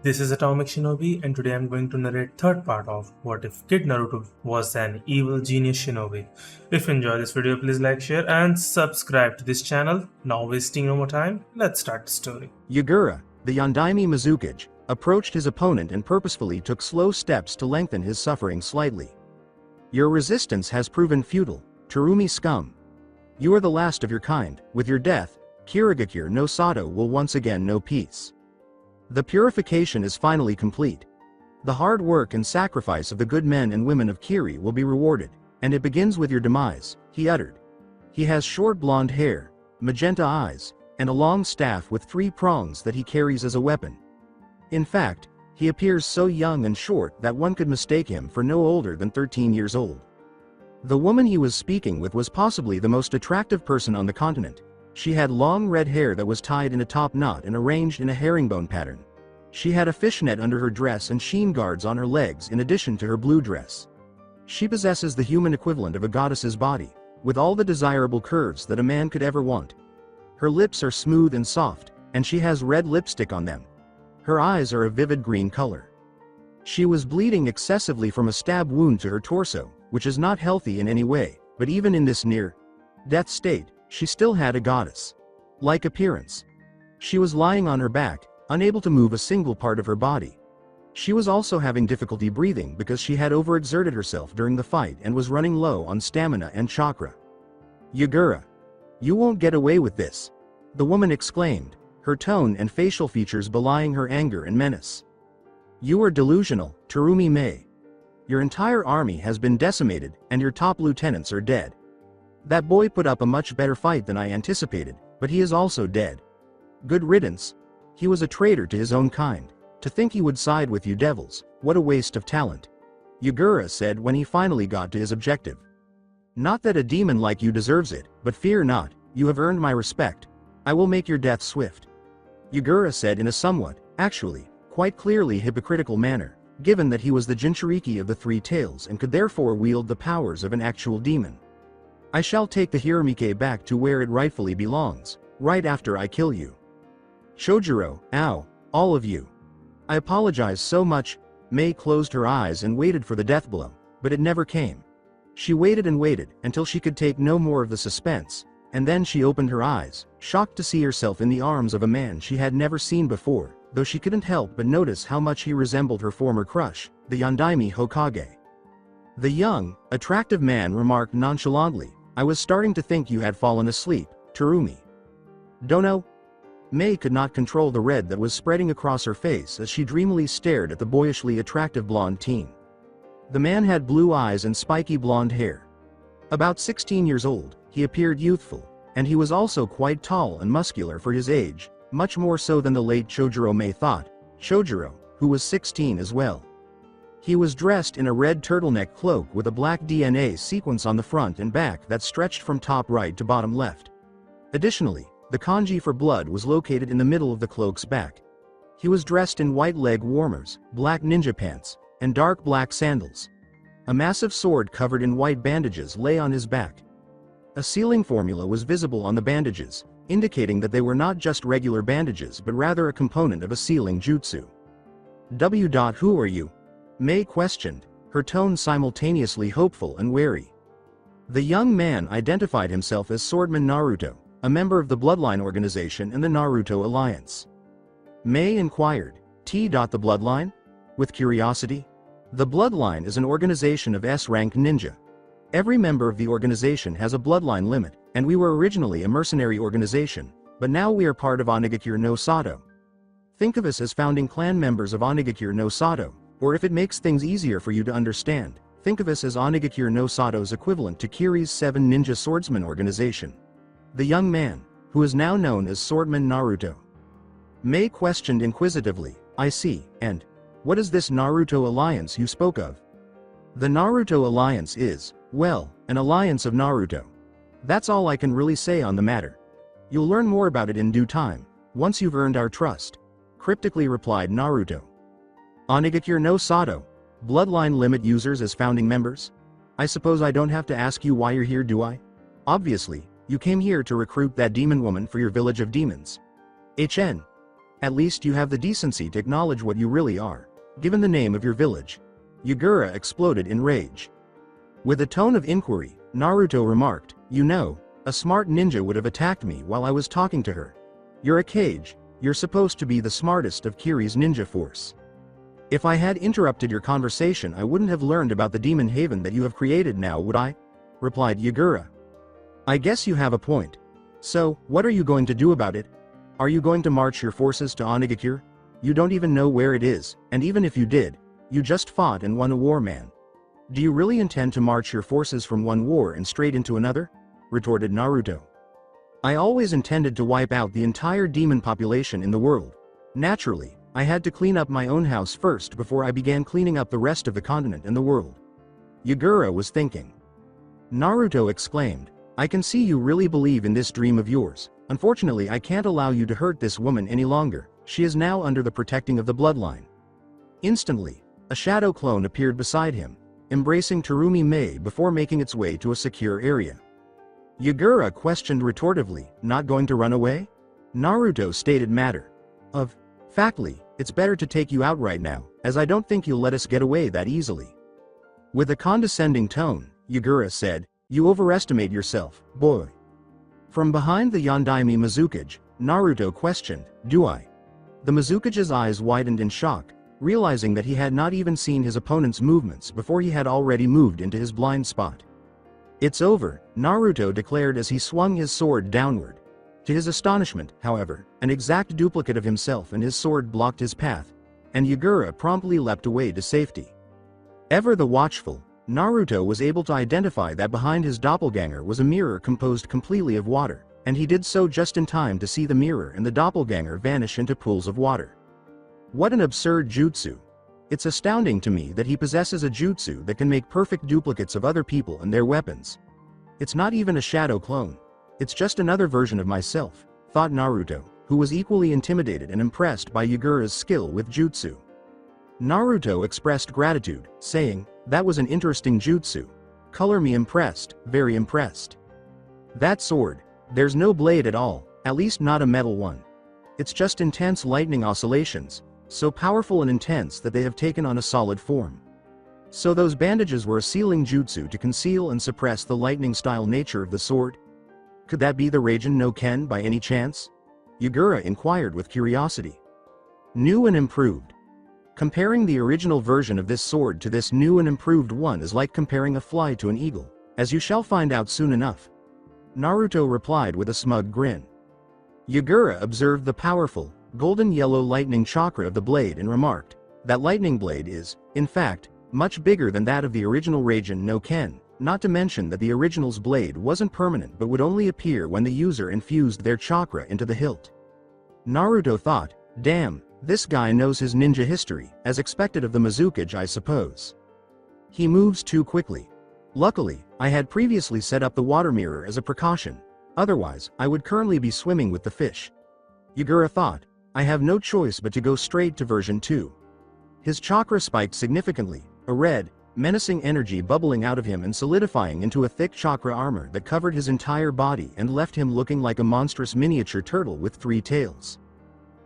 This is Atomic Shinobi, and today I'm going to narrate third part of What If Kid Naruto Was an Evil Genius Shinobi. If you enjoy this video, please like, share, and subscribe to this channel. Now wasting no more time, let's start the story. Yura, the Yondaime Mizukage, approached his opponent and purposefully took slow steps to lengthen his suffering slightly. Your resistance has proven futile, Terumi scum. You are the last of your kind. With your death, Kirigakure no Sato will once again know peace. The purification is finally complete. The hard work and sacrifice of the good men and women of Kiri will be rewarded, and it begins with your demise, he uttered. He has short blonde hair, magenta eyes, and a long staff with 3 prongs that he carries as a weapon. In fact, he appears so young and short that one could mistake him for no older than 13 years old. The woman he was speaking with was possibly the most attractive person on the continent. She had long red hair that was tied in a top knot and arranged in a herringbone pattern. She had a fishnet under her dress and sheen guards on her legs in addition to her blue dress. She possesses the human equivalent of a goddess's body, with all the desirable curves that a man could ever want. Her lips are smooth and soft, and she has red lipstick on them. Her eyes are a vivid green color. She was bleeding excessively from a stab wound to her torso, which is not healthy in any way, but even in this near-death state, she still had a goddess-like appearance. She was lying on her back, unable to move a single part of her body. She was also having difficulty breathing because she had overexerted herself during the fight and was running low on stamina and chakra. Yura, you won't get away with this, the woman exclaimed, her tone and facial features belying her anger and menace. You are delusional, Terumi Mei. Your entire army has been decimated, and your top lieutenants are dead. That boy put up a much better fight than I anticipated, but he is also dead. Good riddance. He was a traitor to his own kind. To think he would side with you devils, what a waste of talent. Yura said when he finally got to his objective. Not that a demon like you deserves it, but fear not, you have earned my respect. I will make your death swift. Yura said in a somewhat, actually, quite clearly hypocritical manner, given that he was the jinchuriki of the 3 tails and could therefore wield the powers of an actual demon. I shall take the Hiramike back to where it rightfully belongs, right after I kill you. Chojuro, ow, all of you. I apologize so much. Mei closed her eyes and waited for the death blow, but it never came. She waited and waited until she could take no more of the suspense, and then she opened her eyes, shocked to see herself in the arms of a man she had never seen before, though she couldn't help but notice how much he resembled her former crush, the Yondaime Hokage. The young, attractive man remarked nonchalantly, I was starting to think you had fallen asleep, Terumi. Dono? Mei could not control the red that was spreading across her face as she dreamily stared at the boyishly attractive blonde teen. The man had blue eyes and spiky blonde hair. About 16 years old, he appeared youthful, and he was also quite tall and muscular for his age, much more so than the late Chojuro Mei thought, Chojuro, who was 16 as well. He was dressed in a red turtleneck cloak with a black DNA sequence on the front and back that stretched from top right to bottom left. Additionally, the kanji for blood was located in the middle of the cloak's back. He was dressed in white leg warmers, black ninja pants, and dark black sandals. A massive sword covered in white bandages lay on his back. A sealing formula was visible on the bandages, indicating that they were not just regular bandages but rather a component of a sealing jutsu. Who are you? Mei questioned, her tone simultaneously hopeful and wary. The young man identified himself as Swordsman Naruto, a member of the Bloodline organization and the Naruto Alliance. Mei inquired, the Bloodline? With curiosity. The Bloodline is an organization of S-rank ninja. Every member of the organization has a bloodline limit, and we were originally a mercenary organization, but now we are part of Onigakure no Sato. Think of us as founding clan members of Onigakure no Sato. Or if it makes things easier for you to understand, think of us as Onigakure no Sato's equivalent to Kiri's 7 ninja swordsman organization. The young man, who is now known as Swordman Naruto. Mei questioned inquisitively, I see, and what is this Naruto alliance you spoke of? The Naruto alliance is, well, an alliance of Naruto. That's all I can really say on the matter. You'll learn more about it in due time, once you've earned our trust, cryptically replied Naruto. Onigakure no Sato, Bloodline limit users as founding members? I suppose I don't have to ask you why you're here, do I? Obviously, you came here to recruit that demon woman for your village of demons. HN. At least you have the decency to acknowledge what you really are. Given the name of your village. Yura exploded in rage. With a tone of inquiry, Naruto remarked, "You know, a smart ninja would have attacked me while I was talking to her. You're a cage, you're supposed to be the smartest of Kiri's ninja force. If I had interrupted your conversation I wouldn't have learned about the demon haven that you have created now, would I?" replied Yura. "I guess you have a point. So, what are you going to do about it? Are you going to march your forces to Onigakure? You don't even know where it is, and even if you did, you just fought and won a war, man. Do you really intend to march your forces from one war and straight into another?" retorted Naruto. "I always intended to wipe out the entire demon population in the world. Naturally, I had to clean up my own house first before I began cleaning up the rest of the continent and the world." Yura was thinking. Naruto exclaimed, "I can see you really believe in this dream of yours. Unfortunately I can't allow you to hurt this woman any longer, she is now under the protecting of the bloodline." Instantly, a shadow clone appeared beside him, embracing Terumi Mei before making its way to a secure area. Yura questioned retortively, "Not going to run away?" Naruto stated matter of factly, "It's better to take you out right now, as I don't think you'll let us get away that easily." With a condescending tone, Yura said, "You overestimate yourself, boy." From behind the Yondaime Mizukage, Naruto questioned, "Do I?" The Mizukage's eyes widened in shock, realizing that he had not even seen his opponent's movements before he had already moved into his blind spot. "It's over," Naruto declared as he swung his sword downward. To his astonishment, however, an exact duplicate of himself and his sword blocked his path, and Yura promptly leapt away to safety. Ever the watchful, Naruto was able to identify that behind his doppelganger was a mirror composed completely of water, and he did so just in time to see the mirror and the doppelganger vanish into pools of water. What an absurd jutsu. It's astounding to me that he possesses a jutsu that can make perfect duplicates of other people and their weapons. It's not even a shadow clone. It's just another version of myself, thought Naruto, who was equally intimidated and impressed by Yugura's skill with jutsu. Naruto expressed gratitude, saying, "That was an interesting jutsu. Color me impressed, very impressed. That sword, there's no blade at all, at least not a metal one. It's just intense lightning oscillations, so powerful and intense that they have taken on a solid form. So those bandages were a sealing jutsu to conceal and suppress the lightning-style nature of the sword? Could that be the Raijin no Ken by any chance?" Yura inquired with curiosity. New and improved. Comparing the original version of this sword to this new and improved one is like comparing a fly to an eagle, as you shall find out soon enough. Naruto replied with a smug grin. Yura observed the powerful, golden yellow lightning chakra of the blade and remarked, "That lightning blade is, in fact, much bigger than that of the original Raijin no Ken, not to mention that the original's blade wasn't permanent but would only appear when the user infused their chakra into the hilt." Naruto thought, "Damn, this guy knows his ninja history, as expected of the Mizukage, I suppose. He moves too quickly. Luckily, I had previously set up the water mirror as a precaution, otherwise I would currently be swimming with the fish." Yura thought, "I have no choice but to go straight to version 2. His chakra spiked significantly, a red, menacing energy bubbling out of him and solidifying into a thick chakra armor that covered his entire body and left him looking like a monstrous miniature turtle with 3 tails.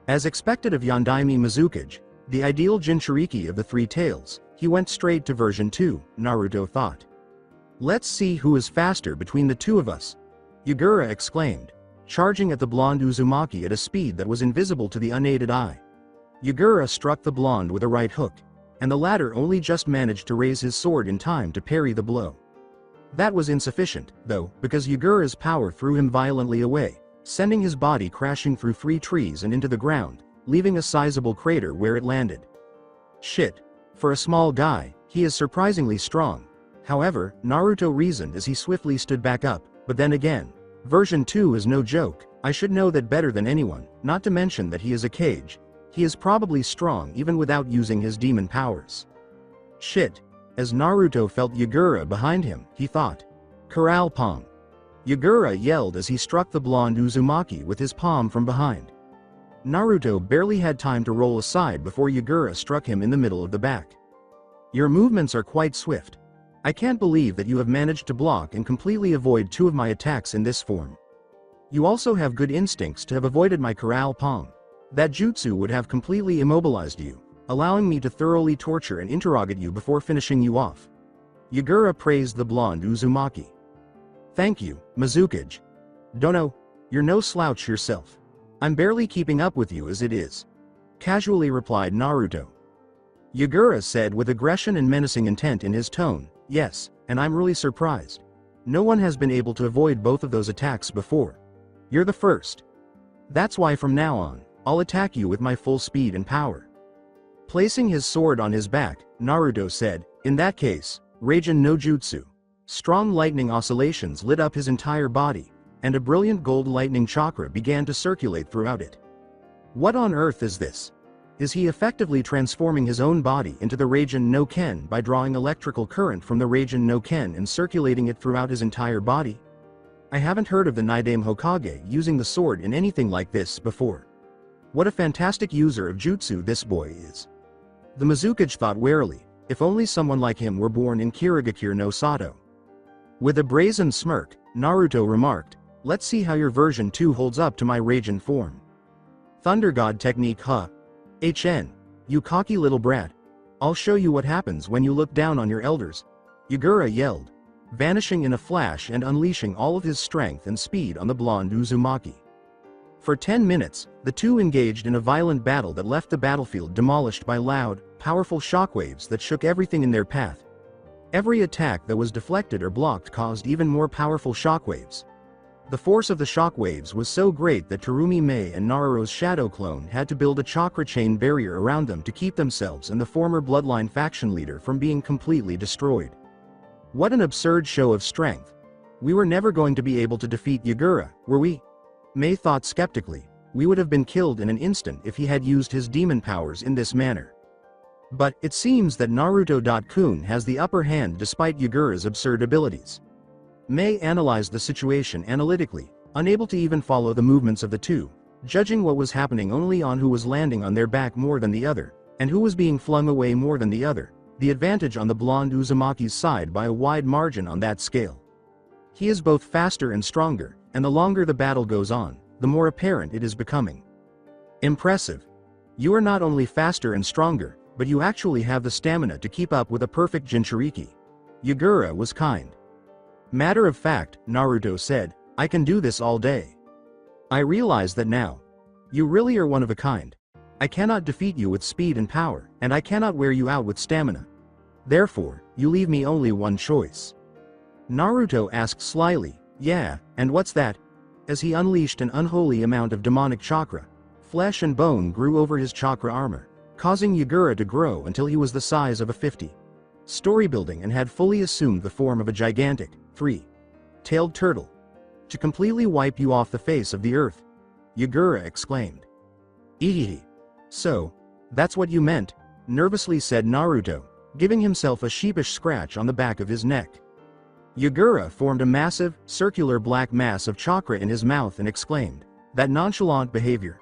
As expected of Yondaime Mizukage, the ideal jinchuriki of the 3 tails, he went straight to version 2, Naruto thought. "Let's see who is faster between the two of us," Yura exclaimed, charging at the blonde Uzumaki at a speed that was invisible to the unaided eye. Yura struck the blonde with a right hook, and the latter only just managed to raise his sword in time to parry the blow. That was insufficient, though, because Yugura's power threw him violently away, sending his body crashing through 3 trees and into the ground, leaving a sizable crater where it landed. Shit. For a small guy, he is surprisingly strong. However, Naruto reasoned as he swiftly stood back up, but then again, version 2 is no joke, I should know that better than anyone, not to mention that he is a kage. He is probably strong even without using his demon powers. Shit. As Naruto felt Yura behind him, he thought. Corral palm. Yura yelled as he struck the blonde Uzumaki with his palm from behind. Naruto barely had time to roll aside before Yura struck him in the middle of the back. "Your movements are quite swift. I can't believe that you have managed to block and completely avoid 2 of my attacks in this form. You also have good instincts to have avoided my corral palm," That jutsu would have completely immobilized you, allowing me to thoroughly torture and interrogate you before finishing you off. Yura praised the blonde Uzumaki. Thank you, Mizukage. Dono, you're no slouch yourself. I'm barely keeping up with you as it is. Casually replied Naruto. Yura said with aggression and menacing intent in his tone, yes, and I'm really surprised. No one has been able to avoid both of those attacks before. You're the first. That's why from now on, I'll attack you with my full speed and power. Placing his sword on his back, Naruto said, in that case, Raijin no Jutsu. Strong lightning oscillations lit up his entire body, and a brilliant gold lightning chakra began to circulate throughout it. What on earth is this? Is he effectively transforming his own body into the Raijin no Ken by drawing electrical current from the Raijin no Ken and circulating it throughout his entire body? I haven't heard of the Nidaime Hokage using the sword in anything like this before. What a fantastic user of jutsu this boy is. The Mizukage thought warily, if only someone like him were born in Kirigakure no Sato. With a brazen smirk, Naruto remarked, let's see how your version 2 holds up to my Raijin form. Thunder God technique huh? You cocky little brat. I'll show you what happens when you look down on your elders. Yura yelled, vanishing in a flash and unleashing all of his strength and speed on the blonde Uzumaki. For 10 minutes, the two engaged in a violent battle that left the battlefield demolished by loud, powerful shockwaves that shook everything in their path. Every attack that was deflected or blocked caused even more powerful shockwaves. The force of the shockwaves was so great that Terumi Mei and Naruto's shadow clone had to build a chakra chain barrier around them to keep themselves and the former Bloodline faction leader from being completely destroyed. What an absurd show of strength. We were never going to be able to defeat Yura, were we? Mei thought skeptically. We would have been killed in an instant if he had used his demon powers in this manner. But it seems that Naruto-kun has the upper hand despite Yugura's absurd abilities. Mei analyzed the situation analytically, unable to even follow the movements of the two, judging what was happening only on who was landing on their back more than the other, and who was being flung away more than the other, the advantage on the blonde Uzumaki's side by a wide margin on that scale. He is both faster and stronger, and the longer the battle goes on, the more apparent it is becoming. Impressive. You are not only faster and stronger, but you actually have the stamina to keep up with a perfect jinchuriki. Yura was kind. Matter of fact, Naruto said, I can do this all day. I realize that now. You really are one of a kind. I cannot defeat you with speed and power, and I cannot wear you out with stamina. Therefore, you leave me only one choice. Naruto asked slyly, yeah, and what's that? As he unleashed an unholy amount of demonic chakra, flesh and bone grew over his chakra armor, causing Yura to grow until he was the size of a 50-story building and had fully assumed the form of a gigantic, three-tailed turtle. To completely wipe you off the face of the earth, Yura exclaimed. Ehehe. So, that's what you meant, nervously said Naruto, giving himself a sheepish scratch on the back of his neck. Yura formed a massive, circular black mass of chakra in his mouth and exclaimed, that nonchalant behavior.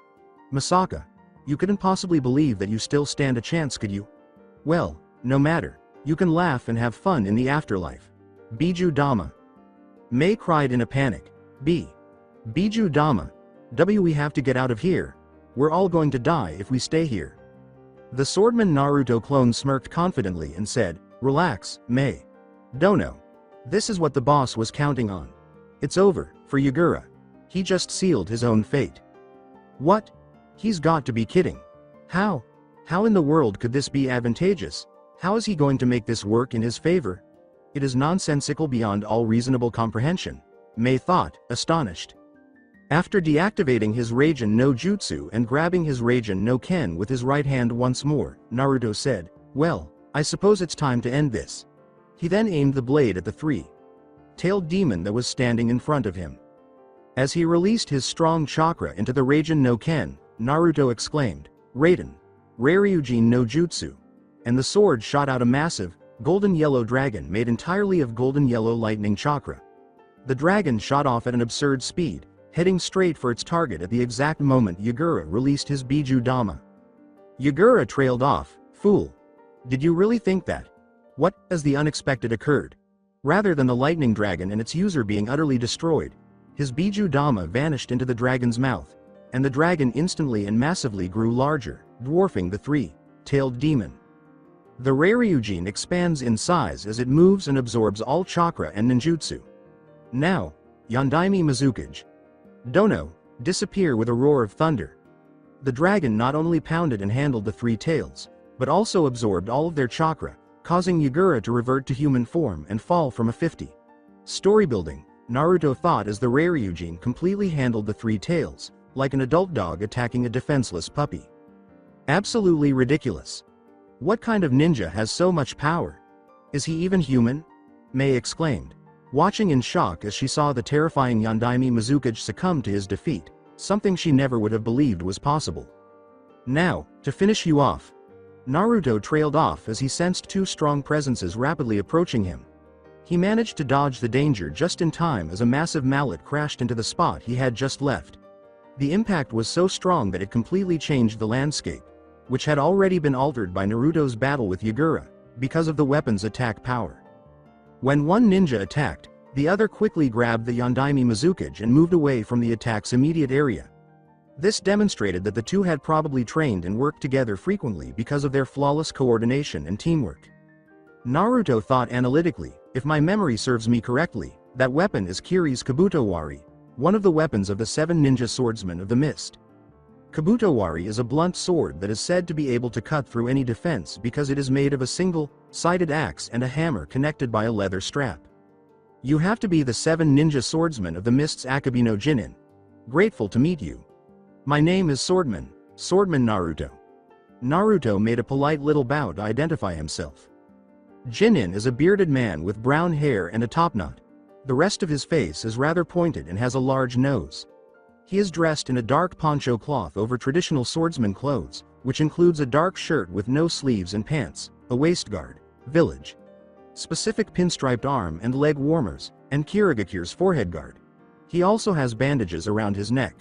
Masaka, you couldn't possibly believe that you still stand a chance, could you? Well, no matter, you can laugh and have fun in the afterlife. Biju Dama. Mei cried in a panic. Biju Dama. We have to get out of here. We're all going to die if we stay here. The swordman Naruto clone smirked confidently and said, relax, Mei. Dono. This is what the boss was counting on. It's over, for Yura. He just sealed his own fate. What? He's got to be kidding. How? How in the world could this be advantageous? How is he going to make this work in his favor? It is nonsensical beyond all reasonable comprehension, Mei thought, astonished. After deactivating his Raijin no Jutsu and grabbing his Raijin no Ken with his right hand once more, Naruto said, well, I suppose it's time to end this. He then aimed the blade at the three-tailed demon that was standing in front of him. As he released his strong chakra into the Raijin no Ken, Naruto exclaimed, Raiden, Raryujin no Jutsu, and the sword shot out a massive, golden yellow dragon made entirely of golden yellow lightning chakra. The dragon shot off at an absurd speed, heading straight for its target at the exact moment Yura released his Biju Dama. Yura trailed off, fool. Did you really think that? What, as the unexpected occurred? Rather than the lightning dragon and its user being utterly destroyed, his Biju Dama vanished into the dragon's mouth, and the dragon instantly and massively grew larger, dwarfing the three-tailed demon. The Raryujin expands in size as it moves and absorbs all chakra and ninjutsu. Now, Yondaime Mizukage. Dono, disappear with a roar of thunder. The dragon not only pounded and handled the three tails, but also absorbed all of their chakra, causing Yagura to revert to human form and fall from a 50. Story building, Naruto thought as the Raryujin completely handled the three tails, like an adult dog attacking a defenseless puppy. Absolutely ridiculous. What kind of ninja has so much power? Is he even human? Mei exclaimed, watching in shock as she saw the terrifying Yondaime Mizukage succumb to his defeat, something she never would have believed was possible. Now, to finish you off. Naruto trailed off as he sensed two strong presences rapidly approaching him. He managed to dodge the danger just in time as a massive mallet crashed into the spot he had just left. The impact was so strong that it completely changed the landscape, which had already been altered by Naruto's battle with Yagura, because of the weapon's attack power. When one ninja attacked, the other quickly grabbed the Yondaime Mizukage and moved away from the attack's immediate area. This demonstrated that the two had probably trained and worked together frequently because of their flawless coordination and teamwork. Naruto thought analytically, if my memory serves me correctly, that weapon is Kiri's Kabutowari, one of the weapons of the 7 ninja swordsmen of the mist. Kabutowari is a blunt sword that is said to be able to cut through any defense because it is made of a single-sided axe and a hammer connected by a leather strap. You have to be the 7 ninja swordsmen of the mist's Akabino Jinin. Grateful to meet you. My name is Swordman Naruto. Naruto made a polite little bow to identify himself. Jinin is a bearded man with brown hair and a topknot. The rest of his face is rather pointed and has a large nose. He is dressed in a dark poncho cloth over traditional swordsman clothes, which includes a dark shirt with no sleeves and pants, a waistguard, village specific pinstriped arm and leg warmers, and Kirigakure's forehead guard. He also has bandages around his neck.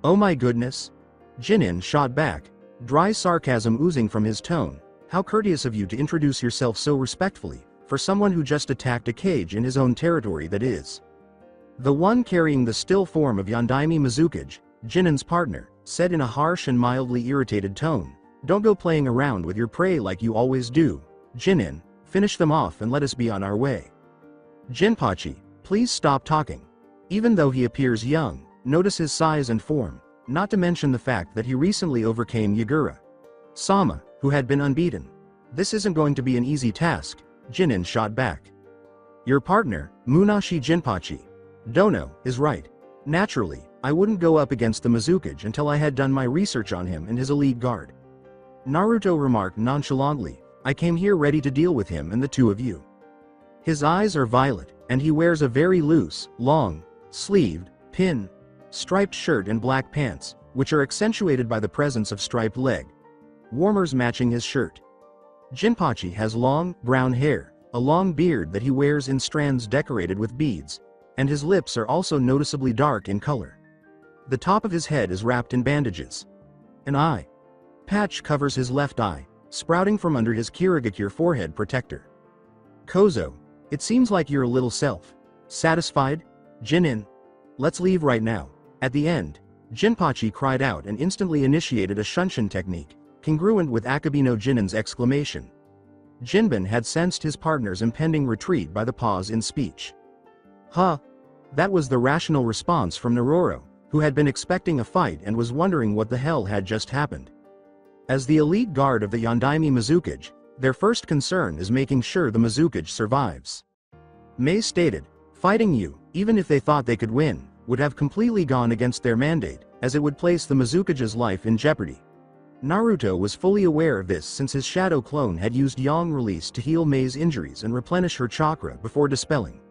Oh my goodness! Jinin shot back, dry sarcasm oozing from his tone. How courteous of you to introduce yourself so respectfully, for someone who just attacked a cage in his own territory, that is. The one carrying the still form of Yondaime Mizukage, Jinin's partner, said in a harsh and mildly irritated tone, "Don't go playing around with your prey like you always do. Jinin, finish them off and let us be on our way." Jinpachi, please stop talking. Even though he appears young, notice his size and form, not to mention the fact that he recently overcame Yagura Sama, who had been unbeaten. This isn't going to be an easy task, Jinin shot back. Your partner, Munashi Jinpachi, Dono, is right. Naturally, I wouldn't go up against the Mizukage until I had done my research on him and his elite guard. Naruto remarked nonchalantly, I came here ready to deal with him and the two of you. His eyes are violet, and he wears a very loose, long-sleeved, striped shirt and black pants, which are accentuated by the presence of striped leg warmers matching his shirt. Jinpachi has long, brown hair, a long beard that he wears in strands decorated with beads, and his lips are also noticeably dark in color. The top of his head is wrapped in bandages. An eye patch covers his left eye, sprouting from under his Kirigakure forehead protector. Kozo, it seems like you're a little satisfied, Jinin. Let's leave right now. At the end, Jinpachi cried out and instantly initiated a shunshin technique, congruent with Akabino Jinin's exclamation. Jinbin had sensed his partner's impending retreat by the pause in speech. Huh? That was the rational response from Naruto, who had been expecting a fight and was wondering what the hell had just happened. As the elite guard of the Yondaime Mizukage, their first concern is making sure the Mizukage survives. Mei stated, fighting you, even if they thought they could win, would have completely gone against their mandate, as it would place the Mizukage's life in jeopardy. Naruto was fully aware of this since his shadow clone had used Yang release to heal Mei's injuries and replenish her chakra before dispelling.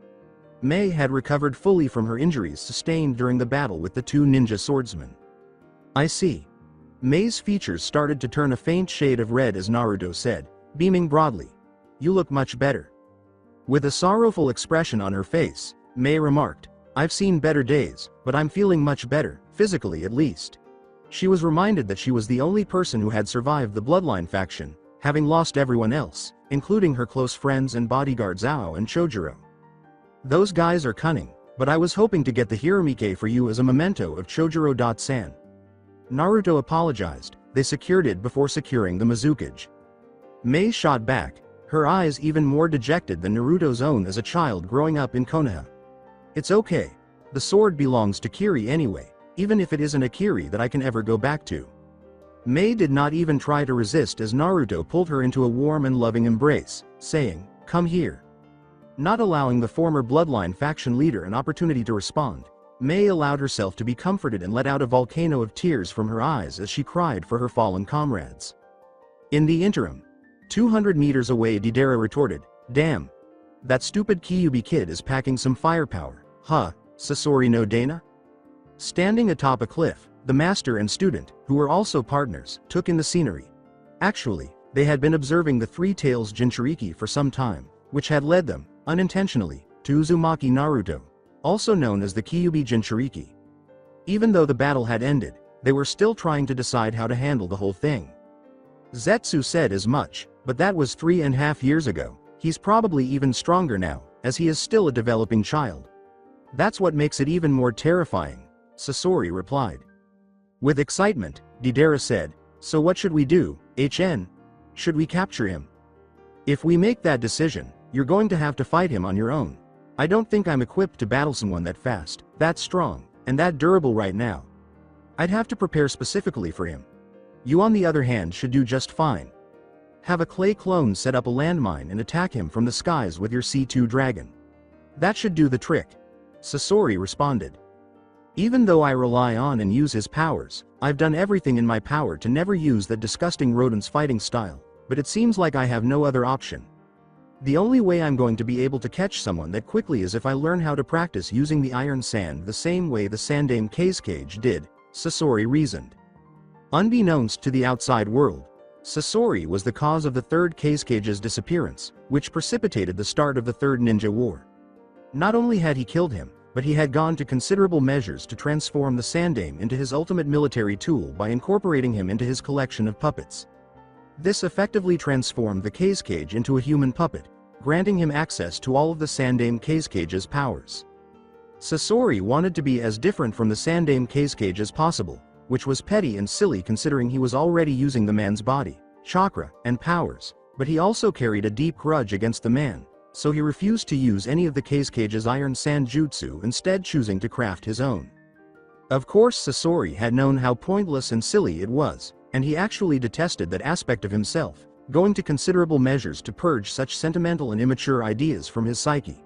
Mei had recovered fully from her injuries sustained during the battle with the 2 ninja swordsmen. I see. Mei's features started to turn a faint shade of red as Naruto said, beaming broadly. You look much better. With a sorrowful expression on her face, Mei remarked, I've seen better days, but I'm feeling much better, physically at least. She was reminded that she was the only person who had survived the Bloodline faction, having lost everyone else, including her close friends and bodyguards Ao and Chojuro. Those guys are cunning, but I was hoping to get the Hiromike for you as a memento of Chojuro-san. Naruto apologized. They secured it before securing the Mizukage. Mei shot back, her eyes even more dejected than Naruto's own as a child growing up in Konoha. It's okay. The sword belongs to Kiri anyway, even if it isn't a Kiri that I can ever go back to. Mei did not even try to resist as Naruto pulled her into a warm and loving embrace, saying, "Come here." Not allowing the former Bloodline faction leader an opportunity to respond, Mei allowed herself to be comforted and let out a volcano of tears from her eyes as she cried for her fallen comrades. In the interim, 200 meters away, Deidara retorted, "Damn. That stupid Kyuubi kid is packing some firepower, huh, Sasori no Dana?" Standing atop a cliff, the master and student, who were also partners, took in the scenery. Actually, they had been observing the Three Tails jinchuriki for some time, which had led them, unintentionally, to Uzumaki Naruto, also known as the Kyuubi jinchuriki. Even though the battle had ended, they were still trying to decide how to handle the whole thing. Zetsu said as much, but that was 3.5 years ago. He's probably even stronger now, as he is still a developing child. That's what makes it even more terrifying, Sasori replied. With excitement, Deidara said, "So what should we do, HN? Should we capture him? If we make that decision, you're going to have to fight him on your own. I don't think I'm equipped to battle someone that fast, that strong, and that durable right now. I'd have to prepare specifically for him. You on the other hand should do just fine. Have a clay clone set up a landmine and attack him from the skies with your C2 dragon. That should do the trick," Sasori responded. "Even though I rely on and use his powers, I've done everything in my power to never use that disgusting rodent's fighting style, but it seems like I have no other option. The only way I'm going to be able to catch someone that quickly is if I learn how to practice using the iron sand the same way the Sandame Kazekage did," Sasori reasoned. Unbeknownst to the outside world, Sasori was the cause of the third Kazekage's disappearance, which precipitated the start of the Third Ninja War. Not only had he killed him, but he had gone to considerable measures to transform the Sandame into his ultimate military tool by incorporating him into his collection of puppets. This effectively transformed the Kazekage into a human puppet, granting him access to all of the Sandame Kazekage's powers. Sasori wanted to be as different from the Sandame Kazekage as possible, which was petty and silly considering he was already using the man's body, chakra, and powers, but he also carried a deep grudge against the man, so he refused to use any of the Kazekage's iron sand jutsu, instead choosing to craft his own. Of course Sasori had known how pointless and silly it was, and he actually detested that aspect of himself, going to considerable measures to purge such sentimental and immature ideas from his psyche.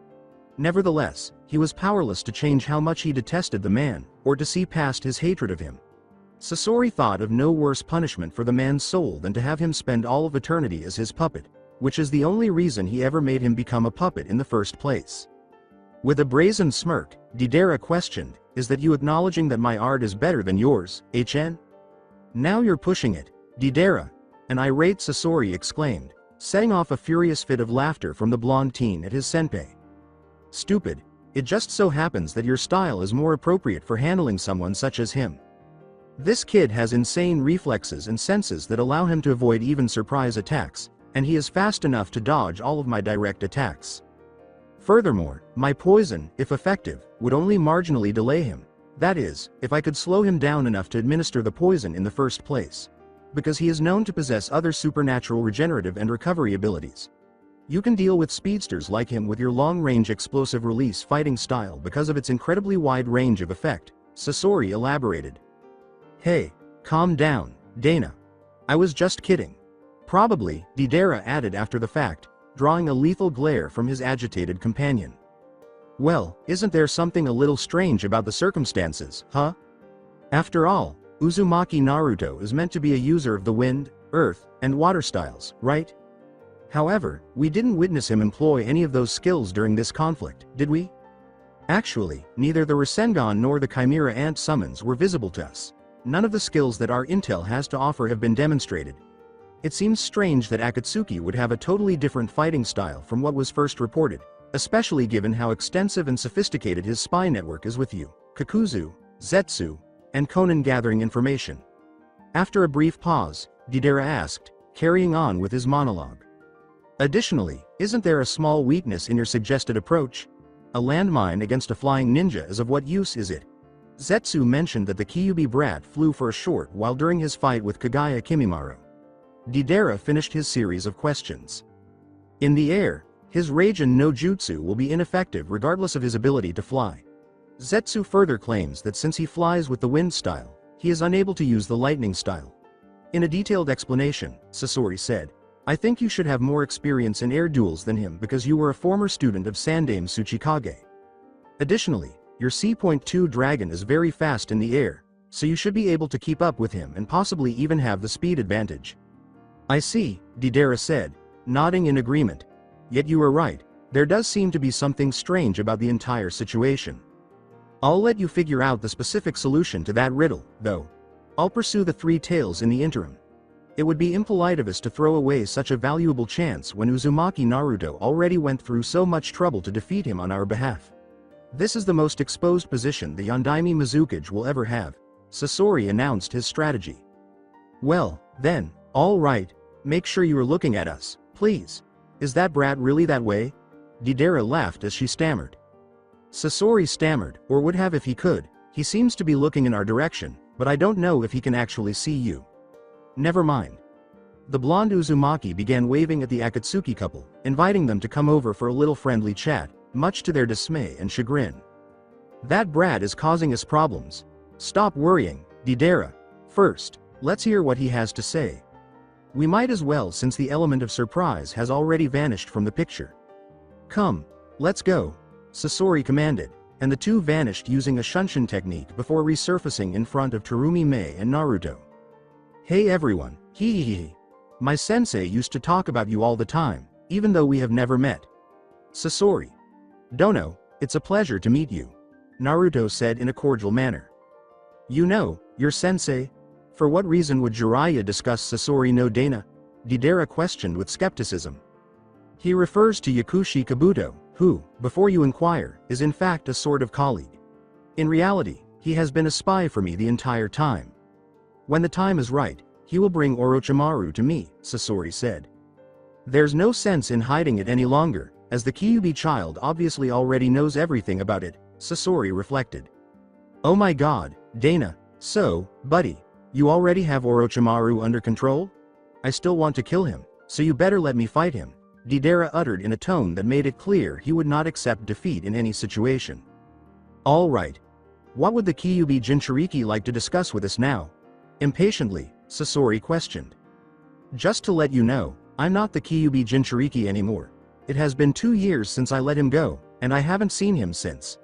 Nevertheless, he was powerless to change how much he detested the man, or to see past his hatred of him. Sasori thought of no worse punishment for the man's soul than to have him spend all of eternity as his puppet, which is the only reason he ever made him become a puppet in the first place. With a brazen smirk, Deidara questioned, "Is that you acknowledging that my art is better than yours, HN? Now you're pushing it, Deidara," an irate Sasori exclaimed, setting off a furious fit of laughter from the blonde teen at his senpai. "Stupid, it just so happens that your style is more appropriate for handling someone such as him. This kid has insane reflexes and senses that allow him to avoid even surprise attacks, and he is fast enough to dodge all of my direct attacks. Furthermore, my poison, if effective, would only marginally delay him. That is, if I could slow him down enough to administer the poison in the first place. Because he is known to possess other supernatural regenerative and recovery abilities. You can deal with speedsters like him with your long-range explosive release fighting style because of its incredibly wide range of effect," Sasori elaborated. "Hey, calm down, Dana. I was just kidding. Probably," Deidara added after the fact, drawing a lethal glare from his agitated companion. "Well, isn't there something a little strange about the circumstances, huh? After all, Uzumaki Naruto is meant to be a user of the wind, earth, and water styles, right? However, we didn't witness him employ any of those skills during this conflict, did we? Actually, neither the Rasengan nor the Chimera Ant summons were visible to us. None of the skills that our intel has to offer have been demonstrated. It seems strange that Akatsuki would have a totally different fighting style from what was first reported, especially given how extensive and sophisticated his spy network is with you, Kakuzu, Zetsu, and Conan gathering information." After a brief pause, Deidara asked, carrying on with his monologue. "Additionally, isn't there a small weakness in your suggested approach? A landmine against a flying ninja is of what use is it? Zetsu mentioned that the Kyuubi brat flew for a short while during his fight with Kagaya Kimimaro. Deidara finished his series of questions. In the air, his Raijin no Jutsu will be ineffective regardless of his ability to fly. Zetsu further claims that since he flies with the wind style, he is unable to use the lightning style. In a detailed explanation, Sasori said, "I think you should have more experience in air duels than him because you were a former student of Sandame Tsuchikage. Additionally, your C.2 dragon is very fast in the air, so you should be able to keep up with him and possibly even have the speed advantage." "I see," Deidara said, nodding in agreement. "Yet you are right, there does seem to be something strange about the entire situation. I'll let you figure out the specific solution to that riddle, though. I'll pursue the three tails in the interim. It would be impolite of us to throw away such a valuable chance when Uzumaki Naruto already went through so much trouble to defeat him on our behalf. This is the most exposed position the Yondaime Mizukage will ever have," Sasori announced his strategy. "Well, then, all right, make sure you are looking at us, please. Is that brat really that way?" Deidara laughed as she stammered. Sasori stammered, or would have if he could. "He seems to be looking in our direction, but I don't know if he can actually see you." "Never mind." The blonde Uzumaki began waving at the Akatsuki couple, inviting them to come over for a little friendly chat, much to their dismay and chagrin. "That brat is causing us problems. Stop worrying, Deidara. First, let's hear what he has to say. We might as well since the element of surprise has already vanished from the picture." "Come, let's go," Sasori commanded, and the two vanished using a shunshin technique before resurfacing in front of Terumi Mei and Naruto. "Hey everyone, hee. My sensei used to talk about you all the time, even though we have never met." Sasori. "Dono, it's a pleasure to meet you," Naruto said in a cordial manner. "You know, your sensei? For what reason would Jiraiya discuss Sasori no Dana?" Deidara questioned with skepticism. "He refers to Yakushi Kabuto, who, before you inquire, is in fact a sort of colleague. In reality, he has been a spy for me the entire time. When the time is right, he will bring Orochimaru to me," Sasori said. "There's no sense in hiding it any longer, as the Kyuubi child obviously already knows everything about it," Sasori reflected. "Oh my god, Dana, so, buddy, you already have Orochimaru under control? I still want to kill him, so you better let me fight him," Deidara uttered in a tone that made it clear he would not accept defeat in any situation. "All right. What would the Kyuubi jinchuriki like to discuss with us now?" Impatiently, Sasori questioned. "Just to let you know, I'm not the Kyuubi jinchuriki anymore. It has been 2 years since I let him go, and I haven't seen him since.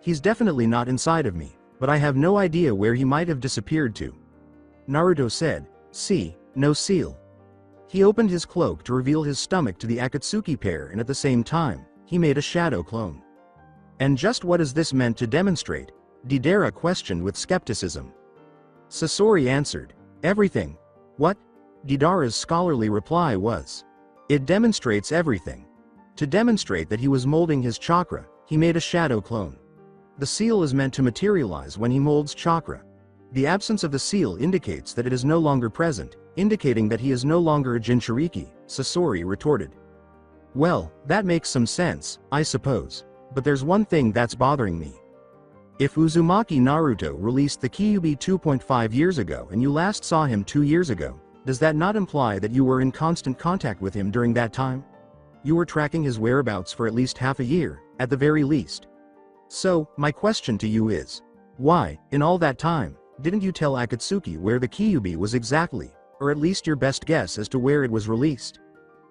He's definitely not inside of me, but I have no idea where he might have disappeared to," Naruto said. "See, no seal." He opened his cloak to reveal his stomach to the Akatsuki pair, and at the same time, he made a shadow clone. "And just what is this meant to demonstrate?" Deidara questioned with skepticism. Sasori answered, "Everything." "What?" Deidara's scholarly reply was, "It demonstrates everything." To demonstrate that he was molding his chakra, he made a shadow clone. The seal is meant to materialize when he molds chakra. The absence of the seal indicates that it is no longer present, indicating that he is no longer a jinchuriki, Sasori retorted. "Well, that makes some sense, I suppose. But there's one thing that's bothering me. If Uzumaki Naruto released the Kyuubi 2.5 years ago and you last saw him 2 years ago, does that not imply that you were in constant contact with him during that time? You were tracking his whereabouts for at least half a year, at the very least. So, my question to you is, why, in all that time, didn't you tell Akatsuki where the Kyuubi was exactly, or at least your best guess as to where it was released?"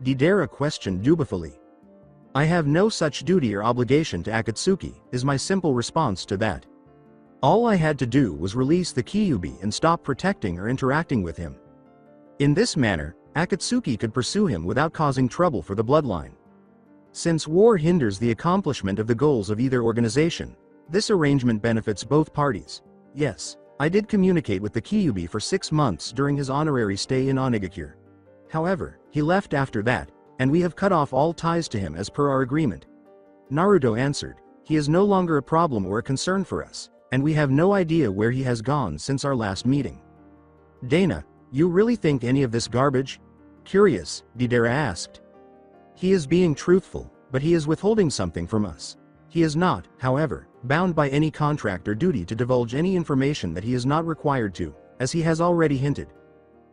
Deidara questioned dutifully. "I have no such duty or obligation to Akatsuki," is my simple response to that. "All I had to do was release the Kyuubi and stop protecting or interacting with him. In this manner, Akatsuki could pursue him without causing trouble for the bloodline. Since war hinders the accomplishment of the goals of either organization, this arrangement benefits both parties. Yes, I did communicate with the Kyuubi for 6 months during his honorary stay in Onigakure. However, he left after that, and we have cut off all ties to him as per our agreement." Naruto answered, "He is no longer a problem or a concern for us, and we have no idea where he has gone since our last meeting." "Dana, you really think any of this garbage?" Curious, Deidara asked. "He is being truthful, but he is withholding something from us. He is not, however, bound by any contract or duty to divulge any information that he is not required to, as he has already hinted.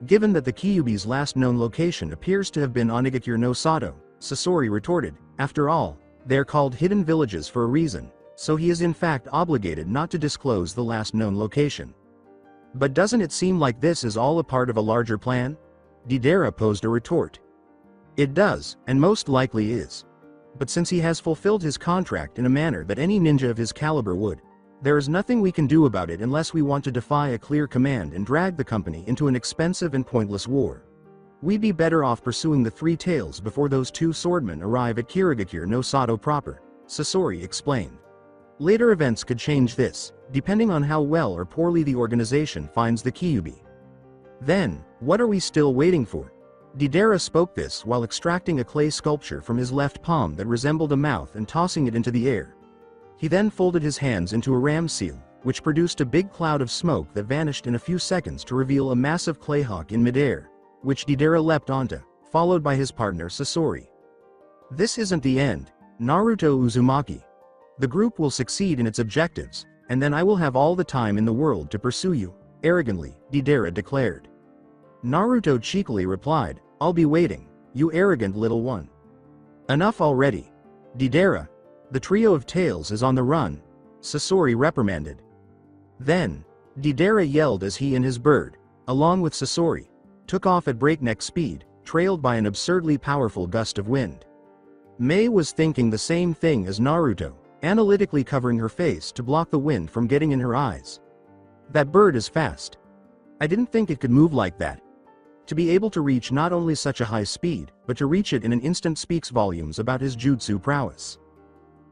Given that the Kyuubi's last known location appears to have been Onigakure no Sato, Sasori retorted, after all, they are called hidden villages for a reason, so he is in fact obligated not to disclose the last known location. But doesn't it seem like this is all a part of a larger plan? Deidara posed a retort. It does, and most likely is. But since he has fulfilled his contract in a manner that any ninja of his caliber would, there is nothing we can do about it unless we want to defy a clear command and drag the company into an expensive and pointless war. We'd be better off pursuing the three tails before those two swordmen arrive at Kirigakure no Sato proper, Sasori explained. Later events could change this, depending on how well or poorly the organization finds the Kyuubi. Then, what are we still waiting for? Deidara spoke this while extracting a clay sculpture from his left palm that resembled a mouth and tossing it into the air. He then folded his hands into a ram seal, which produced a big cloud of smoke that vanished in a few seconds to reveal a massive clay hawk in midair, which Deidara leapt onto, followed by his partner Sasori. This isn't the end, Naruto Uzumaki. The group will succeed in its objectives, and then I will have all the time in the world to pursue you, arrogantly, Deidara declared. Naruto cheekily replied, I'll be waiting, you arrogant little one. Enough already. Deidara, the trio of tails is on the run, Sasori reprimanded. Then, Deidara yelled as he and his bird, along with Sasori, took off at breakneck speed, trailed by an absurdly powerful gust of wind. Mei was thinking the same thing as Naruto, analytically covering her face to block the wind from getting in her eyes. That bird is fast. I didn't think it could move like that. To be able to reach not only such a high speed, but to reach it in an instant speaks volumes about his jutsu prowess.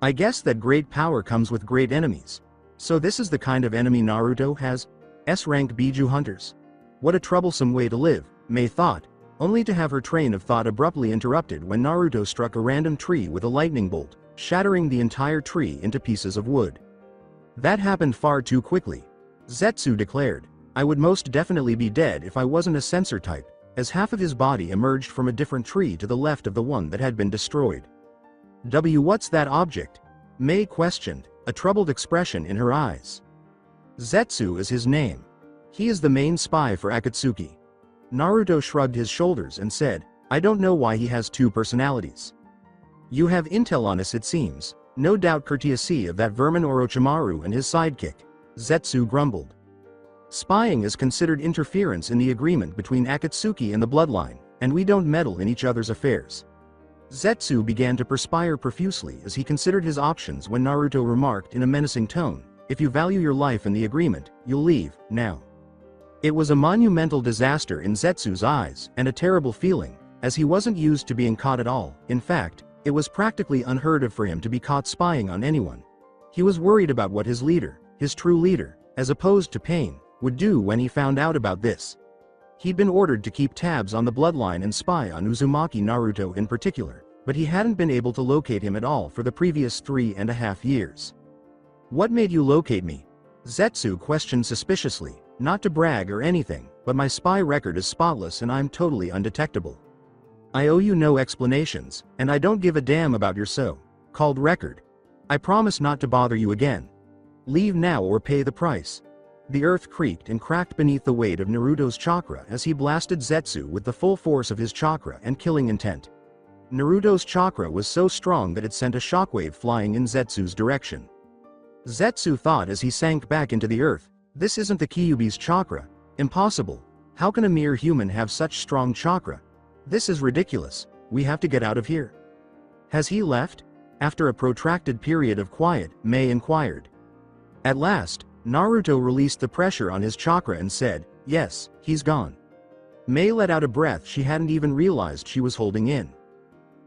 I guess that great power comes with great enemies. So this is the kind of enemy Naruto has? S-rank Biju hunters. What a troublesome way to live, Mei thought, only to have her train of thought abruptly interrupted when Naruto struck a random tree with a lightning bolt, shattering the entire tree into pieces of wood. That happened far too quickly. Zetsu declared, I would most definitely be dead if I wasn't a sensor type, as half of his body emerged from a different tree to the left of the one that had been destroyed. What's that object? Mei questioned, a troubled expression in her eyes. Zetsu is his name. He is the main spy for Akatsuki. Naruto shrugged his shoulders and said, I don't know why he has two personalities. You have intel on us it seems, no doubt courtesy of that vermin Orochimaru and his sidekick, Zetsu grumbled. Spying is considered interference in the agreement between Akatsuki and the Bloodline, and we don't meddle in each other's affairs. Zetsu began to perspire profusely as he considered his options when Naruto remarked in a menacing tone, if you value your life in the agreement, you'll leave, now. It was a monumental disaster in Zetsu's eyes, and a terrible feeling, as he wasn't used to being caught at all. In fact, it was practically unheard of for him to be caught spying on anyone. He was worried about what his leader, his true leader, as opposed to Pain, would do when he found out about this. He'd been ordered to keep tabs on the Bloodline and spy on Uzumaki Naruto in particular, but he hadn't been able to locate him at all for the previous 3.5 years. What made you locate me? Zetsu questioned suspiciously, not to brag or anything, but my spy record is spotless and I'm totally undetectable. I owe you no explanations, and I don't give a damn about your so-called record. I promise not to bother you again. Leave now or pay the price. The earth creaked and cracked beneath the weight of Naruto's chakra as he blasted Zetsu with the full force of his chakra and killing intent. Naruto's chakra was so strong that it sent a shockwave flying in Zetsu's direction. Zetsu thought as he sank back into the earth, this isn't the Kyuubi's chakra. Impossible. How can a mere human have such strong chakra? This is ridiculous. We have to get out of here. Has he left? After a protracted period of quiet, Mei inquired. At last, Naruto released the pressure on his chakra and said, yes, he's gone. Mei let out a breath she hadn't even realized she was holding in.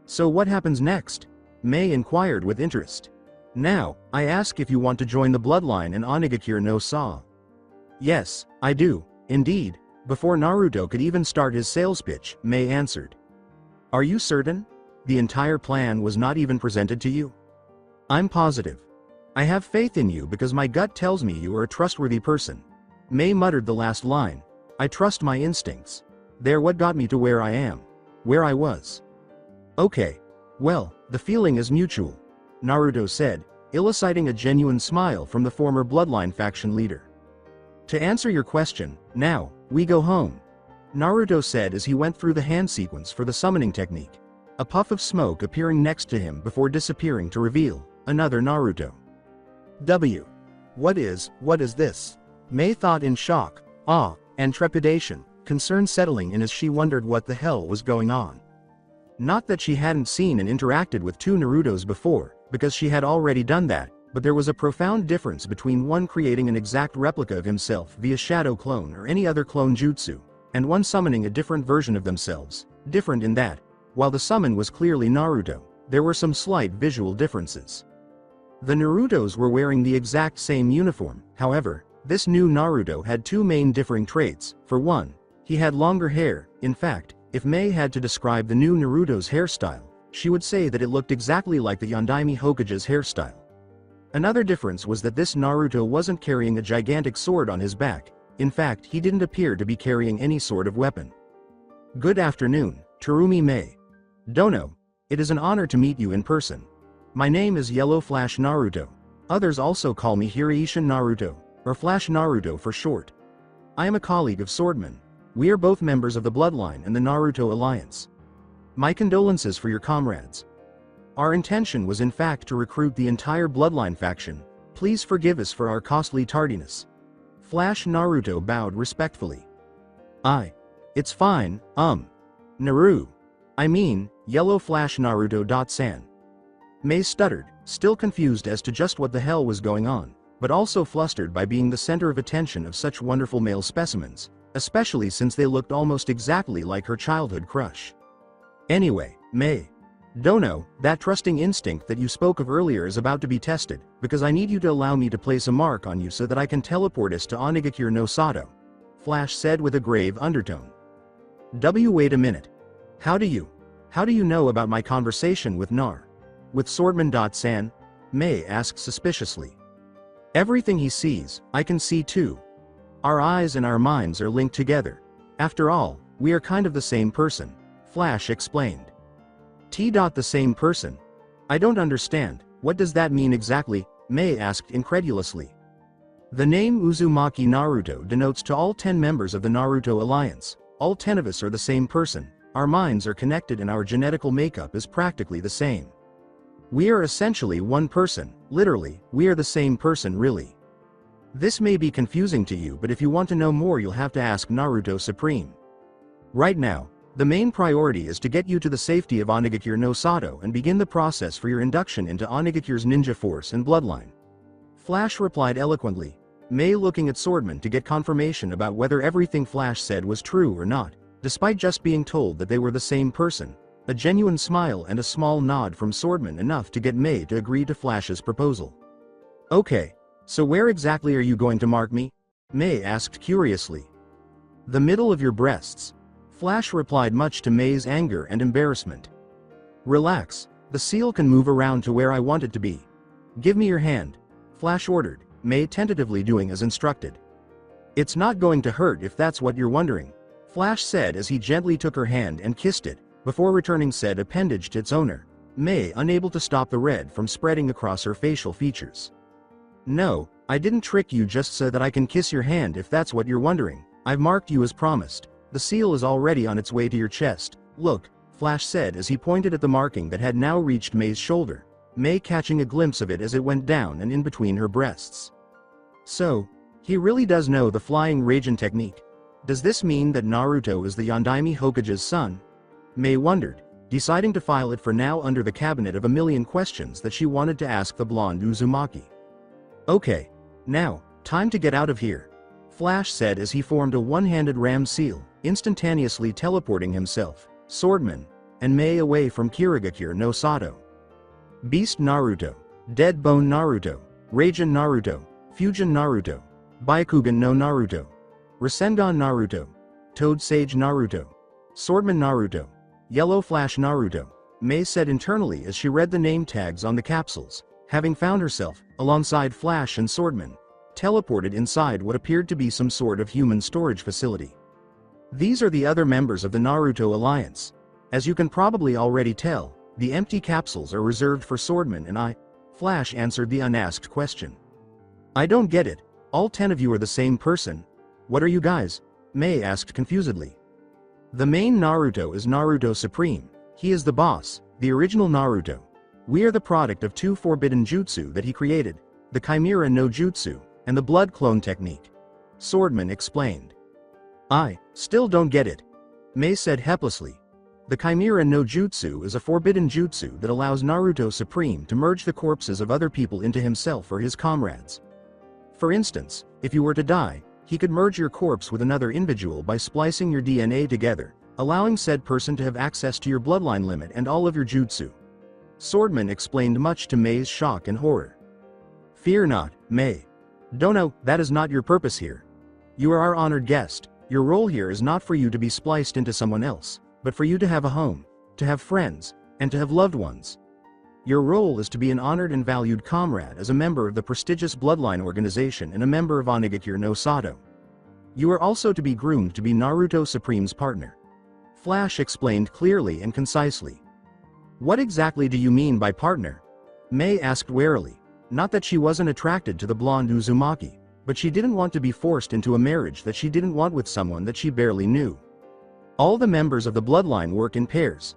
So what happens next? Mei inquired with interest. Now, I ask if you want to join the Bloodline and Onigakure no Sa. Yes, I do, indeed. Before Naruto could even start his sales pitch, Mei answered. Are you certain? The entire plan was not even presented to you? I'm positive. I have faith in you because my gut tells me you are a trustworthy person. Mei muttered the last line. I trust my instincts. They're what got me to where I am. Where I was. Okay. Well, the feeling is mutual. Naruto said, eliciting a genuine smile from the former Bloodline faction leader. To answer your question, now, we go home, Naruto said as he went through the hand sequence for the summoning technique, a puff of smoke appearing next to him before disappearing to reveal another Naruto. What is this? Mei thought in shock, awe, and trepidation, concern settling in as she wondered what the hell was going on. Not that she hadn't seen and interacted with two Narutos before, because she had already done that, but there was a profound difference between one creating an exact replica of himself via shadow clone or any other clone jutsu, and one summoning a different version of themselves, different in that, while the summon was clearly Naruto, there were some slight visual differences. The Narutos were wearing the exact same uniform, however, this new Naruto had two main differing traits. For one, he had longer hair. In fact, if Mei had to describe the new Naruto's hairstyle, she would say that it looked exactly like the Yondaime Hokage's hairstyle. Another difference was that this Naruto wasn't carrying a gigantic sword on his back. In fact, he didn't appear to be carrying any sort of weapon. Good afternoon, Terumi Mei. Dono, it is an honor to meet you in person. My name is Yellow Flash Naruto. Others also call me Hiraishin Naruto, or Flash Naruto for short. I am a colleague of Swordsmen. We are both members of the Bloodline and the Naruto Alliance. My condolences for your comrades. Our intention was in fact to recruit the entire Bloodline faction. Please forgive us for our costly tardiness. Flash Naruto bowed respectfully. It's fine, Naru. I mean, Yellow Flash Naruto. Mei stuttered, still confused as to just what the hell was going on, but also flustered by being the center of attention of such wonderful male specimens, especially since they looked almost exactly like her childhood crush. Anyway, Mei. Dono, that trusting instinct that you spoke of earlier is about to be tested, because I need you to allow me to place a mark on you so that I can teleport us to Onigakure no Sato. Flash said with a grave undertone. Wait a minute. How do you know about my conversation with with Swordsman? Mei asked suspiciously. Everything he sees, I can see too. Our eyes and our minds are linked together. After all, we are kind of the same person, Flash explained. The same person? I don't understand, what does that mean exactly? Mei asked incredulously. The name Uzumaki Naruto denotes to all 10 members of the Naruto Alliance. All 10 of us are the same person, our minds are connected and our genetical makeup is practically the same. We are essentially one person, literally, we are the same person really. This may be confusing to you, but if you want to know more you'll have to ask Naruto Supreme. Right now, the main priority is to get you to the safety of Onigakure no Sato and begin the process for your induction into Onigakure's ninja force and bloodline. Flash replied eloquently, Mei looking at Swordsman to get confirmation about whether everything Flash said was true or not, despite just being told that they were the same person. A genuine smile and a small nod from Swordsman enough to get Mei to agree to Flash's proposal. Okay, so where exactly are you going to mark me? Mei asked curiously. The middle of your breasts. Flash replied much to Mei's anger and embarrassment. Relax, the seal can move around to where I want it to be. Give me your hand. Flash ordered, Mei tentatively doing as instructed. It's not going to hurt if that's what you're wondering, Flash said as he gently took her hand and kissed it, before returning said appendage to its owner, Mei unable to stop the red from spreading across her facial features. No, I didn't trick you just so that I can kiss your hand if that's what you're wondering. I've marked you as promised. The seal is already on its way to your chest. Look, Flash said as he pointed at the marking that had now reached Mei's shoulder, Mei catching a glimpse of it as it went down and in between her breasts. So, he really does know the flying Raijin technique. Does this mean that Naruto is the Yondaime Hokage's son? Mei wondered, deciding to file it for now under the cabinet of a million questions that she wanted to ask the blonde Uzumaki. Okay, now, time to get out of here, Flash said as he formed a one-handed ram seal, instantaneously teleporting himself, Swordsman, and Mei away from Kirigakure no Sato. Beast Naruto, Dead Bone Naruto, Raijin Naruto, Fusion Naruto, Byakugan no Naruto, Rasengan Naruto, Toad Sage Naruto, Swordsman Naruto, Yellow Flash Naruto, Mei said internally as she read the name tags on the capsules, having found herself, alongside Flash and Swordsman, teleported inside what appeared to be some sort of human storage facility. These are the other members of the Naruto Alliance. As you can probably already tell, the empty capsules are reserved for Swordsman and I. Flash answered the unasked question. I don't get it. All 10 of you are the same person. What are you guys? Mei asked confusedly. The main Naruto is Naruto Supreme. He is the boss, the original Naruto. We are the product of 2 forbidden jutsu that he created, the Chimera no Jutsu, and the blood clone technique. Swordsmen explained. I still don't get it. Mei said helplessly. The Chimera no Jutsu is a forbidden jutsu that allows Naruto Supreme to merge the corpses of other people into himself or his comrades. For instance, if you were to die, he could merge your corpse with another individual by splicing your DNA together, allowing said person to have access to your bloodline limit and all of your jutsu. Swordsman explained, much to Mei's shock and horror. Fear not, Mei. Dono, that is not your purpose here. You are our honored guest. Your role here is not for you to be spliced into someone else, but for you to have a home, to have friends, and to have loved ones. Your role is to be an honored and valued comrade as a member of the prestigious Bloodline organization and a member of Onigakure no Sato. You are also to be groomed to be Naruto Supreme's partner. Flash explained clearly and concisely. What exactly do you mean by partner? Mei asked warily. Not that she wasn't attracted to the blonde Uzumaki, but she didn't want to be forced into a marriage that she didn't want with someone that she barely knew. All the members of the Bloodline work in pairs.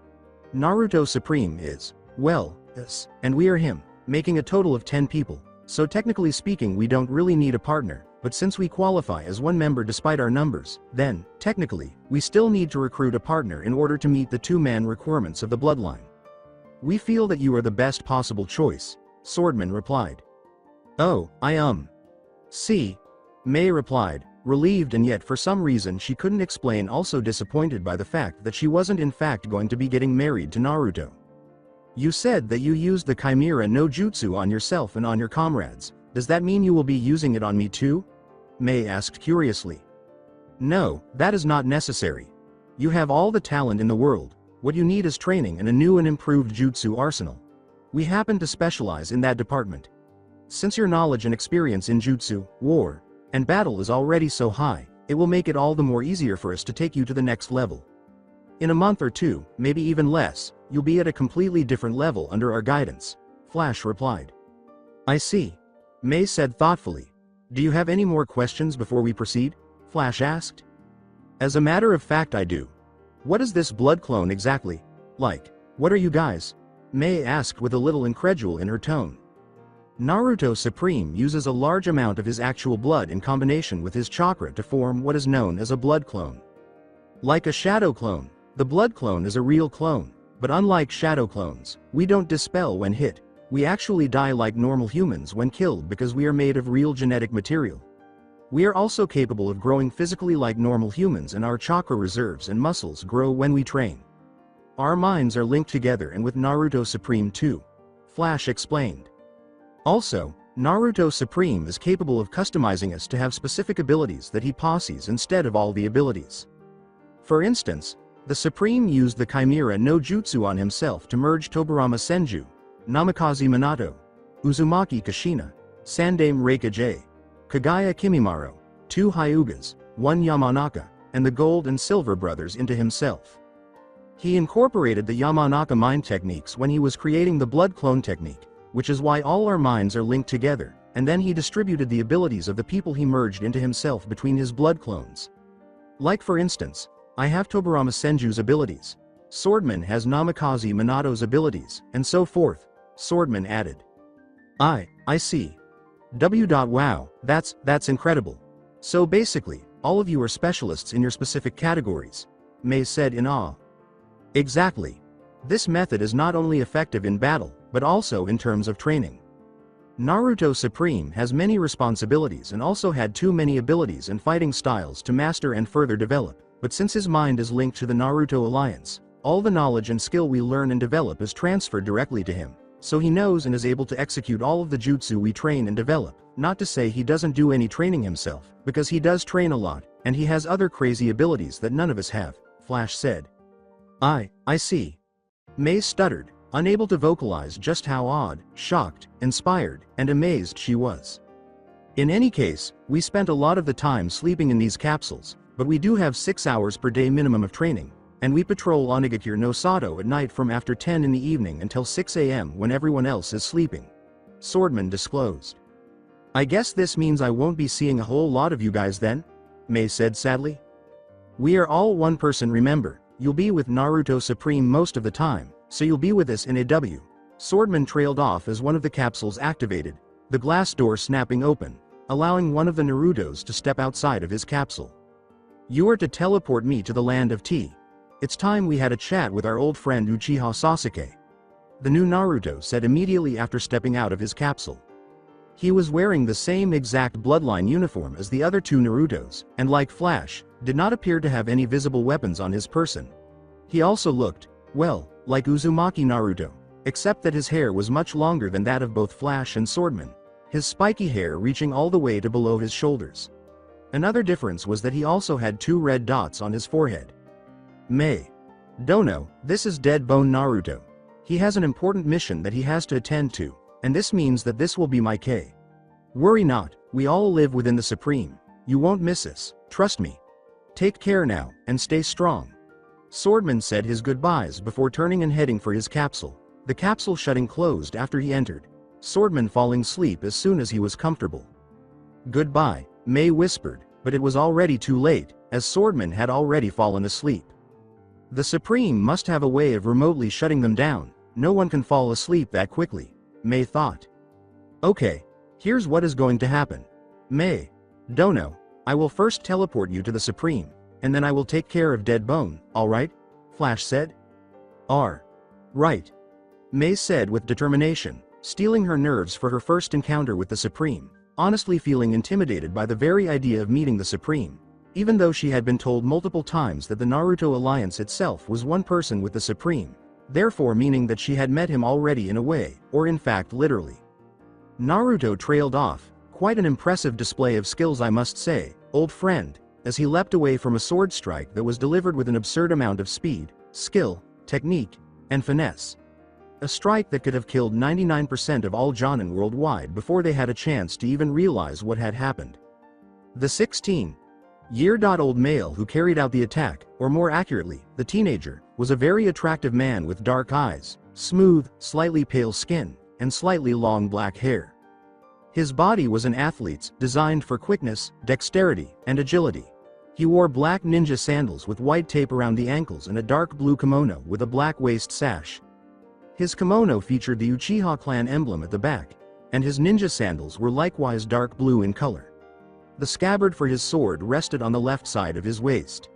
Naruto Supreme is, well, us, and we are him, making a total of 10 people, so technically speaking we don't really need a partner, but since we qualify as one member despite our numbers, then, technically, we still need to recruit a partner in order to meet the 2-man requirements of the Bloodline. We feel that you are the best possible choice, Swordsman replied. Oh, see? Mei replied, relieved, and yet for some reason she couldn't explain, also disappointed by the fact that she wasn't in fact going to be getting married to Naruto. You said that you used the Chimera no Jutsu on yourself and on your comrades. Does that mean you will be using it on me too? Mei asked curiously. No, that is not necessary. You have all the talent in the world. What you need is training and a new and improved jutsu arsenal. We happen to specialize in that department. Since your knowledge and experience in jutsu, war, and battle is already so high, it will make it all the more easier for us to take you to the next level. In a month or 2, maybe even less, you'll be at a completely different level under our guidance, Flash replied. I see. Mei said thoughtfully. Do you have any more questions before we proceed? Flash asked. As a matter of fact I do. What is this blood clone exactly? Like, what are you guys? Mei asked with a little incredule in her tone. Naruto Supreme uses a large amount of his actual blood in combination with his chakra to form what is known as a blood clone. Like a shadow clone, the blood clone is a real clone, but unlike shadow clones, we don't dispel when hit. We actually die like normal humans when killed because we are made of real genetic material. We are also capable of growing physically like normal humans, and our chakra reserves and muscles grow when we train. Our minds are linked together and with Naruto Supreme too, Flash explained. Also, Naruto Supreme is capable of customizing us to have specific abilities that he possesses instead of all the abilities. For instance, the Supreme used the Chimera no Jutsu on himself to merge Tobirama Senju, Namikaze Minato, Uzumaki Kushina, Sandaime Reikage, Kagaya Kimimaro, 2 Hyugas, 1 Yamanaka, and the Gold and Silver brothers into himself. He incorporated the Yamanaka mind techniques when he was creating the blood clone technique, which is why all our minds are linked together, and then he distributed the abilities of the people he merged into himself between his blood clones. Like for instance, I have Tobirama Senju's abilities. Swordsman has Namikaze Minato's abilities, and so forth, Swordsman added. I see. Wow, that's incredible. So basically, all of you are specialists in your specific categories, Mei said in awe. Exactly. This method is not only effective in battle, but also in terms of training. Naruto Supreme has many responsibilities and also had too many abilities and fighting styles to master and further develop, but since his mind is linked to the Naruto Alliance, all the knowledge and skill we learn and develop is transferred directly to him, so he knows and is able to execute all of the jutsu we train and develop. Not to say he doesn't do any training himself, because he does train a lot, and he has other crazy abilities that none of us have, Flash said. I see. Mei stuttered, unable to vocalize just how odd, shocked, inspired, and amazed she was. In any case, we spent a lot of the time sleeping in these capsules, but we do have 6 hours per day minimum of training, and we patrol Onigakure no Sato at night from after 10 in the evening until 6 a.m. when everyone else is sleeping. Swordsmen disclosed. I guess this means I won't be seeing a whole lot of you guys then? Mei said sadly. We are all one person, remember. You'll be with Naruto Supreme most of the time, so you'll be with us in AW. Swordsman trailed off as one of the capsules activated, the glass door snapping open, allowing one of the Narutos to step outside of his capsule. You are to teleport me to the land of tea. It's time we had a chat with our old friend Uchiha Sasuke. The new Naruto said immediately after stepping out of his capsule. He was wearing the same exact Bloodline uniform as the other two Narutos, and like Flash, did not appear to have any visible weapons on his person. He also looked, well, like Uzumaki Naruto, except that his hair was much longer than that of both Flash and Swordsman, his spiky hair reaching all the way to below his shoulders. Another difference was that he also had 2 red dots on his forehead. Mei. Dono, this is Dead Bone Naruto. He has an important mission that he has to attend to, and this means that this will be my K. Worry not, we all live within the Supreme. You won't miss us, trust me. Take care now, and stay strong. Swordsman said his goodbyes before turning and heading for his capsule, the capsule shutting closed after he entered, Swordsman falling asleep as soon as he was comfortable. Goodbye, Mei whispered, but it was already too late, as Swordsman had already fallen asleep. The Supreme must have a way of remotely shutting them down, no one can fall asleep that quickly, Mei thought. Okay, here's what is going to happen. Mei. Dono, I will first teleport you to the Supreme, and then I will take care of Dead Bone, alright? Flash said. Right. Mei said with determination, steeling her nerves for her first encounter with the Supreme, honestly feeling intimidated by the very idea of meeting the Supreme, even though she had been told multiple times that the Naruto alliance itself was one person with the Supreme, therefore meaning that she had met him already in a way, or in fact literally. Naruto trailed off, quite an impressive display of skills I must say, old friend, as he leapt away from a sword strike that was delivered with an absurd amount of speed, skill, technique, and finesse. A strike that could have killed 99% of all Jonin worldwide before they had a chance to even realize what had happened. The 16-year-old male who carried out the attack, or more accurately, the teenager, was a very attractive man with dark eyes, smooth, slightly pale skin, and slightly long black hair. His body was an athlete's, designed for quickness, dexterity, and agility. He wore black ninja sandals with white tape around the ankles and a dark blue kimono with a black waist sash. His kimono featured the Uchiha clan emblem at the back, and his ninja sandals were likewise dark blue in color. The scabbard for his sword rested on the left side of his waist.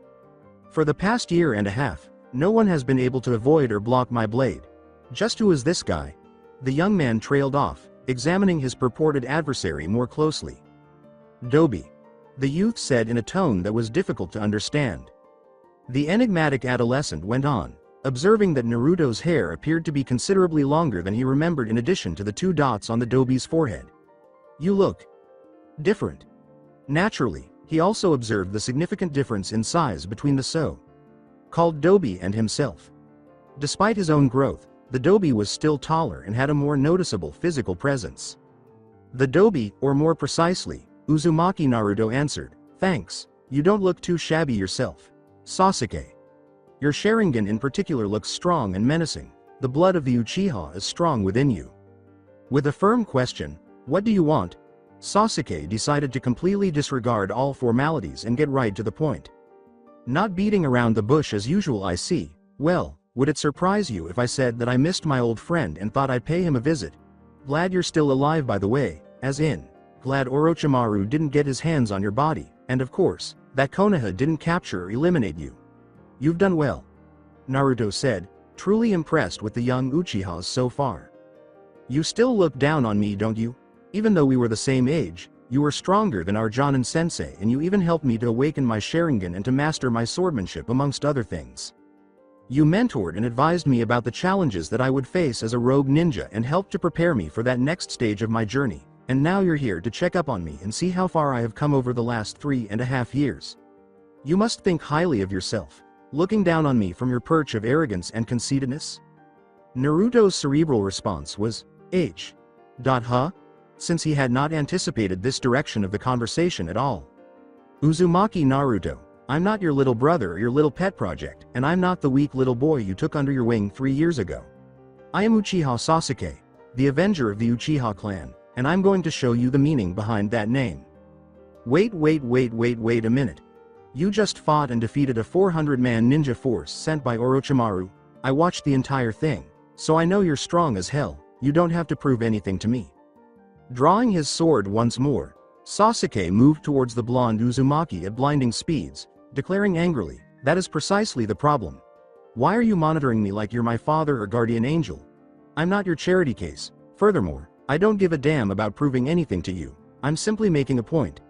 For the past year and a half, no one has been able to avoid or block my blade. Just who is this guy? The young man trailed off, examining his purported adversary more closely. Dobi. The youth said in a tone that was difficult to understand. The enigmatic adolescent went on, observing that Naruto's hair appeared to be considerably longer than he remembered in addition to the 2 dots on the Dobi's forehead. You look different. Naturally, he also observed the significant difference in size between the so-called Dobi and himself. Despite his own growth, the Dobi was still taller and had a more noticeable physical presence. The Dobi, or more precisely, Uzumaki Naruto answered, thanks, you don't look too shabby yourself. Sasuke. Your Sharingan in particular looks strong and menacing, the blood of the Uchiha is strong within you. With a firm question, what do you want? Sasuke decided to completely disregard all formalities and get right to the point. Not beating around the bush as usual, I see. Well, would it surprise you if I said that I missed my old friend and thought I'd pay him a visit? Glad you're still alive, by the way, as in, glad Orochimaru didn't get his hands on your body, and of course, that Konoha didn't capture or eliminate you. You've done well. Naruto said, truly impressed with the young Uchihas so far. You still look down on me, don't you? Even though we were the same age, you were stronger than our Jonin sensei, and you even helped me to awaken my Sharingan and to master my swordmanship amongst other things. You mentored and advised me about the challenges that I would face as a rogue ninja and helped to prepare me for that next stage of my journey, and now you're here to check up on me and see how far I have come over the last 3.5 years. You must think highly of yourself, looking down on me from your perch of arrogance and conceitedness? Naruto's cerebral response was, Huh? Since he had not anticipated this direction of the conversation at all. Uzumaki Naruto, I'm not your little brother or your little pet project, and I'm not the weak little boy you took under your wing 3 years ago. I am Uchiha Sasuke, the avenger of the Uchiha clan, and I'm going to show you the meaning behind that name. Wait a minute. You just fought and defeated a 400-man ninja force sent by Orochimaru. I watched the entire thing, so I know you're strong as hell. You don't have to prove anything to me. Drawing his sword once more, Sasuke moved towards the blonde Uzumaki at blinding speeds, declaring angrily, "That is precisely the problem. Why are you monitoring me like you're my father or guardian angel? I'm not your charity case. Furthermore, I don't give a damn about proving anything to you. I'm simply making a point."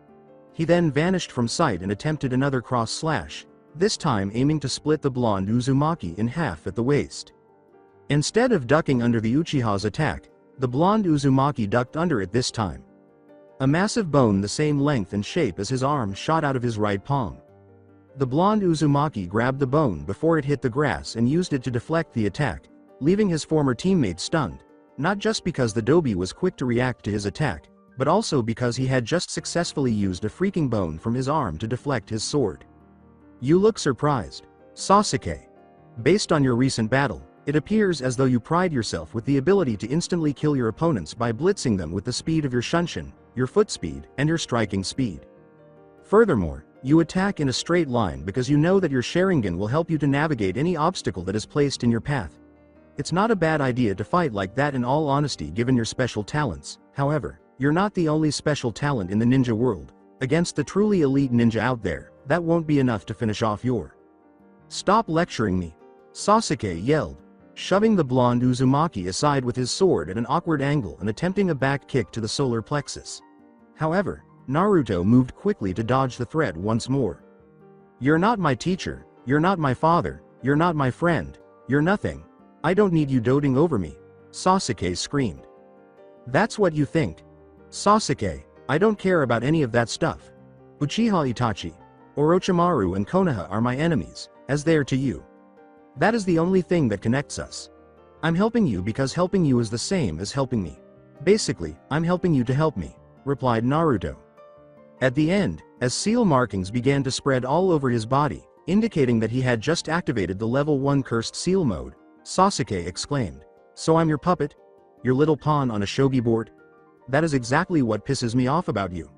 He then vanished from sight and attempted another cross slash, this time aiming to split the blonde Uzumaki in half at the waist. Instead of ducking under the Uchiha's attack, the blonde Uzumaki ducked under it this time. A massive bone the same length and shape as his arm shot out of his right palm. The blonde Uzumaki grabbed the bone before it hit the grass and used it to deflect the attack, leaving his former teammate stunned, not just because the Dobi was quick to react to his attack, but also because he had just successfully used a freaking bone from his arm to deflect his sword. You look surprised, Sasuke. Based on your recent battle, it appears as though you pride yourself with the ability to instantly kill your opponents by blitzing them with the speed of your shunshin, your foot speed, and your striking speed. Furthermore, you attack in a straight line because you know that your Sharingan will help you to navigate any obstacle that is placed in your path. It's not a bad idea to fight like that in all honesty given your special talents. However, you're not the only special talent in the ninja world. Against the truly elite ninja out there, that won't be enough to finish off your. Stop lecturing me, Sasuke yelled, shoving the blonde Uzumaki aside with his sword at an awkward angle and attempting a back kick to the solar plexus. However, Naruto moved quickly to dodge the threat once more. You're not my teacher, you're not my father, you're not my friend, you're nothing. I don't need you doting over me, Sasuke screamed. That's what you think. Sasuke, I don't care about any of that stuff. Uchiha Itachi, Orochimaru and Konoha are my enemies, as they are to you. That is the only thing that connects us. I'm helping you because helping you is the same as helping me. Basically, I'm helping you to help me, replied Naruto. At the end, as seal markings began to spread all over his body, indicating that he had just activated the level 1 cursed seal mode, Sasuke exclaimed, "So I'm your puppet? Your little pawn on a shogi board? That is exactly what pisses me off about you.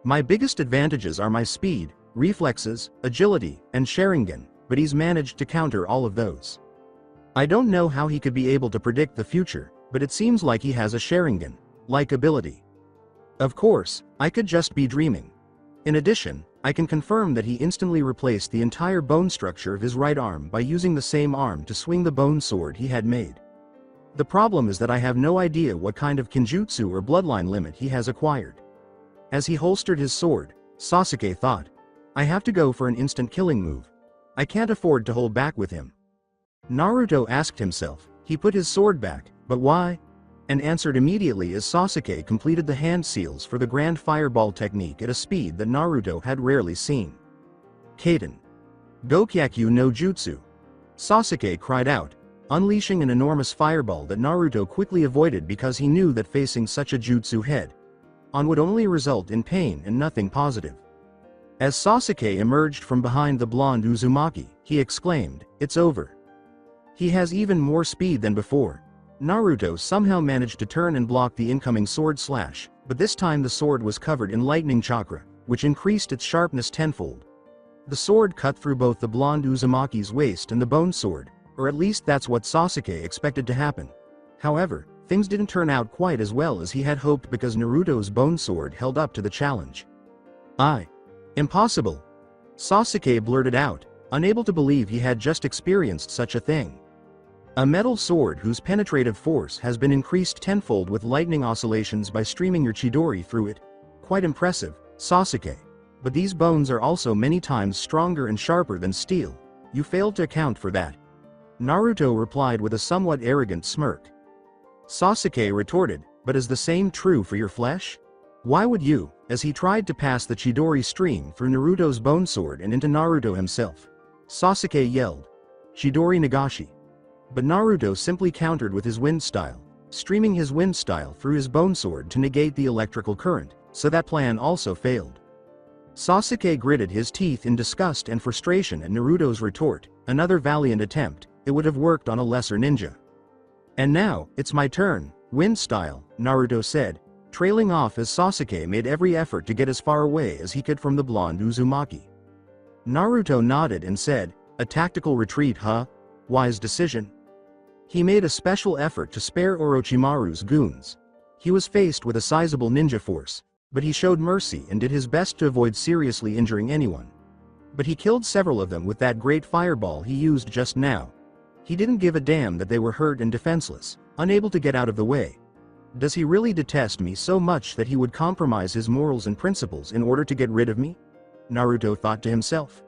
My biggest advantages are my speed, reflexes, agility, and Sharingan, but he's managed to counter all of those. I don't know how he could be able to predict the future, but it seems like he has a Sharingan-like ability. Of course, I could just be dreaming. In addition, I can confirm that he instantly replaced the entire bone structure of his right arm by using the same arm to swing the bone sword he had made. The problem is that I have no idea what kind of Kinjutsu or bloodline limit he has acquired." As he holstered his sword, Sasuke thought, "I have to go for an instant killing move. I can't afford to hold back with him." Naruto asked himself. He put his sword back, but why? And answered immediately as Sasuke completed the hand seals for the Grand Fireball technique at a speed that Naruto had rarely seen. Kaden. Gokyaku no Jutsu. Sasuke cried out, unleashing an enormous fireball that Naruto quickly avoided because he knew that facing such a jutsu head-on would only result in pain and nothing positive. As Sasuke emerged from behind the blonde Uzumaki, he exclaimed, "It's over." He has even more speed than before. Naruto somehow managed to turn and block the incoming sword slash, but this time the sword was covered in lightning chakra, which increased its sharpness tenfold. The sword cut through both the blonde Uzumaki's waist and the bone sword, or at least that's what Sasuke expected to happen. However, things didn't turn out quite as well as he had hoped because Naruto's bone sword held up to the challenge. Impossible! Sasuke blurted out, unable to believe he had just experienced such a thing. A metal sword whose penetrative force has been increased tenfold with lightning oscillations by streaming your Chidori through it. Quite impressive, Sasuke. But these bones are also many times stronger and sharper than steel. You failed to account for that. Naruto replied with a somewhat arrogant smirk. Sasuke retorted, "But is the same true for your flesh? Why would you?" as he tried to pass the Chidori stream through Naruto's bone sword and into Naruto himself. Sasuke yelled, "Chidori Nagashi." But Naruto simply countered with his wind style, streaming his wind style through his bone sword to negate the electrical current, so that plan also failed. Sasuke gritted his teeth in disgust and frustration at Naruto's retort. Another valiant attempt, it would have worked on a lesser ninja. "And now, it's my turn," Wind style, Naruto said, trailing off as Sasuke made every effort to get as far away as he could from the blonde Uzumaki. Naruto nodded and said, a tactical retreat, huh? Wise decision. He made a special effort to spare Orochimaru's goons. He was faced with a sizable ninja force, but he showed mercy and did his best to avoid seriously injuring anyone. But he killed several of them with that great fireball he used just now. He didn't give a damn that they were hurt and defenseless, unable to get out of the way. Does he really detest me so much that he would compromise his morals and principles in order to get rid of me? Naruto thought to himself.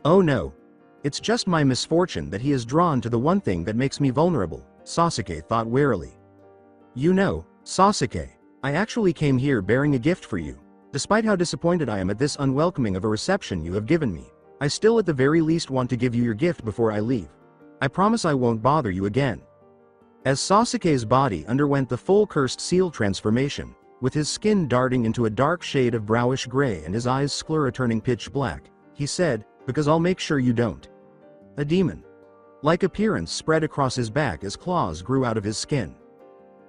Oh no. It's just my misfortune that he is drawn to the one thing that makes me vulnerable, Sasuke thought warily. You know, Sasuke, I actually came here bearing a gift for you. Despite how disappointed I am at this unwelcoming of a reception you have given me, I still at the very least want to give you your gift before I leave. I promise I won't bother you again. As Sasuke's body underwent the full cursed seal transformation, with his skin darting into a dark shade of brownish gray and his eyes sclera turning pitch black, he said, because I'll make sure you don't. A demon-like appearance spread across his back as claws grew out of his skin.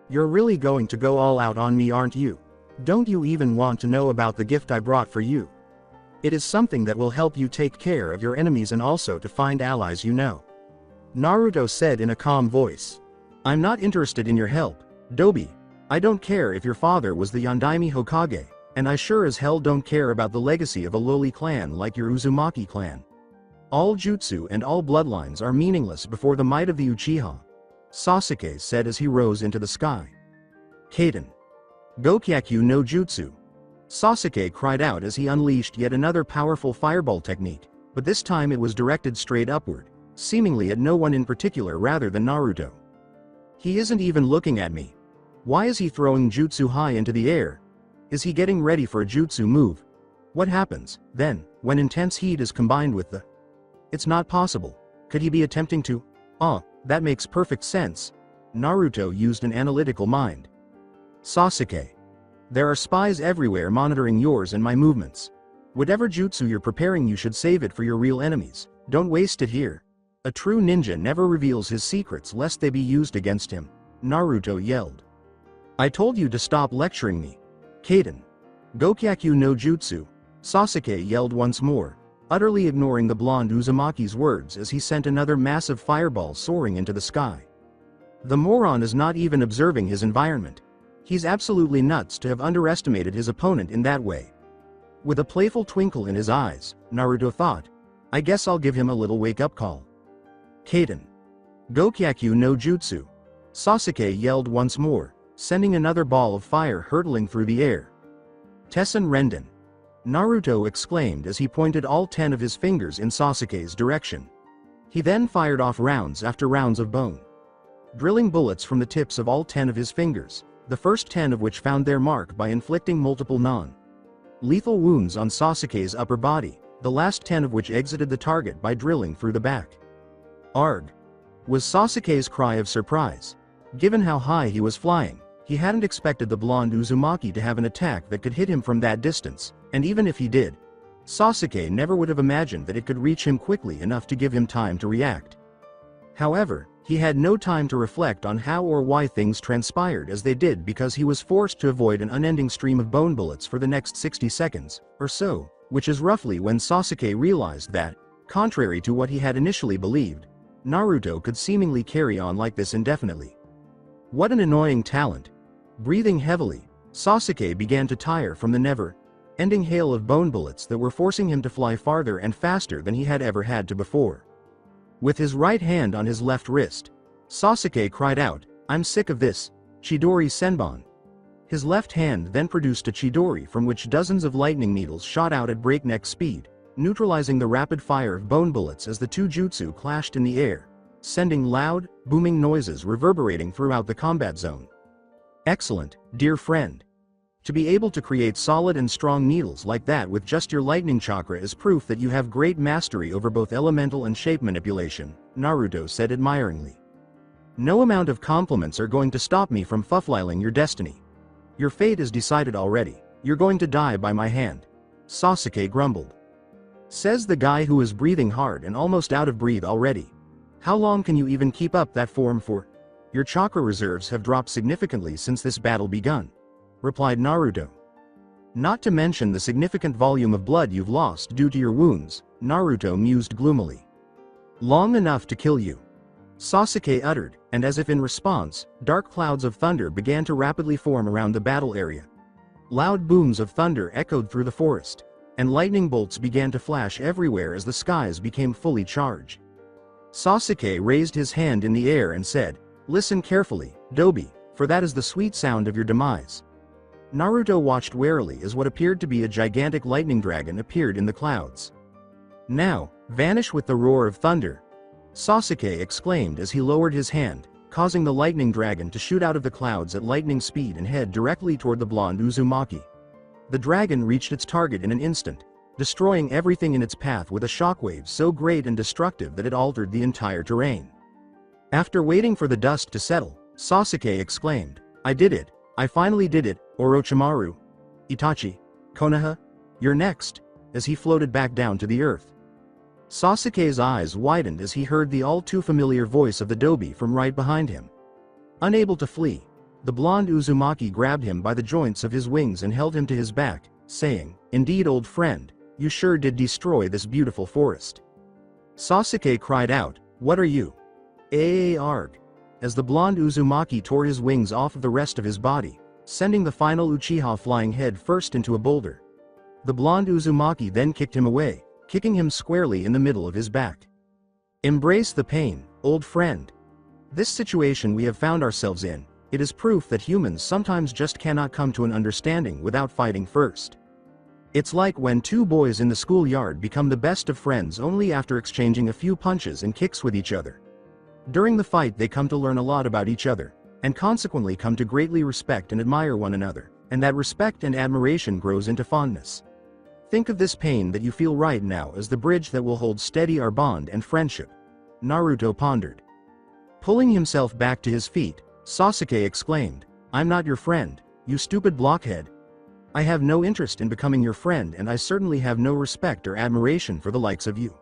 You're really going to go all out on me, aren't you? Don't you even want to know about the gift I brought for you? It is something that will help you take care of your enemies and also to find allies you know. Naruto said in a calm voice. I'm not interested in your help, Dobi. I don't care if your father was the Yondaime Hokage, and I sure as hell don't care about the legacy of a lowly clan like your Uzumaki clan. All jutsu and all bloodlines are meaningless before the might of the Uchiha, Sasuke said as he rose into the sky. Kaden. Gokyaku no Jutsu. Sasuke cried out as he unleashed yet another powerful fireball technique, but this time it was directed straight upward, seemingly at no one in particular rather than Naruto. He isn't even looking at me. Why is he throwing jutsu high into the air? Is he getting ready for a jutsu move? What happens, then, when intense heat is combined with the... It's not possible. Could he be attempting to... that makes perfect sense. Naruto used an analytical mind. Sasuke. There are spies everywhere monitoring yours and my movements. Whatever jutsu you're preparing, you should save it for your real enemies. Don't waste it here. A true ninja never reveals his secrets lest they be used against him, Naruto yelled. I told you to stop lecturing me. Kaden. Gokyaku no Jutsu. Sasuke yelled once more, utterly ignoring the blonde Uzumaki's words as he sent another massive fireball soaring into the sky. The moron is not even observing his environment. He's absolutely nuts to have underestimated his opponent in that way. With a playful twinkle in his eyes, Naruto thought, I guess I'll give him a little wake-up call. Kaden. Gokyaku no Jutsu. Sasuke yelled once more, sending another ball of fire hurtling through the air. Tessen Renden. Naruto exclaimed as he pointed all 10 of his fingers in Sasuke's direction. He then fired off rounds after rounds of bone, drilling bullets from the tips of all 10 of his fingers, the first 10 of which found their mark by inflicting multiple non-lethal wounds on Sasuke's upper body, the last 10 of which exited the target by drilling through the back. Arg! Was Sasuke's cry of surprise. Given how high he was flying, he hadn't expected the blonde Uzumaki to have an attack that could hit him from that distance, and even if he did, Sasuke never would have imagined that it could reach him quickly enough to give him time to react. However, he had no time to reflect on how or why things transpired as they did because he was forced to avoid an unending stream of bone bullets for the next 60 seconds, or so, which is roughly when Sasuke realized that, contrary to what he had initially believed, Naruto could seemingly carry on like this indefinitely. What an annoying talent. Breathing heavily, Sasuke began to tire from the never-ending hail of bone bullets that were forcing him to fly farther and faster than he had ever had to before. With his right hand on his left wrist, Sasuke cried out, I'm sick of this, Chidori Senbon. His left hand then produced a Chidori from which dozens of lightning needles shot out at breakneck speed, neutralizing the rapid fire of bone bullets as the two jutsu clashed in the air, sending loud, booming noises reverberating throughout the combat zone. Excellent, dear friend. To be able to create solid and strong needles like that with just your lightning chakra is proof that you have great mastery over both elemental and shape manipulation, Naruto said admiringly. No amount of compliments are going to stop me from fulfilling your destiny. Your fate is decided already. You're going to die by my hand. Sasuke grumbled. Says the guy who is breathing hard and almost out of breath already. How long can you even keep up that form for? Your chakra reserves have dropped significantly since this battle begun," replied Naruto. "Not to mention the significant volume of blood you've lost due to your wounds," Naruto mused gloomily. "Long enough to kill you," Sasuke uttered, and as if in response, dark clouds of thunder began to rapidly form around the battle area. Loud booms of thunder echoed through the forest, and lightning bolts began to flash everywhere as the skies became fully charged. Sasuke raised his hand in the air and said, "Listen carefully, Dobi, for that is the sweet sound of your demise." Naruto watched warily as what appeared to be a gigantic lightning dragon appeared in the clouds. "Now, vanish with the roar of thunder," Sasuke exclaimed as he lowered his hand, causing the lightning dragon to shoot out of the clouds at lightning speed and head directly toward the blonde Uzumaki. The dragon reached its target in an instant, destroying everything in its path with a shockwave so great and destructive that it altered the entire terrain. After waiting for the dust to settle, Sasuke exclaimed, "I did it! I finally did it, Orochimaru! Itachi, Konoha, you're next," as he floated back down to the earth. Sasuke's eyes widened as he heard the all-too-familiar voice of the Dobi from right behind him. Unable to flee, the blonde Uzumaki grabbed him by the joints of his wings and held him to his back, saying, "Indeed, old friend, you sure did destroy this beautiful forest." Sasuke cried out, "What are you? Arg," as the blonde Uzumaki tore his wings off of the rest of his body, sending the final Uchiha flying head first into a boulder. The blonde Uzumaki then kicked him away, kicking him squarely in the middle of his back. "Embrace the pain, old friend. This situation we have found ourselves in, it is proof that humans sometimes just cannot come to an understanding without fighting first. It's like when two boys in the schoolyard become the best of friends only after exchanging a few punches and kicks with each other. During the fight they come to learn a lot about each other, and consequently come to greatly respect and admire one another, and that respect and admiration grows into fondness. Think of this pain that you feel right now as the bridge that will hold steady our bond and friendship," Naruto pondered. Pulling himself back to his feet, Sasuke exclaimed, "I'm not your friend, you stupid blockhead. I have no interest in becoming your friend, and I certainly have no respect or admiration for the likes of you."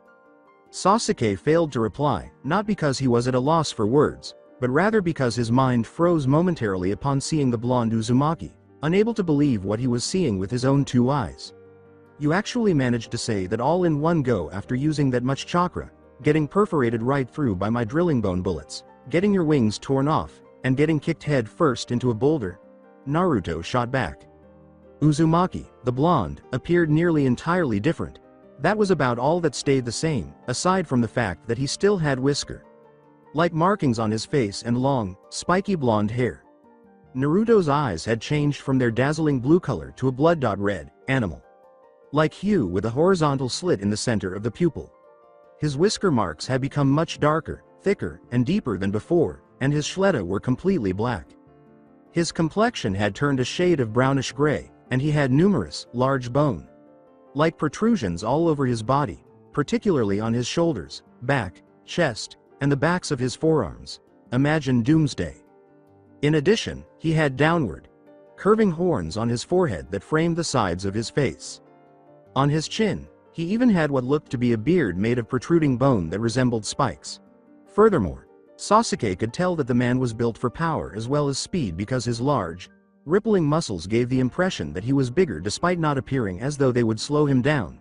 Sasuke failed to reply, not because he was at a loss for words, but rather because his mind froze momentarily upon seeing the blonde Uzumaki, unable to believe what he was seeing with his own two eyes. "You actually managed to say that all in one go after using that much chakra, getting perforated right through by my drilling bone bullets, getting your wings torn off, and getting kicked head first into a boulder?" Naruto shot back. Uzumaki, the blonde, appeared nearly entirely different. That was about all that stayed the same, aside from the fact that he still had whisker-like markings on his face and long, spiky blonde hair. Naruto's eyes had changed from their dazzling blue color to a blood-red, animal-like hue with a horizontal slit in the center of the pupil. His whisker marks had become much darker, thicker, and deeper than before, and his schletta were completely black. His complexion had turned a shade of brownish gray, and he had numerous, large bone-like protrusions all over his body, particularly on his shoulders, back, chest, and the backs of his forearms. Imagine doomsday. In addition, he had downward, curving horns on his forehead that framed the sides of his face. On his chin, he even had what looked to be a beard made of protruding bone that resembled spikes. Furthermore, Sasuke could tell that the man was built for power as well as speed because his large, rippling muscles gave the impression that he was bigger despite not appearing as though they would slow him down.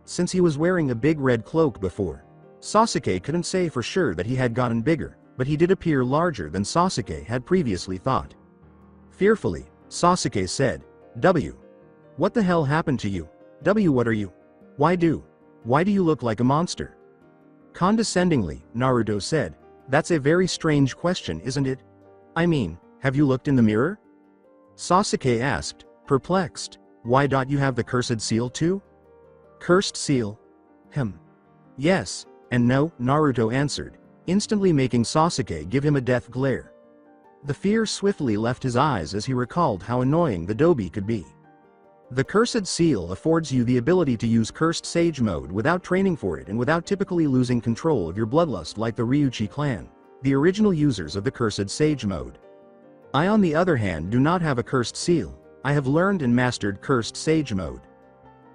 Since he was wearing a big red cloak before, Sasuke couldn't say for sure that he had gotten bigger, but he did appear larger than Sasuke had previously thought. Fearfully, Sasuke said, "W. What the hell happened to you? W. What are you? Why do you look like a monster?" Condescendingly, Naruto said, "That's a very strange question, isn't it? I mean, have you looked in the mirror?" Sasuke asked, perplexed. "Why don't you have the cursed seal too?" "Cursed seal? Yes, and no," Naruto answered, instantly making Sasuke give him a death glare. The fear swiftly left his eyes as he recalled how annoying the Dobi could be. The cursed seal affords you the ability to use cursed sage mode without training for it and without typically losing control of your bloodlust like the Ryuchi clan, the original users of the cursed sage mode. I on the other hand do not have a cursed seal. I have learned and mastered cursed sage mode.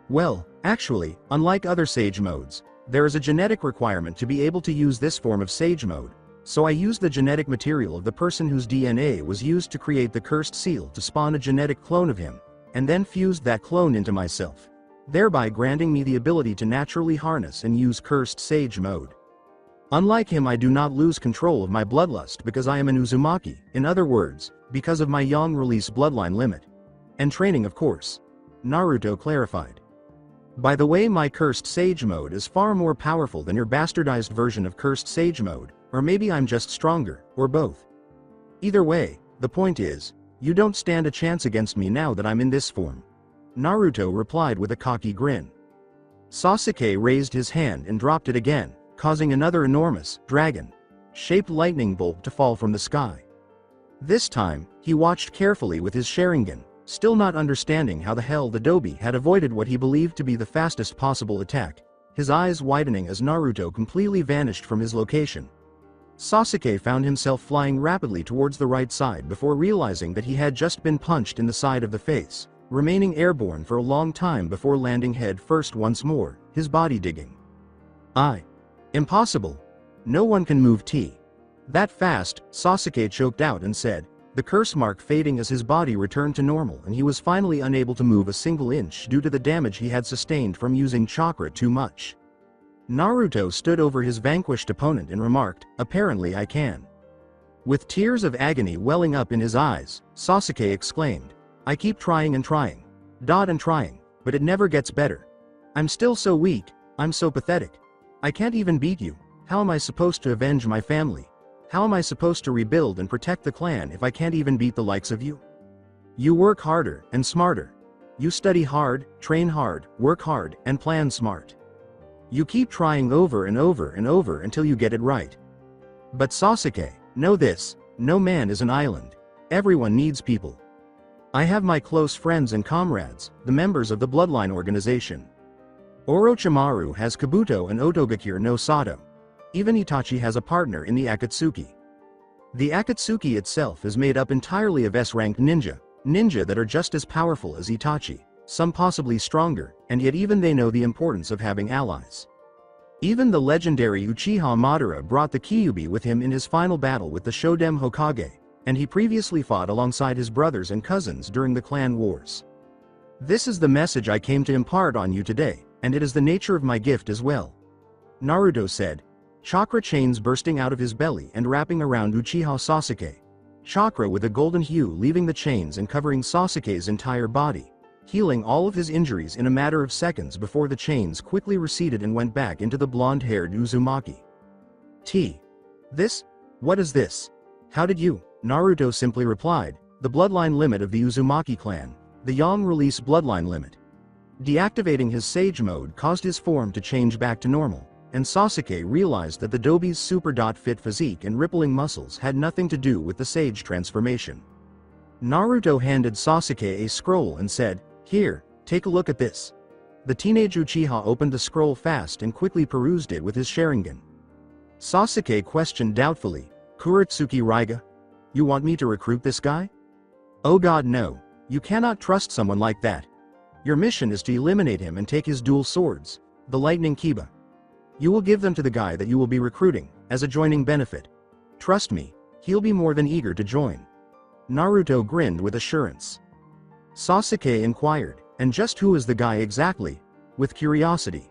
Well, actually, unlike other sage modes, there is a genetic requirement to be able to use this form of sage mode, So I used the genetic material of the person whose DNA was used to create the cursed seal to spawn a genetic clone of him, and then fused that clone into myself, thereby granting me the ability to naturally harness and use cursed sage mode. Unlike him, I do not lose control of my bloodlust because I am an Uzumaki, in other words, because of my young release bloodline limit. And training, of course. Naruto clarified. By the way, my cursed sage mode is far more powerful than your bastardized version of cursed sage mode, or maybe I'm just stronger, or both. Either way, the point is, you don't stand a chance against me now that I'm in this form. Naruto replied with a cocky grin. Sasuke raised his hand and dropped it again, causing another enormous, dragon-shaped lightning bolt to fall from the sky. This time, he watched carefully with his Sharingan, still not understanding how the hell the Dobi had avoided what he believed to be the fastest possible attack, his eyes widening as Naruto completely vanished from his location. Sasuke found himself flying rapidly towards the right side before realizing that he had just been punched in the side of the face, remaining airborne for a long time before landing head first once more, his body digging. Impossible. No one can move T. That fast, Sasuke choked out and said, the curse mark fading as his body returned to normal and he was finally unable to move a single inch due to the damage he had sustained from using chakra too much. Naruto stood over his vanquished opponent and remarked, apparently I can. With tears of agony welling up in his eyes, Sasuke exclaimed, I keep trying and trying. And trying, but it never gets better. I'm still so weak, I'm so pathetic. I can't even beat you. How am I supposed to avenge my family? How am I supposed to rebuild and protect the clan if I can't even beat the likes of you? You work harder and smarter. You study hard, train hard, work hard, and plan smart. You keep trying over and over and over until you get it right. But Sasuke, know this, no man is an island. Everyone needs people. I have my close friends and comrades, the members of the Bloodline organization. Orochimaru has Kabuto and Otogakure no Sato. Even Itachi has a partner in the Akatsuki. The Akatsuki itself is made up entirely of S-ranked ninja that are just as powerful as Itachi, some possibly stronger, and yet even they know the importance of having allies. Even the legendary Uchiha Madara brought the Kyuubi with him in his final battle with the Shoden Hokage, and he previously fought alongside his brothers and cousins during the clan wars. This is the message I came to impart on you today, and it is the nature of my gift as well. Naruto said, chakra chains bursting out of his belly and wrapping around Uchiha Sasuke. Chakra with a golden hue leaving the chains and covering Sasuke's entire body, healing all of his injuries in a matter of seconds before the chains quickly receded and went back into the blonde-haired Uzumaki. This? What is this? How did you? Naruto simply replied, the bloodline limit of the Uzumaki clan, the Yang release bloodline limit. Deactivating his Sage mode caused his form to change back to normal, and Sasuke realized that the Dobi's super fit physique and rippling muscles had nothing to do with the Sage transformation. Naruto handed Sasuke a scroll and said, here, take a look at this. The teenage Uchiha opened the scroll fast and quickly perused it with his Sharingan. Sasuke questioned doubtfully, Kuretsuki Raiga? You want me to recruit this guy? Oh god no, you cannot trust someone like that. Your mission is to eliminate him and take his dual swords, the lightning kiba. You will give them to the guy that you will be recruiting, as a joining benefit. Trust me, he'll be more than eager to join. Naruto grinned with assurance. Sasuke inquired, and just who is the guy exactly? With curiosity.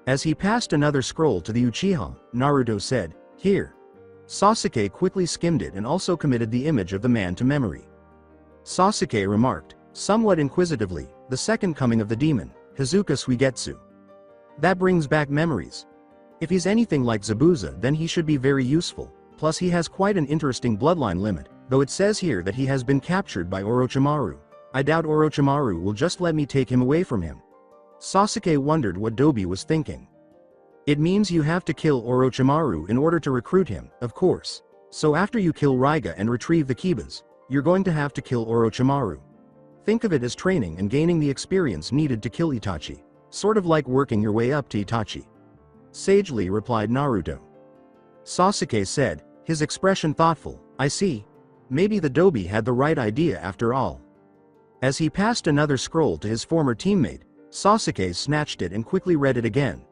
As he passed another scroll to the Uchiha, Naruto said, here. Sasuke quickly skimmed it and also committed the image of the man to memory. Sasuke remarked, somewhat inquisitively, the second coming of the demon, Hizuka Suigetsu. That brings back memories. If he's anything like Zabuza, then he should be very useful, plus he has quite an interesting bloodline limit, though it says here that he has been captured by Orochimaru. I doubt Orochimaru will just let me take him away from him. Sasuke wondered what Dobi was thinking. It means you have to kill Orochimaru in order to recruit him, of course. So after you kill Raiga and retrieve the Kibas, you're going to have to kill Orochimaru. Think of it as training and gaining the experience needed to kill Itachi. Sort of like working your way up to Itachi. Sagely replied Naruto. Sasuke said, his expression thoughtful, I see. Maybe the Dobi had the right idea after all. As he passed another scroll to his former teammate, Sasuke snatched it and quickly read it again.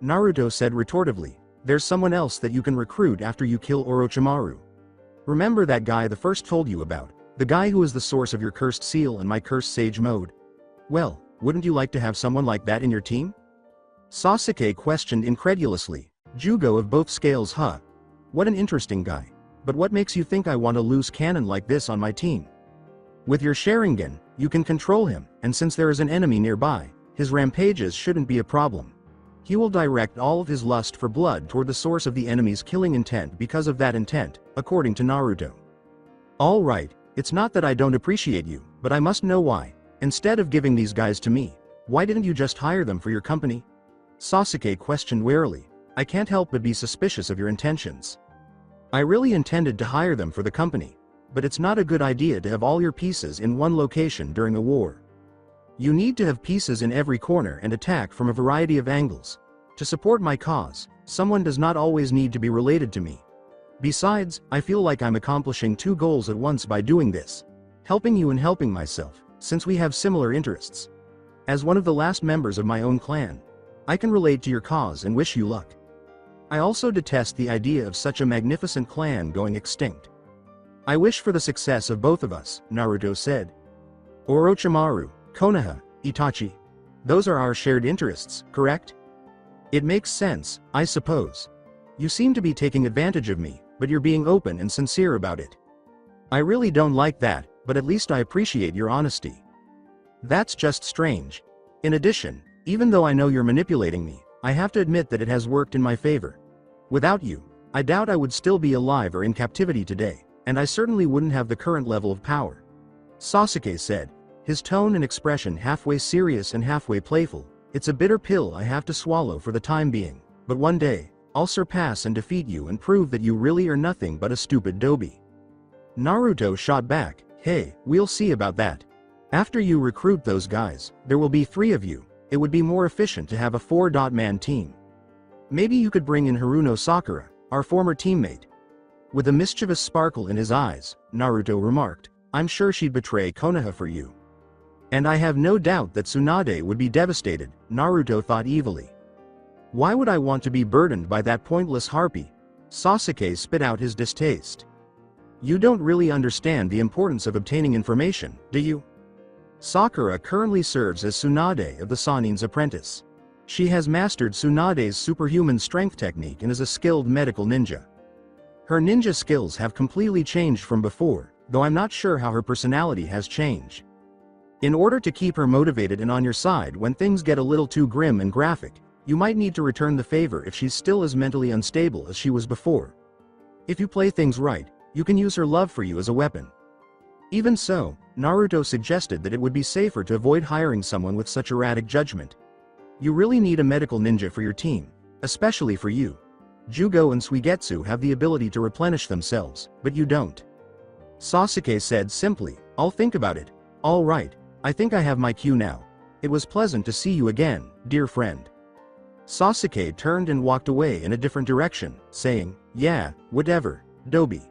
Naruto said retortively, There's someone else that you can recruit after you kill Orochimaru. Remember that guy the first told you about, the guy who is the source of your cursed seal and my cursed sage mode? Well, wouldn't you like to have someone like that in your team? Sasuke questioned incredulously. Jugo of both scales, huh? What an interesting guy. But what makes you think I want a loose cannon like this on my team? With your Sharingan, you can control him, and since there is an enemy nearby, his rampages shouldn't be a problem. He will direct all of his lust for blood toward the source of the enemy's killing intent because of that intent, according to Naruto. Alright, it's not that I don't appreciate you, but I must know why. Instead of giving these guys to me, why didn't you just hire them for your company? Sasuke questioned warily. I can't help but be suspicious of your intentions. I really intended to hire them for the company, but it's not a good idea to have all your pieces in one location during a war. You need to have pieces in every corner and attack from a variety of angles. To support my cause, someone does not always need to be related to me. Besides, I feel like I'm accomplishing two goals at once by doing this. Helping you and helping myself, since we have similar interests. As one of the last members of my own clan, I can relate to your cause and wish you luck. I also detest the idea of such a magnificent clan going extinct. I wish for the success of both of us, Naruto said. Orochimaru, Konoha, Itachi. Those are our shared interests, correct? It makes sense, I suppose. You seem to be taking advantage of me, but you're being open and sincere about it. I really don't like that, but at least I appreciate your honesty. That's just strange. In addition, even though I know you're manipulating me, I have to admit that it has worked in my favor. Without you, I doubt I would still be alive or in captivity today, and I certainly wouldn't have the current level of power. Sasuke said, his tone and expression halfway serious and halfway playful. It's a bitter pill I have to swallow for the time being, but one day, I'll surpass and defeat you and prove that you really are nothing but a stupid doby. Naruto shot back, hey, we'll see about that. After you recruit those guys, there will be 3 of you. It would be more efficient to have a 4-man team. Maybe you could bring in Haruno Sakura, our former teammate. With a mischievous sparkle in his eyes, Naruto remarked, I'm sure she'd betray Konoha for you. And I have no doubt that Tsunade would be devastated, Naruto thought evilly. Why would I want to be burdened by that pointless harpy? Sasuke spit out his distaste. You don't really understand the importance of obtaining information, do you? Sakura currently serves as Tsunade of the Sannin's apprentice. She has mastered Tsunade's superhuman strength technique and is a skilled medical ninja. Her ninja skills have completely changed from before, though I'm not sure how her personality has changed. In order to keep her motivated and on your side when things get a little too grim and graphic, you might need to return the favor if she's still as mentally unstable as she was before. If you play things right, you can use her love for you as a weapon. Even so, Naruto suggested that it would be safer to avoid hiring someone with such erratic judgment. You really need a medical ninja for your team, especially for you. Jugo and Suigetsu have the ability to replenish themselves, but you don't. Sasuke said simply, I'll think about it. All right, I think I have my cue now. It was pleasant to see you again, dear friend. Sasuke turned and walked away in a different direction, saying, yeah, whatever, Dobi.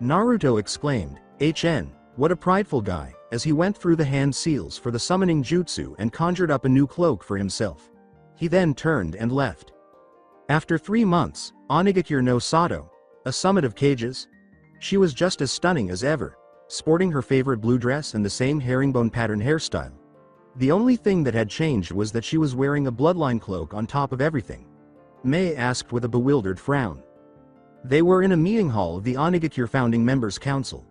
Naruto exclaimed, HN, what a prideful guy, as he went through the hand seals for the summoning jutsu and conjured up a new cloak for himself. He then turned and left. After 3 months, Onigakure no Sato, a summit of cages. She was just as stunning as ever, sporting her favorite blue dress and the same herringbone pattern hairstyle. The only thing that had changed was that she was wearing a bloodline cloak on top of everything. Mei asked with a bewildered frown. They were in a meeting hall of the Onigakure Founding Members Council.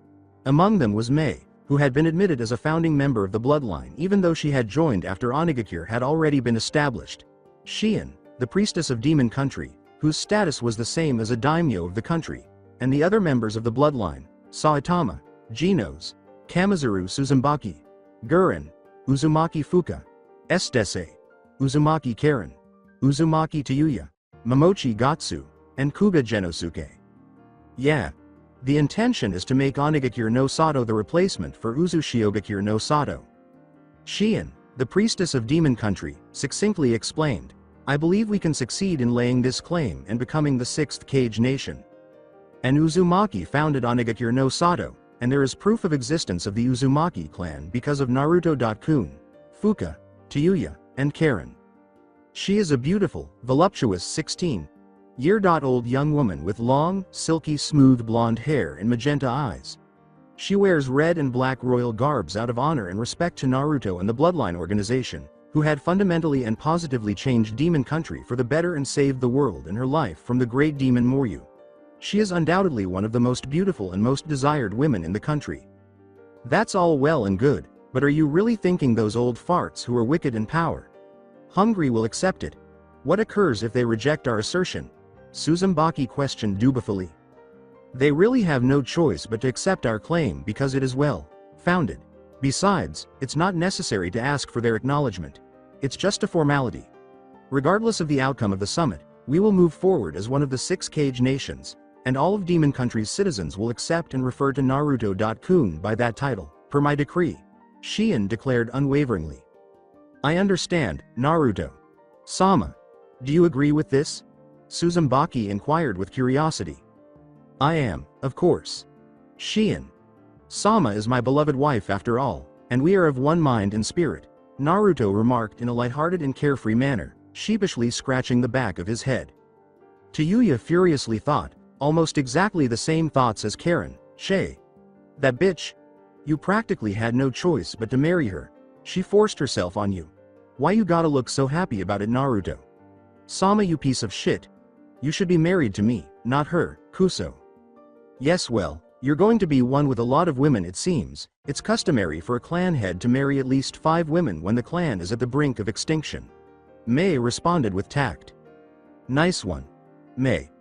Among them was Mei, who had been admitted as a founding member of the bloodline even though she had joined after Onigakure had already been established. Shion, the priestess of Demon Country, whose status was the same as a daimyo of the country, and the other members of the bloodline, Saitama, Genos, Kamizuru Suzumbaki, Guren, Uzumaki Fuka, Estese, Uzumaki Karen, Uzumaki Tayuya, Momochi Gatsu, and Kuga Genosuke. Yeah. The intention is to make Onigakure no Sato the replacement for Uzushiogakure no Sato. Shion, the priestess of Demon Country, succinctly explained, I believe we can succeed in laying this claim and becoming the 6th Kage Nation. And Uzumaki founded Onigakure no Sato, and there is proof of existence of the Uzumaki clan because of Naruto-kun, Fuka, Tayuya, and Karen. She is a beautiful, voluptuous 16. Year-old young woman with long, silky smooth blonde hair and magenta eyes. She wears red and black royal garbs out of honor and respect to Naruto and the Bloodline organization, who had fundamentally and positively changed Demon Country for the better and saved the world and her life from the great demon Moryu. She is undoubtedly one of the most beautiful and most desired women in the country. That's all well and good, but are you really thinking those old farts who are wicked in power? Hungry will accept it. What occurs if they reject our assertion? Uzumaki questioned dutifully. They really have no choice but to accept our claim because it is well founded. Besides, it's not necessary to ask for their acknowledgement. It's just a formality. Regardless of the outcome of the summit, we will move forward as one of the 6 Cage nations, and all of Demon Country's citizens will accept and refer to Naruto-kun by that title, per my decree. Shion declared unwaveringly. I understand, Naruto. Sama. Do you agree with this? Uzumaki inquired with curiosity. I am, of course. Shion. Sama is my beloved wife after all, and we are of one mind and spirit, Naruto remarked in a lighthearted and carefree manner, sheepishly scratching the back of his head. Tayuya furiously thought, almost exactly the same thoughts as Karen, Shay. That bitch. You practically had no choice but to marry her. She forced herself on you. Why you gotta look so happy about it, Naruto? Sama, you piece of shit. You should be married to me, not her, Kuso. Yes, well, you're going to be one with a lot of women it seems. It's customary for a clan head to marry at least 5 women when the clan is at the brink of extinction. Mei responded with tact. Nice one. Mei.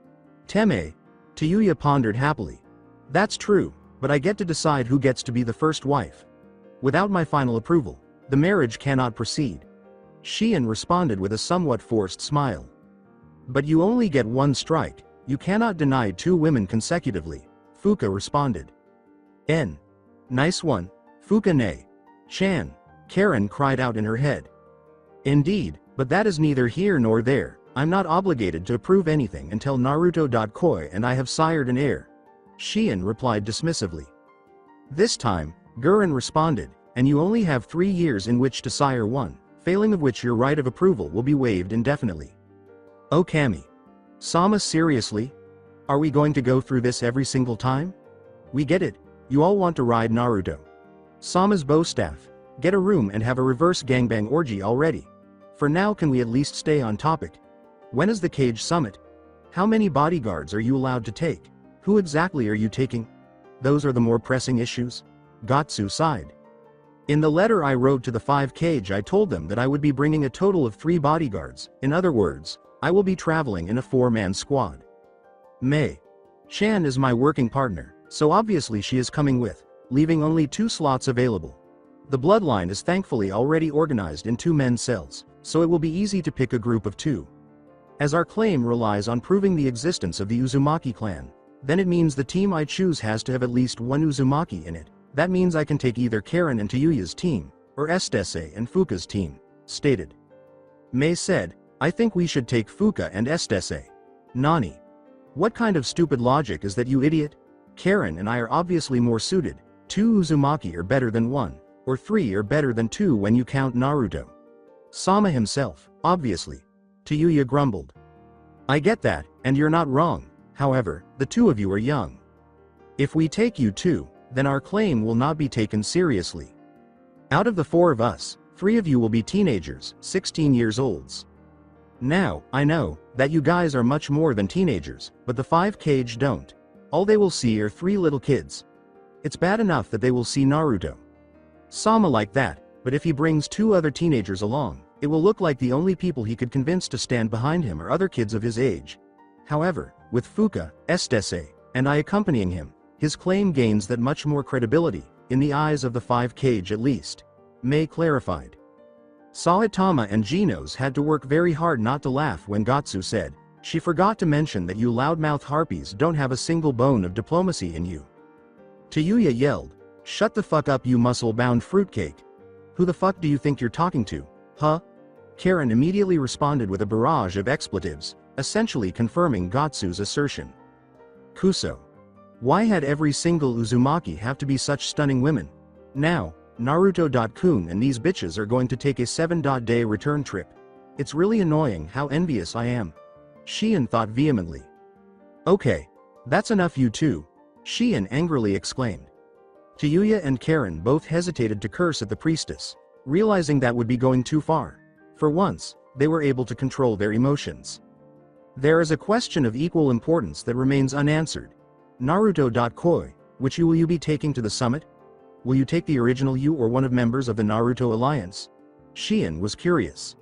Teme. Tayuya pondered happily. That's true, but I get to decide who gets to be the first wife. Without my final approval, the marriage cannot proceed. Shion responded with a somewhat forced smile. But you only get 1 strike, you cannot deny 2 women consecutively, Fuka responded. N. Nice one, Fuka ne. Chan. Karen cried out in her head. Indeed, but that is neither here nor there. I'm not obligated to approve anything until Naruto.koi and I have sired an heir. Shion replied dismissively. This time, Gurren responded, and you only have 3 years in which to sire one, failing of which your right of approval will be waived indefinitely. Oh Kami. Sama, seriously? Are we going to go through this every single time? We get it, you all want to ride Naruto. Sama's bow staff. Get a room and have a reverse gangbang orgy already. For now, can we at least stay on topic? When is the Cage Summit? How many bodyguards are you allowed to take? Who exactly are you taking? Those are the more pressing issues. Gatsu sighed. In the letter I wrote to the 5 Cage, I told them that I would be bringing a total of 3 bodyguards. In other words, I will be traveling in a 4-man squad. Mei. Chan is my working partner, so obviously she is coming with, leaving only 2 slots available. The Bloodline is thankfully already organized in 2-men cells, so it will be easy to pick a group of 2. As our claim relies on proving the existence of the Uzumaki clan, then it means the team I choose has to have at least 1 Uzumaki in it. That means I can take either Karen and Tayuya's team, or Estese and Fuka's team, stated. Mei said, I think we should take Fuka and Estese. Nani? What kind of stupid logic is that, you idiot? Karen and I are obviously more suited. 2 Uzumaki are better than 1, or 3 are better than 2 when you count Naruto. Sama himself, obviously. Tayuya grumbled. I get that, and you're not wrong. However, the 2 of you are young. If we take you 2, then our claim will not be taken seriously. Out of the 4 of us, 3 of you will be teenagers, 16 years olds. Now, I know that you guys are much more than teenagers, but the 5 Cage don't. All they will see are 3 little kids. It's bad enough that they will see Naruto Sama like that, but if he brings 2 other teenagers along, it will look like the only people he could convince to stand behind him are other kids of his age. However, with Fuka, Estese, and I accompanying him, his claim gains that much more credibility, in the eyes of the 5 Cage at least. Mei clarified. Saitama and Genos had to work very hard not to laugh when Gatsu said, she forgot to mention that you loudmouth harpies don't have a single bone of diplomacy in you. Tayuya yelled, shut the fuck up, you muscle-bound fruitcake. Who the fuck do you think you're talking to, huh? Karen immediately responded with a barrage of expletives, essentially confirming Gatsu's assertion. Kuso. Why had every single Uzumaki have to be such stunning women? Now, Naruto.kun and these bitches are going to take a 7-day return trip. It's really annoying how envious I am. Shion thought vehemently. Okay. That's enough you two, Shion angrily exclaimed. Tayuya and Karen both hesitated to curse at the priestess, realizing that would be going too far. For once, they were able to control their emotions. There is a question of equal importance that remains unanswered. Naruto. Which you will you be taking to the summit? Will you take the original you or one of members of the Naruto alliance? Shion was curious.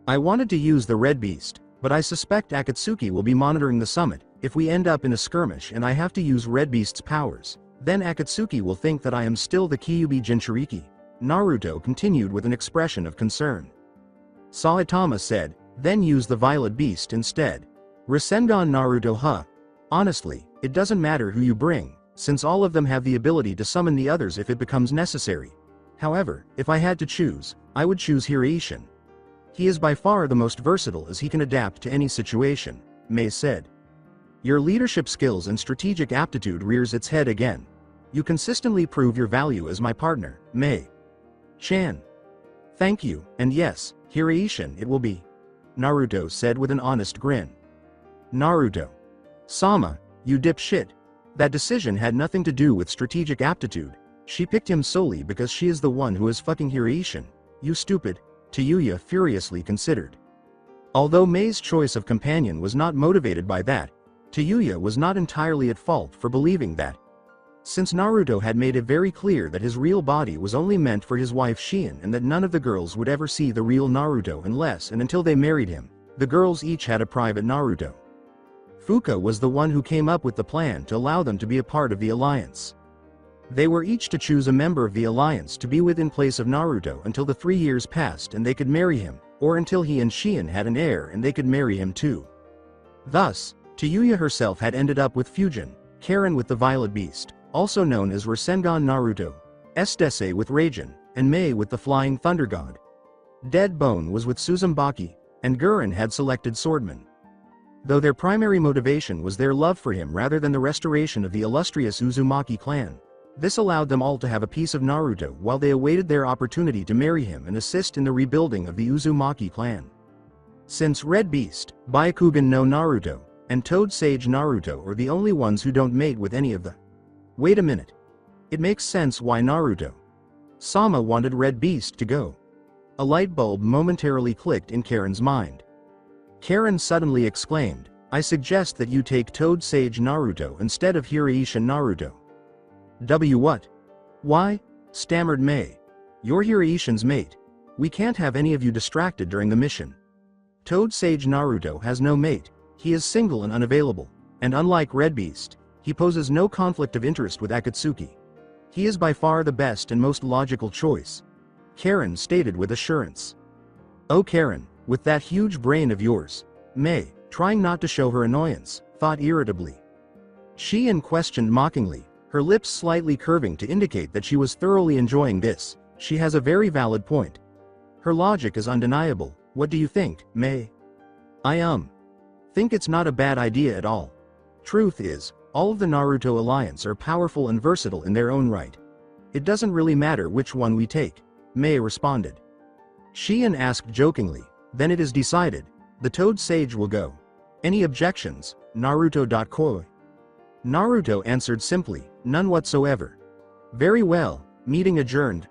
I wanted to use the Red Beast, but I suspect Akatsuki will be monitoring the summit. If we end up in a skirmish and I have to use Red Beast's powers, then Akatsuki will think that I am still the Kyuubi Jinchuriki. Naruto continued with an expression of concern. Saitama said, then use the Violet Beast instead. Rasengan Naruto. Honestly, it doesn't matter who you bring, since all of them have the ability to summon the others if it becomes necessary. However, if I had to choose, I would choose Hiraishin. He is by far the most versatile as he can adapt to any situation, Mei said. Your leadership skills and strategic aptitude rears its head again. You consistently prove your value as my partner, Mei. Chan. Thank you, and yes, Hiraishin it will be. Naruto said with an honest grin. Naruto. Sama, you dipshit. That decision had nothing to do with strategic aptitude. She picked him solely because she is the one who is fucking Hiraishin. You stupid, Tayuya furiously considered. Although Mei's choice of companion was not motivated by that, Tayuya was not entirely at fault for believing that. Since Naruto had made it very clear that his real body was only meant for his wife Shion and that none of the girls would ever see the real Naruto unless and until they married him, the girls each had a private Naruto. Fuka was the one who came up with the plan to allow them to be a part of the alliance. They were each to choose a member of the alliance to be with in place of Naruto until the 3 years passed and they could marry him, or until he and Shion had an heir and they could marry him too. Thus, Tayuya herself had ended up with Fujin, Karen with the Violet Beast, also known as Rasengan Naruto, Estese with Raijin, and Mei with the Flying Thunder God. Dead Bone was with Suzumaki, and Gurren had selected Swordman. Though their primary motivation was their love for him rather than the restoration of the illustrious Uzumaki clan, this allowed them all to have a piece of Naruto while they awaited their opportunity to marry him and assist in the rebuilding of the Uzumaki clan. Since Red Beast, Byakugan no Naruto, and Toad Sage Naruto are the only ones who don't mate with any of the. Wait a minute. It makes sense why Naruto. Sama wanted Red Beast to go. A light bulb momentarily clicked in Karen's mind. Karen suddenly exclaimed, I suggest that you take Toad Sage Naruto instead of Hiraishin Naruto. What? Why? Stammered Mei. You're Hiraishin's mate. We can't have any of you distracted during the mission. Toad Sage Naruto has no mate, he is single and unavailable, and unlike Red Beast, he poses no conflict of interest with Akatsuki. He is by far the best and most logical choice. Karen stated with assurance. Oh Karen, with that huge brain of yours. Mei, trying not to show her annoyance, thought irritably. Shion questioned mockingly, her lips slightly curving to indicate that she was thoroughly enjoying this. She has a very valid point. Her logic is undeniable. What do you think, Mei? I think it's not a bad idea at all. Truth is, all of the Naruto alliance are powerful and versatile in their own right. It doesn't really matter which one we take, Mei responded. Shion asked jokingly, then it is decided, the Toad Sage will go. Any objections, Naruto? Naruto answered simply, none whatsoever. Very well, meeting adjourned.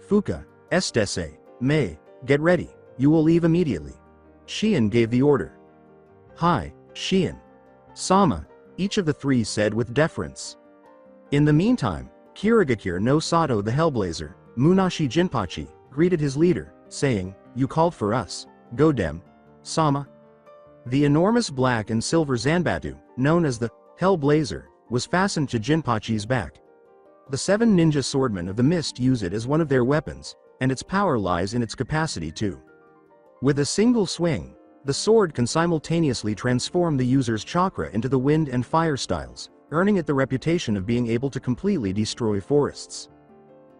Fuka, Estese, Mei, get ready, you will leave immediately. Shion gave the order. Hi, Shion. Sama, each of the three said with deference. In the meantime, Kirigakure no Sato the Hellblazer, Munashi Jinpachi, greeted his leader, saying, you called for us, go dem. Sama. The enormous black and silver Zanbatu, known as the Hellblazer, was fastened to Jinpachi's back. The 7 ninja swordmen of the mist use it as one of their weapons, and its power lies in its capacity to. With a single swing, the sword can simultaneously transform the user's chakra into the wind and fire styles, earning it the reputation of being able to completely destroy forests.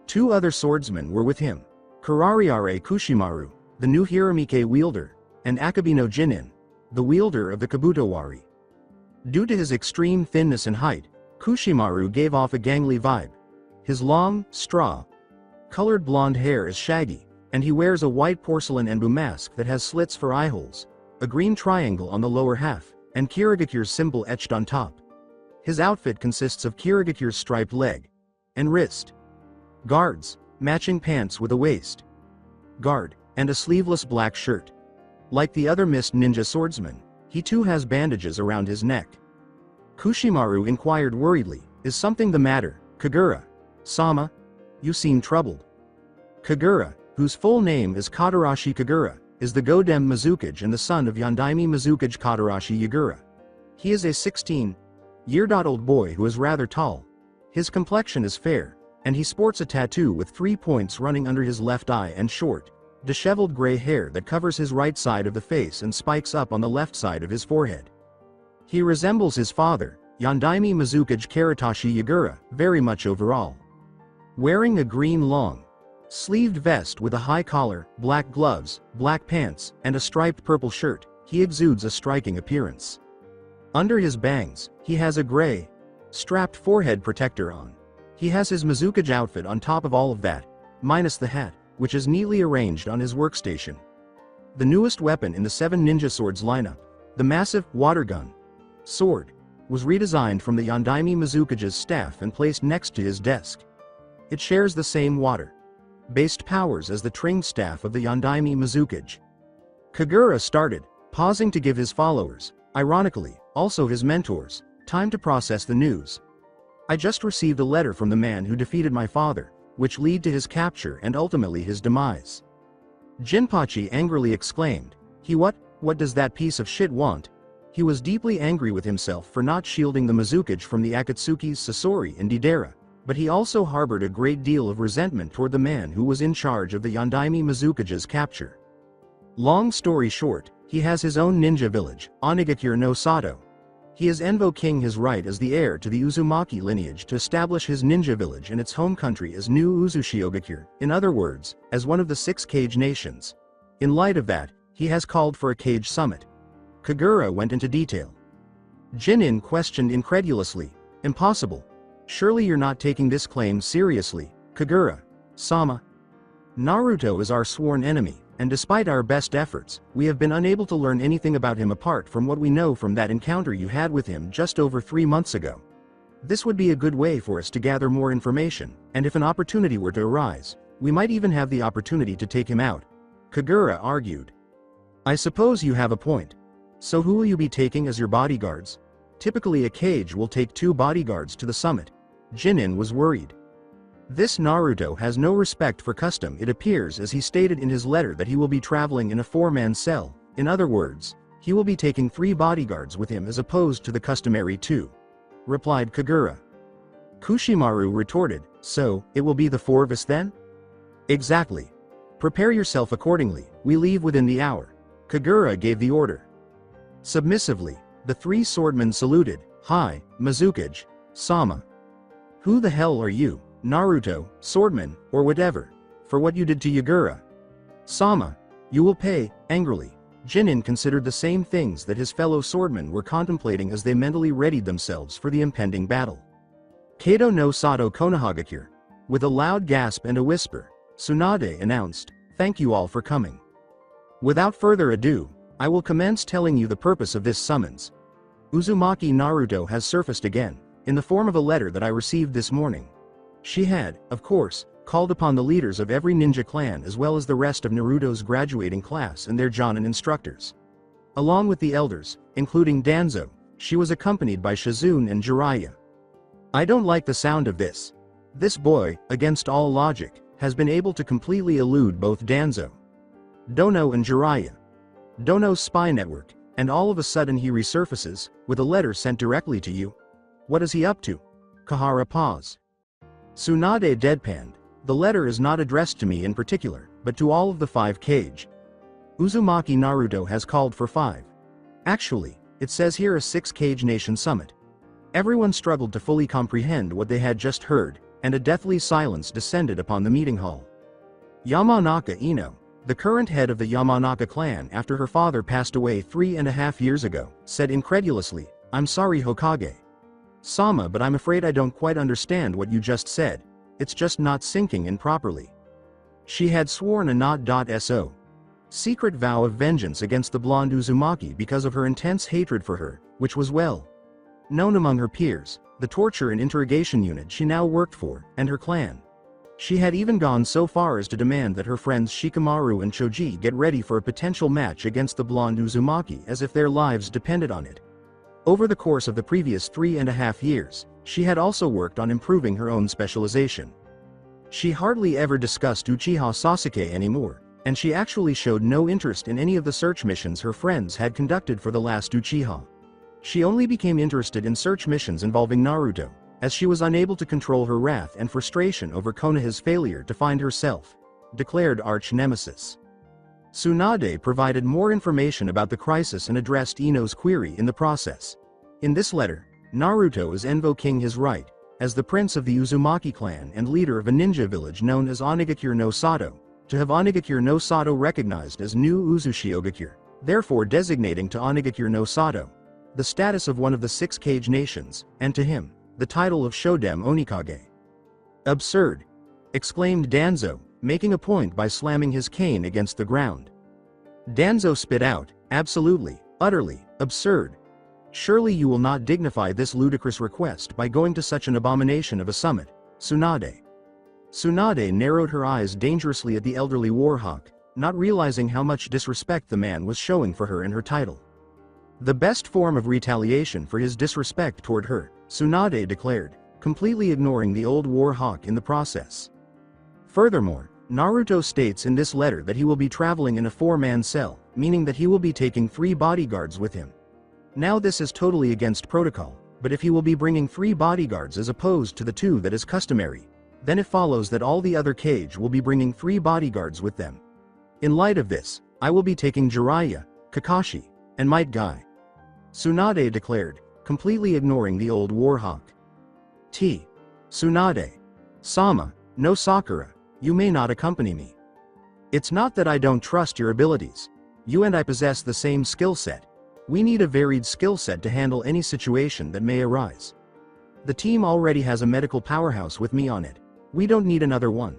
2 other swordsmen were with him, Kurariare Kushimaru, the new Hiramike wielder, and Akabino Jinin, the wielder of the Kabutowari. Due to his extreme thinness and height, Kushimaru gave off a gangly vibe. His long, straw-colored blonde hair is shaggy, and he wears a white porcelain embu mask that has slits for eyeholes. a green triangle on the lower half, and Kirigakure's symbol etched on top. His outfit consists of Kirigakure's striped leg and wrist guards, matching pants with a waist guard, and a sleeveless black shirt. Like the other mist ninja swordsman, he too has bandages around his neck. Kushimaru inquired worriedly, "Is something the matter, Kagura-sama? You seem troubled." Kagura, whose full name is Katarashi Kagura, is the Godem Mizukage and the son of Yondaime Mizukage Katarashi Yagura. He is a 16-year-old boy who is rather tall. His complexion is fair, and he sports a tattoo with 3 points running under his left eye and short, disheveled gray hair that covers his right side of the face and spikes up on the left side of his forehead. He resembles his father, Yondaime Mizukage Karatashi Yagura, very much overall. Wearing a green long-sleeved vest with a high collar, black gloves, black pants, and a striped purple shirt, he exudes a striking appearance. Under his bangs, he has a gray, strapped forehead protector on. He has his Mizukage outfit on top of all of that, minus the hat, which is neatly arranged on his workstation. The newest weapon in the 7 ninja swords lineup, the massive water gun sword, was redesigned from the Yondaime Mizukage's staff and placed next to his desk. It shares the same water-based powers as the tring staff of the Yondaime Mizukage. Kagura started, pausing to give his followers, ironically, also his mentors, time to process the news. "I just received a letter from the man who defeated my father, which led to his capture and ultimately his demise." Jinpachi angrily exclaimed, What does that piece of shit want?" He was deeply angry with himself for not shielding the Mizukage from the Akatsuki's Sasori and Deidara, but he also harbored a great deal of resentment toward the man who was in charge of the Yondaime Mizukage's capture. Long story short, he has his own ninja village, Onigakure no Sato. He is invoking his right as the heir to the Uzumaki lineage to establish his ninja village in its home country as new Uzushiogakure, in other words, as one of the 6 Kage nations. In light of that, he has called for a Kage summit. Kagura went into detail. Jinin questioned incredulously, "Impossible. Surely you're not taking this claim seriously, Kagura-sama. Naruto is our sworn enemy, and despite our best efforts, we have been unable to learn anything about him apart from what we know from that encounter you had with him just over 3 months ago. This would be a good way for us to gather more information, and if an opportunity were to arise, we might even have the opportunity to take him out," Kagura argued. "I suppose you have a point. So who will you be taking as your bodyguards? Typically a Kage will take 2 bodyguards to the summit." Jinin was worried. This Naruto has no respect for custom. It appears as he stated in his letter that he will be traveling in a 4-man cell. In other words, he will be taking 3 bodyguards with him as opposed to the customary 2. Replied Kagura. Kushimaru retorted, "So, it will be the 4 of us then?" "Exactly. Prepare yourself accordingly, we leave within the hour." Kagura gave the order. Submissively, the 3 swordmen saluted, "Hi, Mizukage-sama. Who the hell are you, Naruto, swordman, or whatever, for what you did to Yagura-sama? You will pay," angrily. Jinin considered the same things that his fellow swordmen were contemplating as they mentally readied themselves for the impending battle. Kato no Sato Konohagakure. With a loud gasp and a whisper, Tsunade announced, "Thank you all for coming. Without further ado, I will commence telling you the purpose of this summons. Uzumaki Naruto has surfaced again, in the form of a letter that I received this morning. She had, of course, called upon the leaders of every ninja clan as well as the rest of Naruto's graduating class and their Jonin instructors. Along with the elders, including Danzo, she was accompanied by Shizune and Jiraiya. I don't like the sound of this. This boy, against all logic, has been able to completely elude both Danzo, Dono and Jiraiya. Dono's spy network, and all of a sudden he resurfaces, with a letter sent directly to you. What is he up to?" Kahara paused. Tsunade deadpanned. "The letter is not addressed to me in particular, but to all of the 5 Kage. Uzumaki Naruto has called for 5. Actually, it says here a 6 Kage nation summit." Everyone struggled to fully comprehend what they had just heard, and a deathly silence descended upon the meeting hall. Yamanaka Ino, the current head of the Yamanaka clan after her father passed away 3.5 years ago, said incredulously, "I'm sorry Hokage-sama, but I'm afraid I don't quite understand what you just said. It's just not sinking in properly." She had sworn a not.so. secret vow of vengeance against the blonde Uzumaki because of her intense hatred for her, which was well known among her peers, the torture and interrogation unit she now worked for, and her clan. She had even gone so far as to demand that her friends Shikamaru and Choji get ready for a potential match against the blonde Uzumaki as if their lives depended on it. Over the course of the previous 3.5 years, she had also worked on improving her own specialization. She hardly ever discussed Uchiha Sasuke anymore, and she actually showed no interest in any of the search missions her friends had conducted for the last Uchiha. She only became interested in search missions involving Naruto, as she was unable to control her wrath and frustration over Konoha's failure to find herself declared arch-nemesis. Tsunade provided more information about the crisis and addressed Ino's query in the process. In this letter, Naruto is invoking his right, as the prince of the Uzumaki clan and leader of a ninja village known as Onigakure no Sato, to have Onigakure no Sato recognized as new Uzushiogakure, therefore designating to Onigakure no Sato the status of one of the 6 Kage nations, and to him, the title of Shodem Onikage. Absurd! Exclaimed Danzo, making a point by slamming his cane against the ground. Danzo spit out, absolutely, utterly, absurd. Surely you will not dignify this ludicrous request by going to such an abomination of a summit, Tsunade. Tsunade narrowed her eyes dangerously at the elderly warhawk, not realizing how much disrespect the man was showing for her and her title. The best form of retaliation for his disrespect toward her, Tsunade declared, completely ignoring the old warhawk in the process. Furthermore, Naruto states in this letter that he will be traveling in a 4-man cell, meaning that he will be taking 3 bodyguards with him. Now this is totally against protocol, but if he will be bringing 3 bodyguards as opposed to the 2 that is customary, then it follows that all the other Kage will be bringing 3 bodyguards with them. In light of this, I will be taking Jiraiya, Kakashi, and Might Guy. Tsunade declared, completely ignoring the old warhawk. Tsunade. Sama, no Sakura, you may not accompany me. It's not that I don't trust your abilities. You and I possess the same skill set. We need a varied skill set to handle any situation that may arise. The team already has a medical powerhouse with me on it. We don't need another one.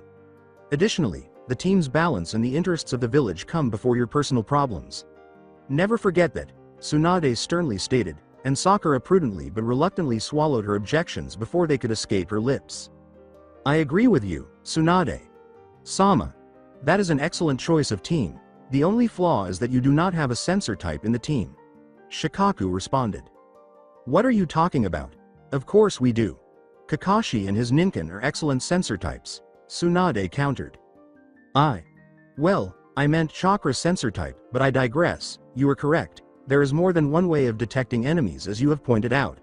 Additionally, the team's balance and the interests of the village come before your personal problems. Never forget that, Tsunade sternly stated, and Sakura prudently but reluctantly swallowed her objections before they could escape her lips. I agree with you, Tsunade. Sama. That is an excellent choice of team. The only flaw is that you do not have a sensor type in the team. Shikaku responded. What are you talking about? Of course we do. Kakashi and his Ninken are excellent sensor types, Tsunade countered. Well, I meant chakra sensor type, but I digress, you are correct. There is more than one way of detecting enemies as you have pointed out.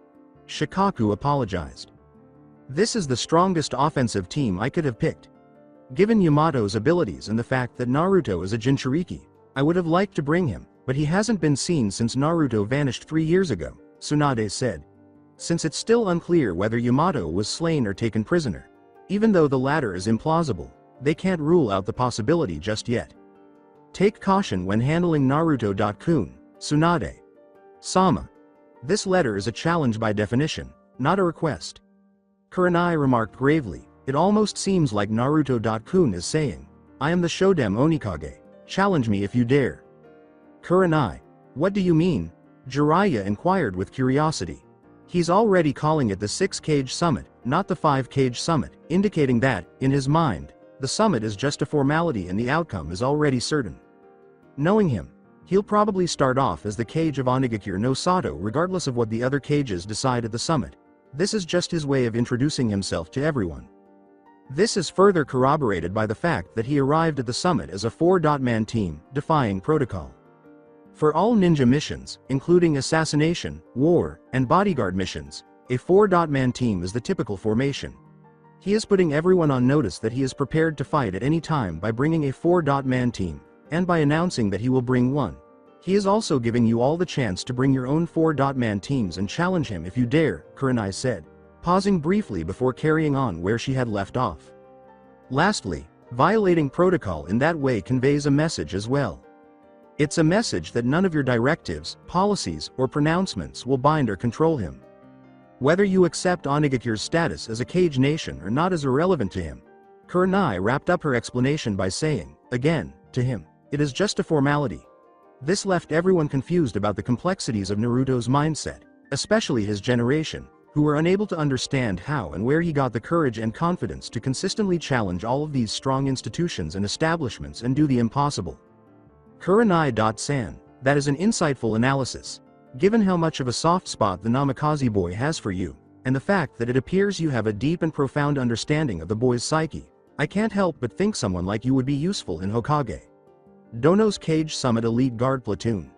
Shikaku apologized. This is the strongest offensive team I could have picked. Given Yamato's abilities and the fact that Naruto is a jinchuriki, I would have liked to bring him, but he hasn't been seen since Naruto vanished 3 years ago, Tsunade said. Since it's still unclear whether Yamato was slain or taken prisoner. Even though the latter is implausible, they can't rule out the possibility just yet. Take caution when handling Naruto-kun, Tsunade. Sama. This letter is a challenge by definition, not a request. Kurenai remarked gravely, it almost seems like Naruto-kun is saying, I am the Shodem Onikage, challenge me if you dare. Kurenai. What do you mean? Jiraiya inquired with curiosity. He's already calling it the 6 Kage Summit, not the 5 Kage Summit, indicating that, in his mind, the summit is just a formality and the outcome is already certain. Knowing him, he'll probably start off as the Kage of Onigakure no Sato regardless of what the other Kages decide at the summit. This is just his way of introducing himself to everyone. This is further corroborated by the fact that he arrived at the summit as a 4-man team, defying protocol. For all ninja missions, including assassination, war, and bodyguard missions, a 4-man team is the typical formation. He is putting everyone on notice that he is prepared to fight at any time by bringing a 4-man team, and by announcing that he will bring one. He is also giving you all the chance to bring your own 4-man teams and challenge him if you dare, Kurenai said, pausing briefly before carrying on where she had left off. Lastly, violating protocol in that way conveys a message as well. It's a message that none of your directives, policies, or pronouncements will bind or control him. Whether you accept Onigakure's status as a Kage nation or not is irrelevant to him. Kurenai wrapped up her explanation by saying, again, to him. It is just a formality. This left everyone confused about the complexities of Naruto's mindset, especially his generation, who were unable to understand how and where he got the courage and confidence to consistently challenge all of these strong institutions and establishments and do the impossible. Kurenai.san, that is an insightful analysis. Given how much of a soft spot the Namikaze boy has for you, and the fact that it appears you have a deep and profound understanding of the boy's psyche, I can't help but think someone like you would be useful in Hokage. Dono's Cage Summit Elite Guard Platoon.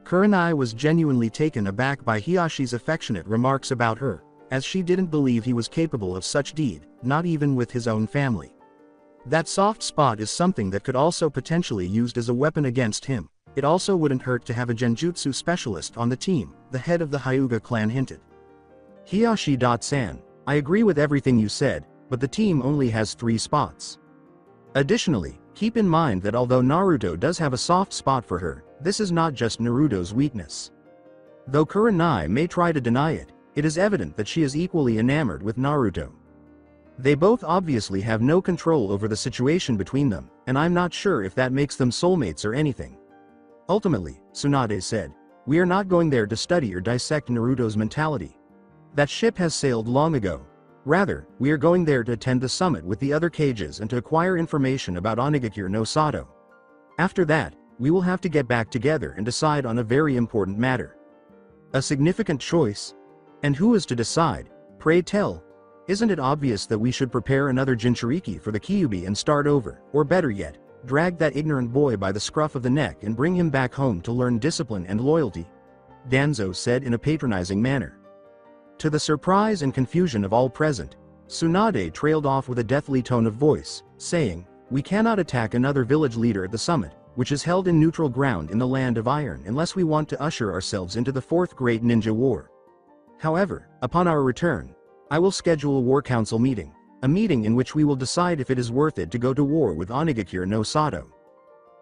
Kurenai was genuinely taken aback by Hiyashi's affectionate remarks about her, as she didn't believe he was capable of such deed, not even with his own family. That soft spot is something that could also potentially used as a weapon against him. It also wouldn't hurt to have a genjutsu specialist on the team, the head of the Hyuga clan hinted. Hiyashi.san, I agree with everything you said, but the team only has 3 spots. Additionally, keep in mind that although Naruto does have a soft spot for her, this is not just Naruto's weakness. Though Kurenai may try to deny it, it is evident that she is equally enamored with Naruto. They both obviously have no control over the situation between them, and I'm not sure if that makes them soulmates or anything. Ultimately, Tsunade said, we are not going there to study or dissect Naruto's mentality. That ship has sailed long ago. Rather, we are going there to attend the summit with the other cages and to acquire information about Onigakure no Sato. After that, we will have to get back together and decide on a very important matter. A significant choice? And who is to decide, pray tell? Isn't it obvious that we should prepare another jinchuriki for the Kyuubi and start over, or better yet, drag that ignorant boy by the scruff of the neck and bring him back home to learn discipline and loyalty? Danzo said in a patronizing manner. To the surprise and confusion of all present, Tsunade trailed off with a deathly tone of voice, saying, we cannot attack another village leader at the summit, which is held in neutral ground in the Land of Iron unless we want to usher ourselves into the 4th Great Ninja War. However, upon our return, I will schedule a war council meeting, a meeting in which we will decide if it is worth it to go to war with Onigakure no Sato.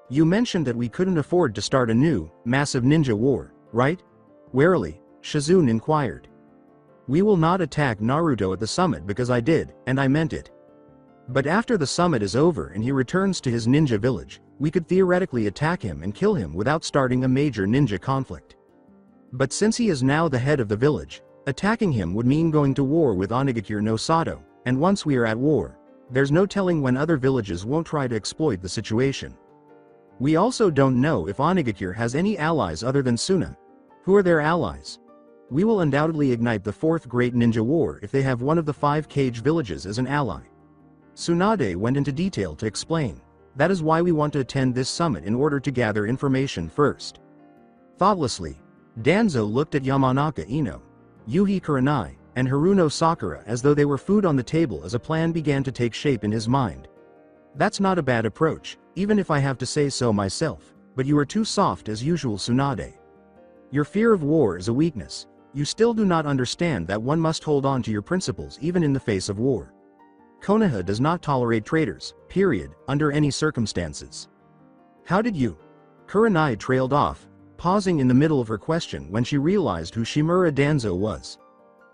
You mentioned that we couldn't afford to start a new, massive ninja war, right? Warily, Shizune inquired. We will not attack Naruto at the summit because I did, and I meant it. But after the summit is over and he returns to his ninja village, we could theoretically attack him and kill him without starting a major ninja conflict. But since he is now the head of the village, attacking him would mean going to war with Onigakure no Sato, and once we are at war, there's no telling when other villages won't try to exploit the situation. We also don't know if Onigakure has any allies other than Suna. Who are their allies? We will undoubtedly ignite the 4th Great Ninja War if they have one of the 5 cage villages as an ally. Tsunade went into detail to explain. That is why we want to attend this summit in order to gather information first. Thoughtlessly, Danzo looked at Yamanaka Ino, Yuhi Kurenai, and Haruno Sakura as though they were food on the table as a plan began to take shape in his mind. That's not a bad approach, even if I have to say so myself, but you are too soft as usual, Tsunade. Your fear of war is a weakness. You still do not understand that one must hold on to your principles even in the face of war. Konoha does not tolerate traitors, period, under any circumstances. How did you? Kurenai trailed off, pausing in the middle of her question when she realized who Shimura Danzo was.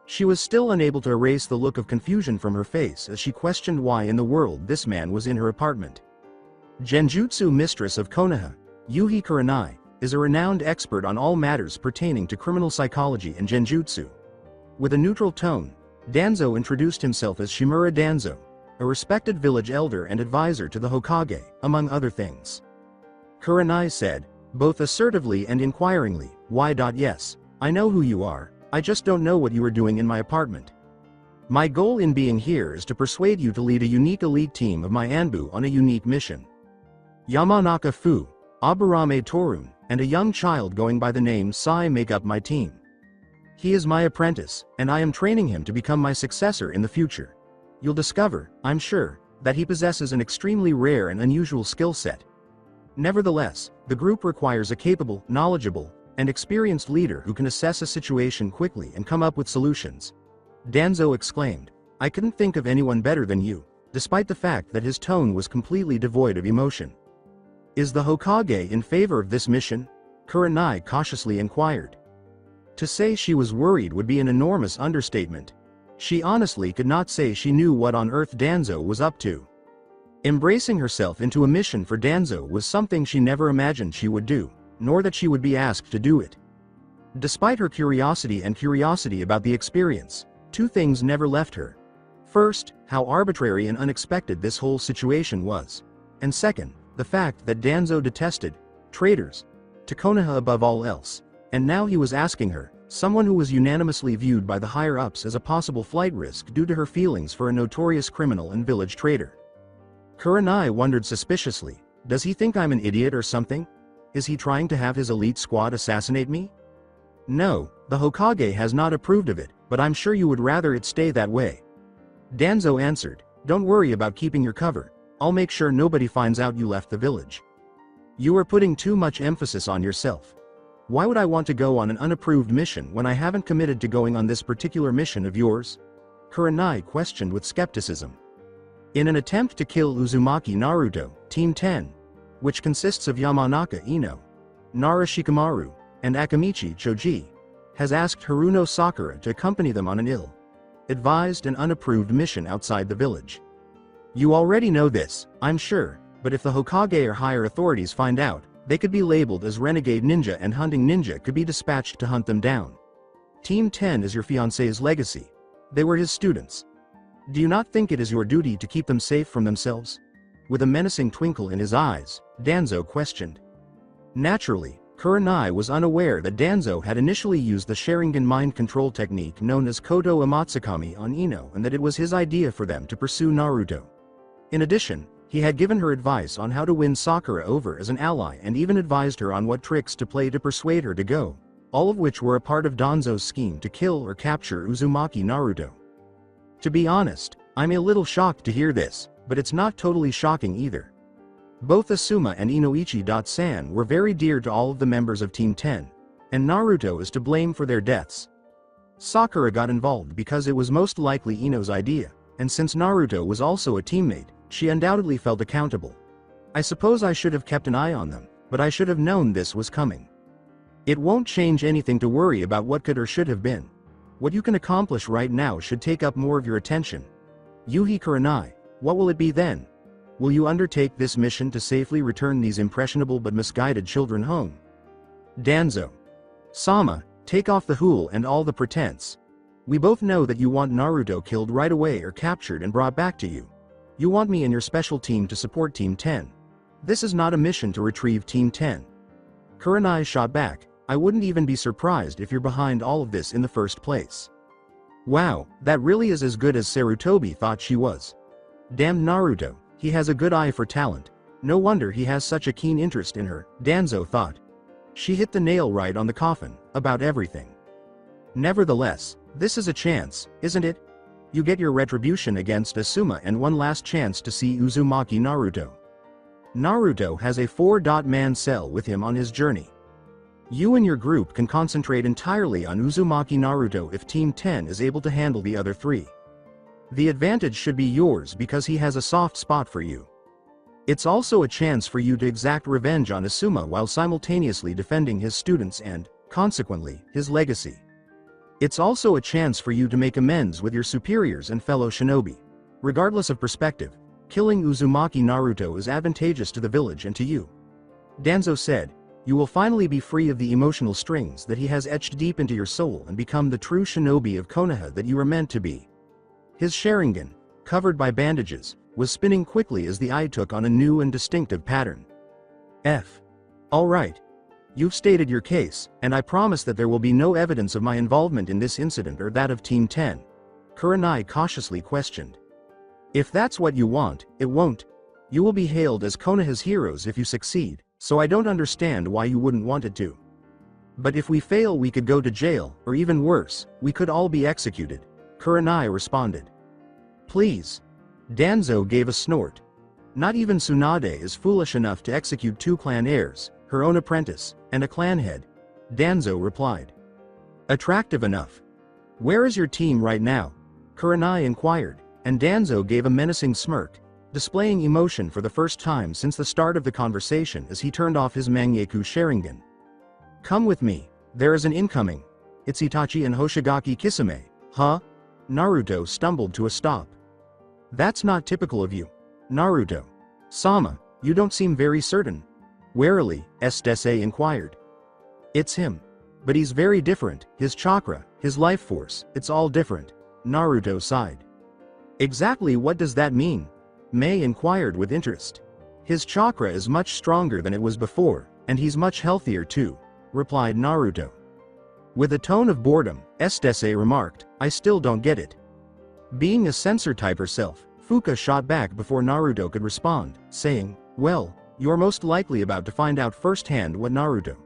She was still unable to erase the look of confusion from her face as she questioned why in the world this man was in her apartment. Genjutsu Mistress of Konoha, Yuhi Kurenai, is a renowned expert on all matters pertaining to criminal psychology and genjutsu. With a neutral tone, Danzo introduced himself as Shimura Danzo, a respected village elder and advisor to the Hokage, among other things. Kurenai said, both assertively and inquiringly, why? Yes, I know who you are, I just don't know what you are doing in my apartment. My goal in being here is to persuade you to lead a unique elite team of my Anbu on a unique mission. Yamanaka Fu, Aburame Torun, and a young child going by the name Sai make up my team. He is my apprentice, and I am training him to become my successor in the future. You'll discover, I'm sure, that he possesses an extremely rare and unusual skill set. Nevertheless, the group requires a capable, knowledgeable, and experienced leader who can assess a situation quickly and come up with solutions. Danzo exclaimed, I couldn't think of anyone better than you, despite the fact that his tone was completely devoid of emotion. Is the Hokage in favor of this mission? Kurenai cautiously inquired. To say she was worried would be an enormous understatement. She honestly could not say she knew what on earth Danzo was up to. Embracing herself into a mission for Danzo was something she never imagined she would do, nor that she would be asked to do it. Despite her curiosity about the experience, two things never left her. First, how arbitrary and unexpected this whole situation was. And second, the fact that Danzo detested traitors to Konoha above all else. And now he was asking her, someone who was unanimously viewed by the higher-ups as a possible flight risk due to her feelings for a notorious criminal and village traitor. Kurenai wondered suspiciously, does he think I'm an idiot or something? Is he trying to have his elite squad assassinate me? No, the Hokage has not approved of it, but I'm sure you would rather it stay that way. Danzo answered, don't worry about keeping your cover, I'll make sure nobody finds out you left the village. You are putting too much emphasis on yourself. Why would I want to go on an unapproved mission when I haven't committed to going on this particular mission of yours? Kurenai questioned with skepticism. In an attempt to kill Uzumaki Naruto, Team 10, which consists of Yamanaka Ino, Nara Shikamaru, and Akamichi Choji, has asked Haruno Sakura to accompany them on an ill-advised and unapproved mission outside the village. You already know this, I'm sure, but if the Hokage or higher authorities find out, they could be labeled as renegade ninja and hunting ninja could be dispatched to hunt them down. Team 10 is your fiancé's legacy. They were his students. Do you not think it is your duty to keep them safe from themselves? With a menacing twinkle in his eyes, Danzo questioned. Naturally, Kurenai was unaware that Danzo had initially used the Sharingan mind control technique known as Kodo Amatsukami on Ino and that it was his idea for them to pursue Naruto. In addition, he had given her advice on how to win Sakura over as an ally and even advised her on what tricks to play to persuade her to go, all of which were a part of Danzo's scheme to kill or capture Uzumaki Naruto. To be honest, I'm a little shocked to hear this, but it's not totally shocking either. Both Asuma and Inoichi-san were very dear to all of the members of Team 10, and Naruto is to blame for their deaths. Sakura got involved because it was most likely Ino's idea, and since Naruto was also a teammate, she undoubtedly felt accountable. I suppose I should have kept an eye on them, but I should have known this was coming. It won't change anything to worry about what could or should have been. What you can accomplish right now should take up more of your attention. Yuhi Kurenai, what will it be then? Will you undertake this mission to safely return these impressionable but misguided children home? Danzo. Sama, take off the hool and all the pretense. We both know that you want Naruto killed right away or captured and brought back to you. You want me and your special team to support Team 10. This is not a mission to retrieve Team 10. Kurenai shot back, I wouldn't even be surprised if you're behind all of this in the first place. Wow, that really is as good as Sarutobi thought she was. Damn Naruto, he has a good eye for talent. No wonder he has such a keen interest in her, Danzo thought. She hit the nail right on the coffin, about everything. Nevertheless, this is a chance, isn't it? You get your retribution against Asuma and one last chance to see Uzumaki Naruto. Naruto has a 4-man cell with him on his journey. You and your group can concentrate entirely on Uzumaki Naruto if Team 10 is able to handle the other 3. The advantage should be yours because he has a soft spot for you. It's also a chance for you to exact revenge on Asuma while simultaneously defending his students and, consequently, his legacy. It's also a chance for you to make amends with your superiors and fellow shinobi. Regardless of perspective, killing Uzumaki Naruto is advantageous to the village and to you. Danzo said, you will finally be free of the emotional strings that he has etched deep into your soul and become the true shinobi of Konoha that you were meant to be. His Sharingan, covered by bandages, was spinning quickly as the eye took on a new and distinctive pattern. All right. You've stated your case, and I promise that there will be no evidence of my involvement in this incident or that of Team 10. Kurenai cautiously questioned. If that's what you want, it won't. You will be hailed as Konoha's heroes if you succeed, so I don't understand why you wouldn't want it to. But if we fail we could go to jail, or even worse, we could all be executed, Kurenai responded. Please. Danzo gave a snort. Not even Tsunade is foolish enough to execute 2 clan heirs, her own apprentice, and a clan head. Danzo replied. Attractive enough. Where is your team right now? Kurenai inquired, and Danzo gave a menacing smirk, displaying emotion for the first time since the start of the conversation as he turned off his Mangekyo Sharingan. Come with me, there is an incoming. It's Itachi and Kisame, huh? Naruto stumbled to a stop. That's not typical of you. Naruto, Sama, you don't seem very certain. Warily, Estese inquired. It's him. But he's very different, his chakra, his life force, it's all different. Naruto sighed. Exactly what does that mean? Mei inquired with interest. His chakra is much stronger than it was before, and he's much healthier too, replied Naruto. With a tone of boredom, Estese remarked, I still don't get it. Being a censor type herself, Fuka shot back before Naruto could respond, saying, well, you're most likely about to find out firsthand what Naruto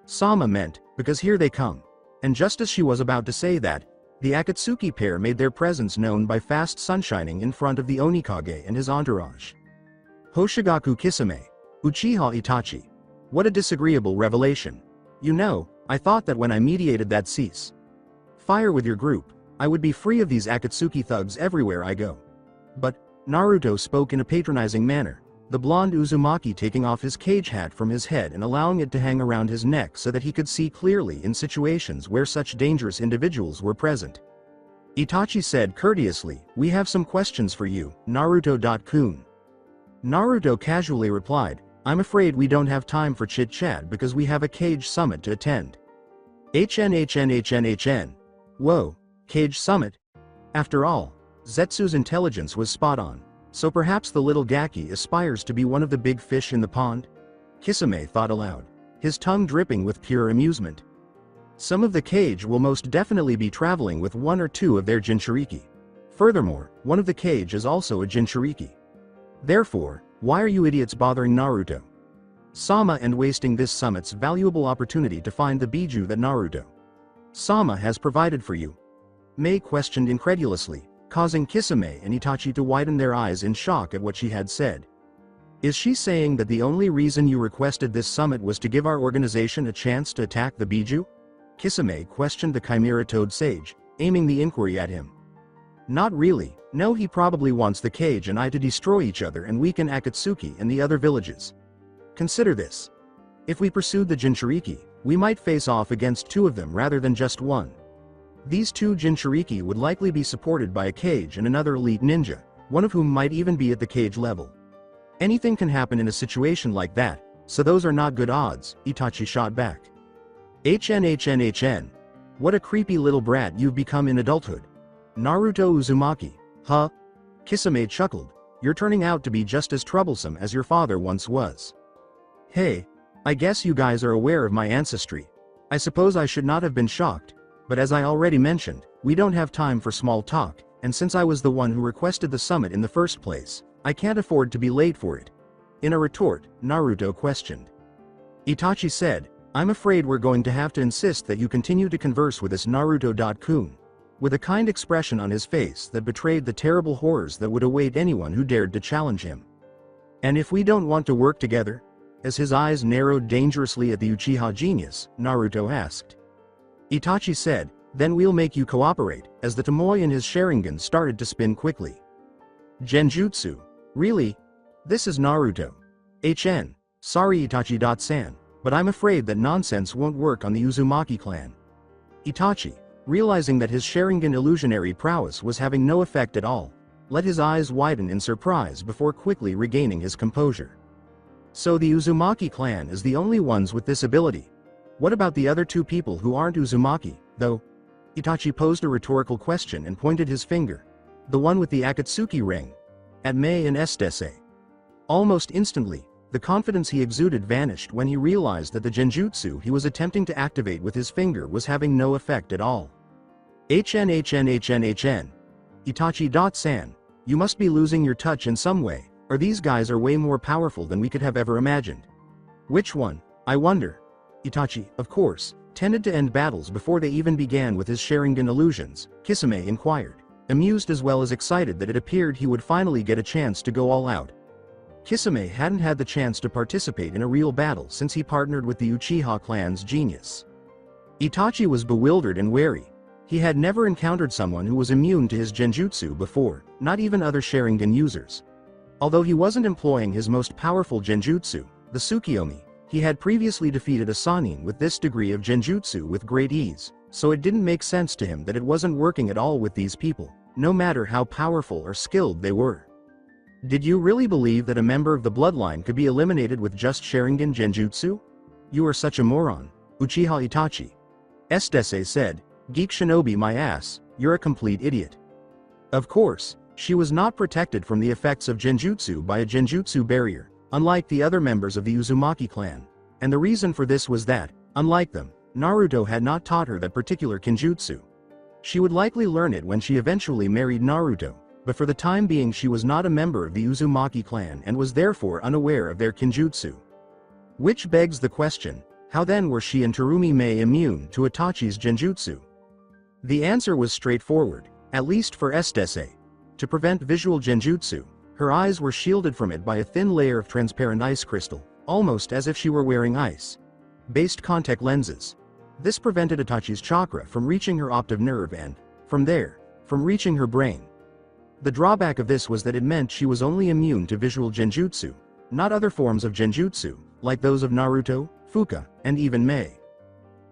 Sama meant, because here they come. And just as she was about to say that, the Akatsuki pair made their presence known by fast sunshining in front of the Onikage and his entourage. Hoshigaku Kisame, Uchiha Itachi. What a disagreeable revelation. You know, I thought that when I mediated that cease fire with your group, I would be free of these Akatsuki thugs everywhere I go. But, Naruto spoke in a patronizing manner, the blonde Uzumaki taking off his cage hat from his head and allowing it to hang around his neck so that he could see clearly in situations where such dangerous individuals were present. Itachi said courteously, we have some questions for you, Naruto-kun. Naruto casually replied, I'm afraid we don't have time for chit-chat because we have a cage summit to attend. HN. Whoa, cage summit? After all, Zetsu's intelligence was spot on, so perhaps the little Gaki aspires to be one of the big fish in the pond? Kisame thought aloud, his tongue dripping with pure amusement. Some of the cage will most definitely be traveling with one or two of their jinchuriki. Furthermore, one of the cage is also a jinchuriki. Therefore, why are you idiots bothering Naruto Sama and wasting this summit's valuable opportunity to find the Biju that Naruto Sama has provided for you? Mei questioned incredulously, causing Kisame and Itachi to widen their eyes in shock at what she had said. Is she saying that the only reason you requested this summit was to give our organization a chance to attack the Biju? Kisame questioned the Chimera Toad Sage, aiming the inquiry at him. Not really, no, he probably wants the cage and I to destroy each other and weaken Akatsuki and the other villages. Consider this. If we pursued the Jinchuriki, we might face off against two of them rather than just one. These two Jinchuriki would likely be supported by a cage and another elite ninja, one of whom might even be at the cage level. Anything can happen in a situation like that, so those are not good odds, Itachi shot back. HN. What a creepy little brat you've become in adulthood. Naruto Uzumaki, huh? Kisame chuckled, you're turning out to be just as troublesome as your father once was. Hey, I guess you guys are aware of my ancestry. I suppose I should not have been shocked, but as I already mentioned, we don't have time for small talk, and since I was the one who requested the summit in the first place, I can't afford to be late for it. In a retort, Naruto questioned. Itachi said, I'm afraid we're going to have to insist that you continue to converse with this Naruto-kun, with a kind expression on his face that betrayed the terrible horrors that would await anyone who dared to challenge him. And if we don't want to work together? As his eyes narrowed dangerously at the Uchiha genius, Naruto asked. Itachi said, then we'll make you cooperate, as the Tomoe in his Sharingan started to spin quickly. Genjutsu. Really? This is Naruto. HN. Sorry Itachi-san, but I'm afraid that nonsense won't work on the Uzumaki clan. Itachi, realizing that his Sharingan illusionary prowess was having no effect at all, let his eyes widen in surprise before quickly regaining his composure. So the Uzumaki clan is the only ones with this ability. What about the other two people who aren't Uzumaki, though? Itachi posed a rhetorical question and pointed his finger. The one with the Akatsuki ring. At Mei and Estese. Almost instantly, the confidence he exuded vanished when he realized that the genjutsu he was attempting to activate with his finger was having no effect at all. HN. Itachi-san, you must be losing your touch in some way, or these guys are way more powerful than we could have ever imagined. Which one, I wonder? Itachi, of course, tended to end battles before they even began with his Sharingan illusions, Kisame inquired, amused as well as excited that it appeared he would finally get a chance to go all out. Kisame hadn't had the chance to participate in a real battle since he partnered with the Uchiha clan's genius. Itachi was bewildered and wary. He had never encountered someone who was immune to his genjutsu before, not even other Sharingan users. Although he wasn't employing his most powerful genjutsu, the Tsukiyomi, he had previously defeated a Sannin with this degree of genjutsu with great ease, so it didn't make sense to him that it wasn't working at all with these people, no matter how powerful or skilled they were. Did you really believe that a member of the Bloodline could be eliminated with just Sharingan Genjutsu? You are such a moron, Uchiha Itachi. Estese said, Geek Shinobi my ass, you're a complete idiot. Of course, she was not protected from the effects of Genjutsu by a Genjutsu barrier, unlike the other members of the Uzumaki clan. And the reason for this was that, unlike them, Naruto had not taught her that particular Genjutsu. She would likely learn it when she eventually married Naruto, but for the time being she was not a member of the Uzumaki clan and was therefore unaware of their Genjutsu. Which begs the question, how then were she and Terumi Mei immune to Itachi's Genjutsu? The answer was straightforward, at least for Estese. To prevent visual Genjutsu, her eyes were shielded from it by a thin layer of transparent ice crystal, almost as if she were wearing ice-based contact lenses. This prevented Itachi's chakra from reaching her optic nerve and, from there, from reaching her brain. The drawback of this was that it meant she was only immune to visual Genjutsu, not other forms of Genjutsu, like those of Naruto, Fuka, and even Mei.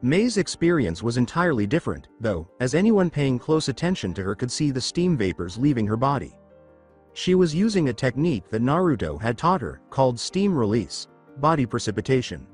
Mei's experience was entirely different, though, as anyone paying close attention to her could see the steam vapors leaving her body. She was using a technique that Naruto had taught her, called steam release, body precipitation.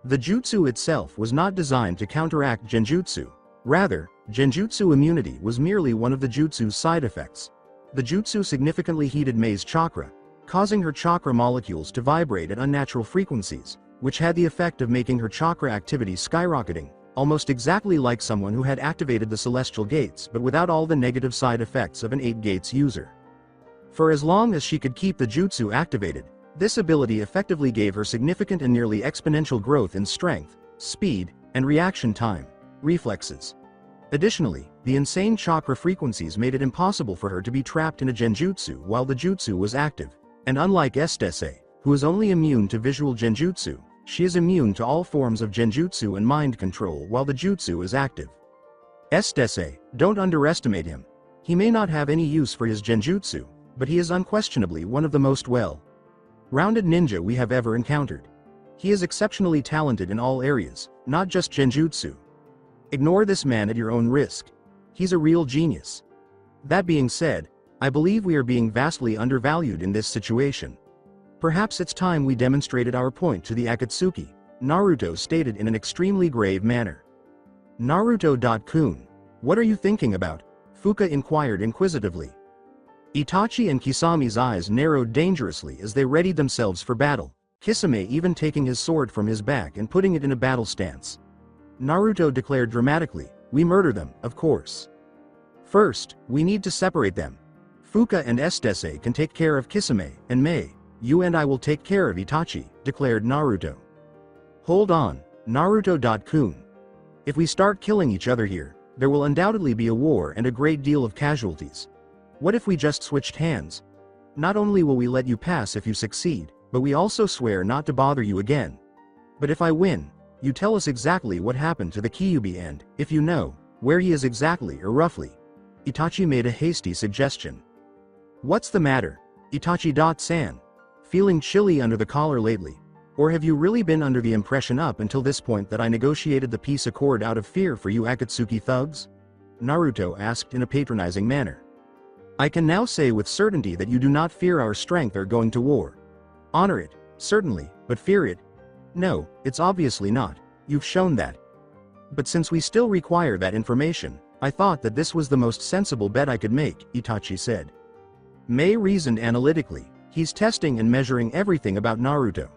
The jutsu itself was not designed to counteract Genjutsu. Rather, Genjutsu immunity was merely one of the jutsu's side effects. The jutsu significantly heated Mei's chakra, causing her chakra molecules to vibrate at unnatural frequencies, which had the effect of making her chakra activity skyrocketing, almost exactly like someone who had activated the celestial gates but without all the negative side effects of an 8-gates user. For as long as she could keep the jutsu activated, this ability effectively gave her significant and nearly exponential growth in strength, speed, and reaction time, reflexes. Additionally, the insane chakra frequencies made it impossible for her to be trapped in a genjutsu while the jutsu was active, and unlike Estese, who is only immune to visual genjutsu, she is immune to all forms of genjutsu and mind control while the jutsu is active. Estese, don't underestimate him. He may not have any use for his genjutsu, but he is unquestionably one of the most well-rounded ninja we have ever encountered. He is exceptionally talented in all areas, not just genjutsu. Ignore this man at your own risk. He's a real genius. That being said, I believe we are being vastly undervalued in this situation. Perhaps it's time we demonstrated our point to the Akatsuki, Naruto stated in an extremely grave manner. Naruto.kun. What are you thinking about? Fuka inquired inquisitively. Itachi and Kisame's eyes narrowed dangerously as they readied themselves for battle, Kisame even taking his sword from his back and putting it in a battle stance. Naruto declared dramatically, we murder them, of course. First, we need to separate them. Fuka and Estese can take care of Kisame and Mei. You and I will take care of Itachi, declared Naruto. Hold on, Naruto.kun. If we start killing each other here, there will undoubtedly be a war and a great deal of casualties. What if we just switched hands? Not only will we let you pass if you succeed, but we also swear not to bother you again. But if I win, you tell us exactly what happened to the Kyuubi and, if you know, where he is exactly or roughly. Itachi made a hasty suggestion. What's the matter, Itachi-san? Feeling chilly under the collar lately? Or have you really been under the impression up until this point that I negotiated the peace accord out of fear for you Akatsuki thugs? Naruto asked in a patronizing manner. I can now say with certainty that you do not fear our strength or going to war. Honor it, certainly, but fear it? No, it's obviously not, you've shown that. But since we still require that information, I thought that this was the most sensible bet I could make, Itachi said. Mei reasoned analytically, he's testing and measuring everything about Naruto.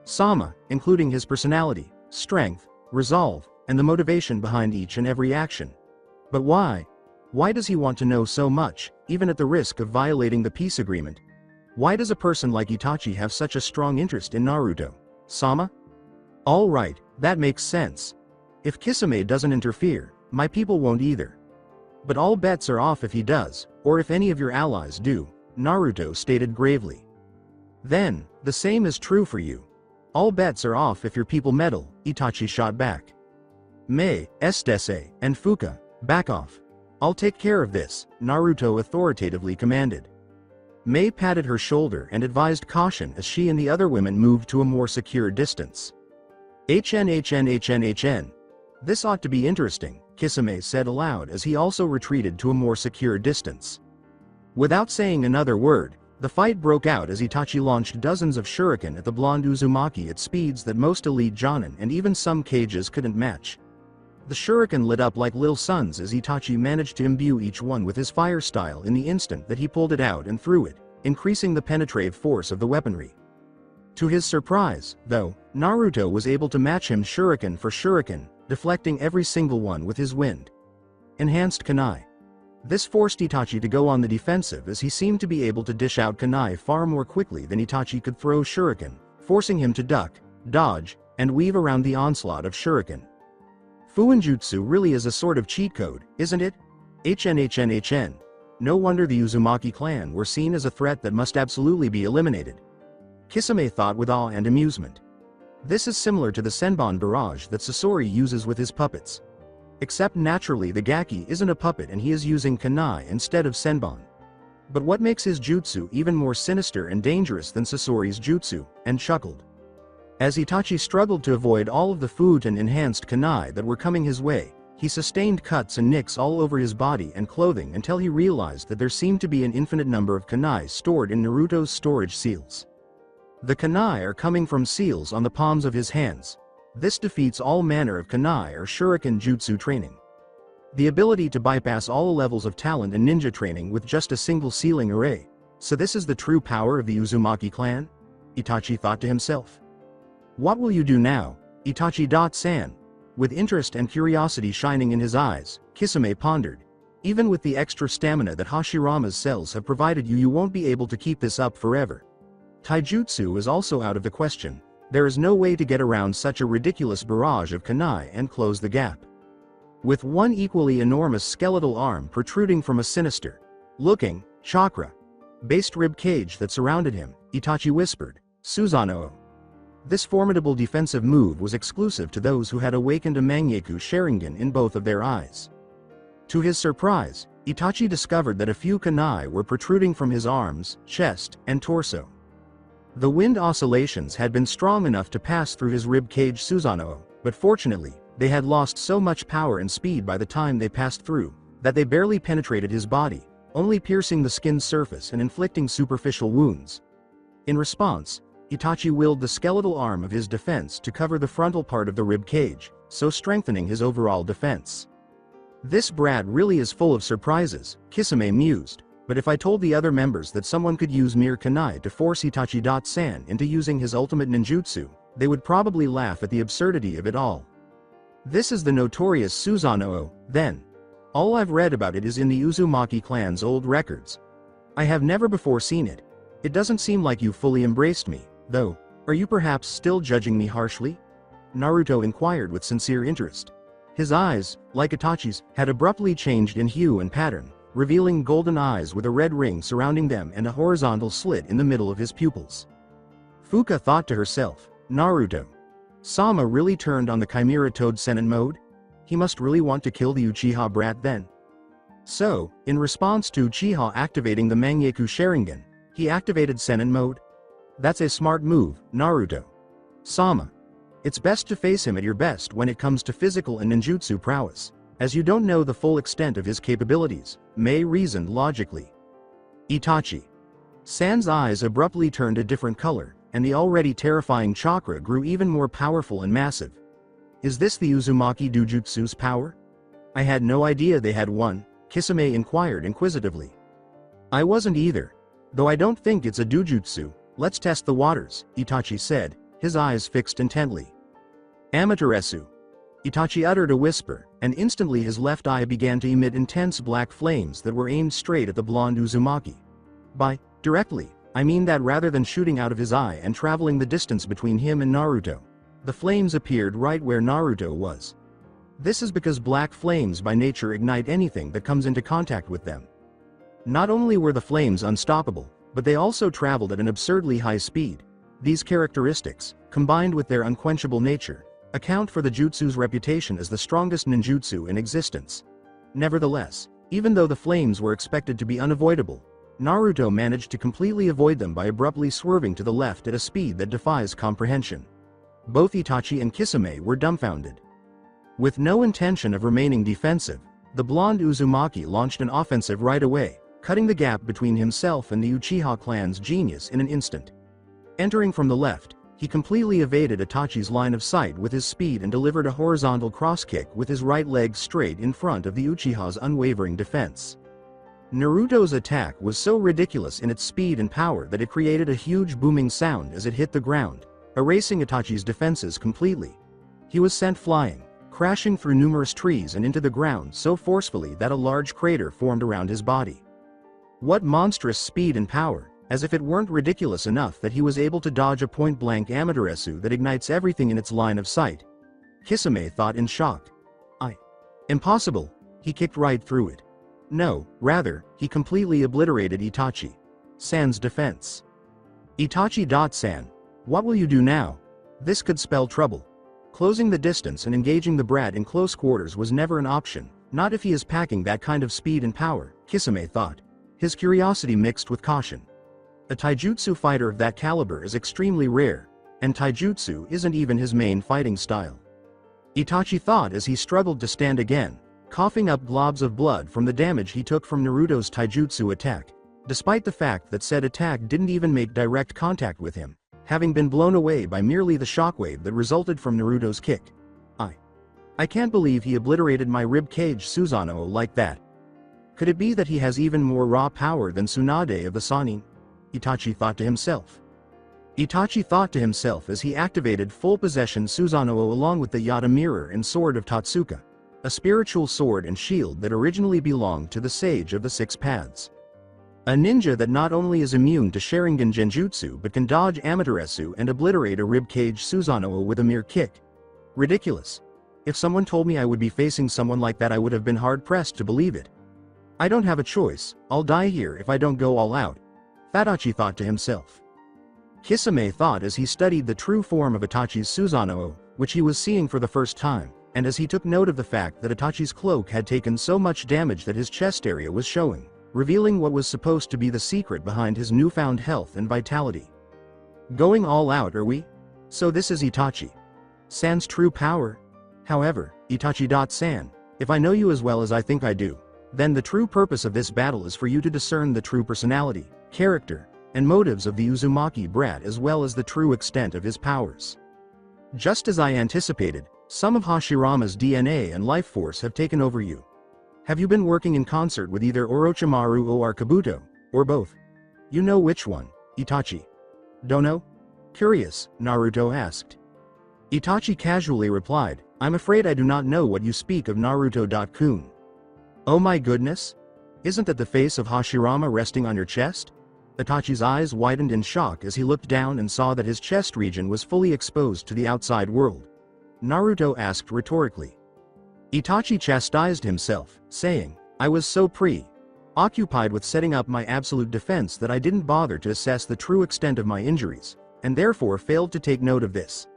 Sama, including his personality, strength, resolve, and the motivation behind each and every action. But why? Why does he want to know so much, even at the risk of violating the peace agreement? Why does a person like Itachi have such a strong interest in Naruto? Sama? All right, that makes sense. If Kisame doesn't interfere, my people won't either. But all bets are off if he does, or if any of your allies do, Naruto stated gravely. Then, the same is true for you. All bets are off if your people meddle, Itachi shot back. Mei, Estese, and Fuka, back off. I'll take care of this, Naruto authoritatively commanded. Mei patted her shoulder and advised caution as she and the other women moved to a more secure distance. HN. This ought to be interesting, Kisame said aloud as he also retreated to a more secure distance. Without saying another word, The fight broke out as Itachi launched dozens of shuriken at the blonde Uzumaki at speeds that most elite Jonin and even some cages couldn't match. The shuriken lit up like lil suns as Itachi managed to imbue each one with his fire style in the instant that he pulled it out and threw it, increasing the penetrative force of the weaponry. To his surprise, though, Naruto was able to match him shuriken for shuriken, deflecting every single one with his wind enhanced kunai. This forced Itachi to go on the defensive as he seemed to be able to dish out kunai far more quickly than Itachi could throw shuriken, forcing him to duck, dodge, and weave around the onslaught of shuriken. Fuinjutsu really is a sort of cheat code, isn't it? HN. No wonder the Uzumaki clan were seen as a threat that must absolutely be eliminated. Kisame thought with awe and amusement. This is similar to the Senbon barrage that Sasori uses with his puppets. Except naturally the Gaki isn't a puppet and he is using kunai instead of Senbon. But what makes his jutsu even more sinister and dangerous than Sasori's jutsu, and chuckled. As Itachi struggled to avoid all of the food and enhanced kunai that were coming his way, he sustained cuts and nicks all over his body and clothing until he realized that there seemed to be an infinite number of kunai stored in Naruto's storage seals. The kunai are coming from seals on the palms of his hands. This defeats all manner of kunai or shuriken jutsu training. The ability to bypass all levels of talent and ninja training with just a single sealing array. So this is the true power of the Uzumaki clan? Itachi thought to himself. What will you do now, Itachi-san? With interest and curiosity shining in his eyes, Kisame pondered. Even with the extra stamina that Hashirama's cells have provided you won't be able to keep this up forever. Taijutsu is also out of the question. There is no way to get around such a ridiculous barrage of kunai and close the gap. With one equally enormous skeletal arm protruding from a sinister looking chakra-based rib cage that surrounded him, Itachi whispered, Susanoo. This formidable defensive move was exclusive to those who had awakened a Mangekyo Sharingan in both of their eyes. To his surprise, Itachi discovered that a few kunai were protruding from his arms, chest, and torso. The wind oscillations had been strong enough to pass through his rib cage Susanoo, but fortunately, they had lost so much power and speed by the time they passed through, that they barely penetrated his body, only piercing the skin's surface and inflicting superficial wounds. In response, Itachi willed the skeletal arm of his defense to cover the frontal part of the rib cage, so strengthening his overall defense. This brat really is full of surprises, Kisame mused. But if I told the other members that someone could use mere kunai to force Itachi-san into using his ultimate ninjutsu, they would probably laugh at the absurdity of it all. This is the notorious Susanoo, then. All I've read about it is in the Uzumaki clan's old records. I have never before seen it. It doesn't seem like you fully embraced me, though. Are you perhaps still judging me harshly? Naruto inquired with sincere interest. His eyes, like Itachi's, had abruptly changed in hue and pattern, revealing golden eyes with a red ring surrounding them and a horizontal slit in the middle of his pupils. Fuka thought to herself, Naruto. Sama really turned on the Chimera Toad Sennin mode? He must really want to kill the Uchiha brat then. So, in response to Uchiha activating the Mangekyo Sharingan, he activated Sennin mode? That's a smart move, Naruto. Sama. It's best to face him at your best when it comes to physical and ninjutsu prowess, as you don't know the full extent of his capabilities, Mei reasoned logically. Itachi. San's eyes abruptly turned a different color, and the already terrifying chakra grew even more powerful and massive. Is this the Uzumaki Dujutsu's power? I had no idea they had one, Kisame inquired inquisitively. I wasn't either. Though I don't think it's a Dujutsu, let's test the waters, Itachi said, his eyes fixed intently. Amaterasu. Itachi uttered a whisper, and instantly his left eye began to emit intense black flames that were aimed straight at the blonde Uzumaki. By directly, I mean that rather than shooting out of his eye and traveling the distance between him and Naruto, the flames appeared right where Naruto was. This is because black flames by nature ignite anything that comes into contact with them. Not only were the flames unstoppable, but they also traveled at an absurdly high speed. These characteristics, combined with their unquenchable nature, account for the jutsu's reputation as the strongest ninjutsu in existence. Nevertheless, even though the flames were expected to be unavoidable, Naruto managed to completely avoid them by abruptly swerving to the left at a speed that defies comprehension. Both Itachi and Kisame were dumbfounded. With no intention of remaining defensive, the blonde Uzumaki launched an offensive right away, cutting the gap between himself and the Uchiha clan's genius in an instant. Entering from the left, he completely evaded Itachi's line of sight with his speed and delivered a horizontal cross-kick with his right leg straight in front of the Uchiha's unwavering defense. Naruto's attack was so ridiculous in its speed and power that it created a huge booming sound as it hit the ground, erasing Itachi's defenses completely. He was sent flying, crashing through numerous trees and into the ground so forcefully that a large crater formed around his body. What monstrous speed and power, as if it weren't ridiculous enough that he was able to dodge a point-blank Amaterasu that ignites everything in its line of sight. Kisame thought in shock. Impossible, he kicked right through it. No, rather, he completely obliterated Itachi-san's defense. Itachi-san, what will you do now? This could spell trouble. Closing the distance and engaging the brat in close quarters was never an option, not if he is packing that kind of speed and power, Kisame thought. His curiosity mixed with caution. A taijutsu fighter of that caliber is extremely rare, and taijutsu isn't even his main fighting style. Itachi thought as he struggled to stand again, coughing up globs of blood from the damage he took from Naruto's taijutsu attack, despite the fact that said attack didn't even make direct contact with him, having been blown away by merely the shockwave that resulted from Naruto's kick. I can't believe he obliterated my rib cage Susanoo like that. Could it be that he has even more raw power than Tsunade of the Sannin? Itachi thought to himself. Itachi thought to himself as he activated full possession Susanoo along with the Yata mirror and sword of Totsuka, a spiritual sword and shield that originally belonged to the sage of the six paths. A ninja that not only is immune to Sharingan Genjutsu but can dodge Amaterasu and obliterate a ribcage Susanoo with a mere kick. Ridiculous. If someone told me I would be facing someone like that, I would have been hard-pressed to believe it. I don't have a choice, I'll die here if I don't go all out, Itachi thought to himself. Kisame thought as he studied the true form of Itachi's Susanoo, which he was seeing for the first time, and as he took note of the fact that Itachi's cloak had taken so much damage that his chest area was showing, revealing what was supposed to be the secret behind his newfound health and vitality. Going all out, are we? So this is Itachi-san's true power? However, Itachi-san, if I know you as well as I think I do, then the true purpose of this battle is for you to discern the true personality, character, and motives of the Uzumaki brat as well as the true extent of his powers. Just as I anticipated, some of Hashirama's DNA and life force have taken over you. Have you been working in concert with either Orochimaru or Kabuto, or both? You know which one, Itachi. Don't know? Curious, Naruto asked. Itachi casually replied, I'm afraid I do not know what you speak of Naruto-kun. Oh my goodness? Isn't that the face of Hashirama resting on your chest? Itachi's eyes widened in shock as he looked down and saw that his chest region was fully exposed to the outside world. Naruto asked rhetorically. Itachi chastised himself, saying, I was so occupied with setting up my absolute defense that I didn't bother to assess the true extent of my injuries, and therefore failed to take note of this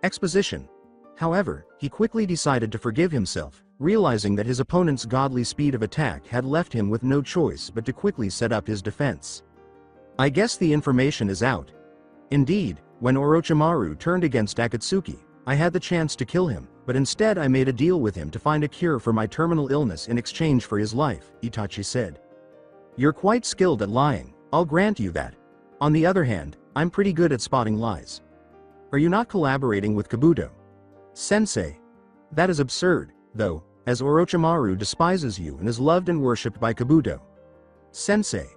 exposition. However, he quickly decided to forgive himself, realizing that his opponent's godly speed of attack had left him with no choice but to quickly set up his defense. I guess the information is out. Indeed, when Orochimaru turned against Akatsuki, I had the chance to kill him, but instead I made a deal with him to find a cure for my terminal illness in exchange for his life, Itachi said. You're quite skilled at lying, I'll grant you that. On the other hand, I'm pretty good at spotting lies. Are you not collaborating with Kabuto? Sensei. That is absurd, though, as Orochimaru despises you and is loved and worshipped by Kabuto. Sensei.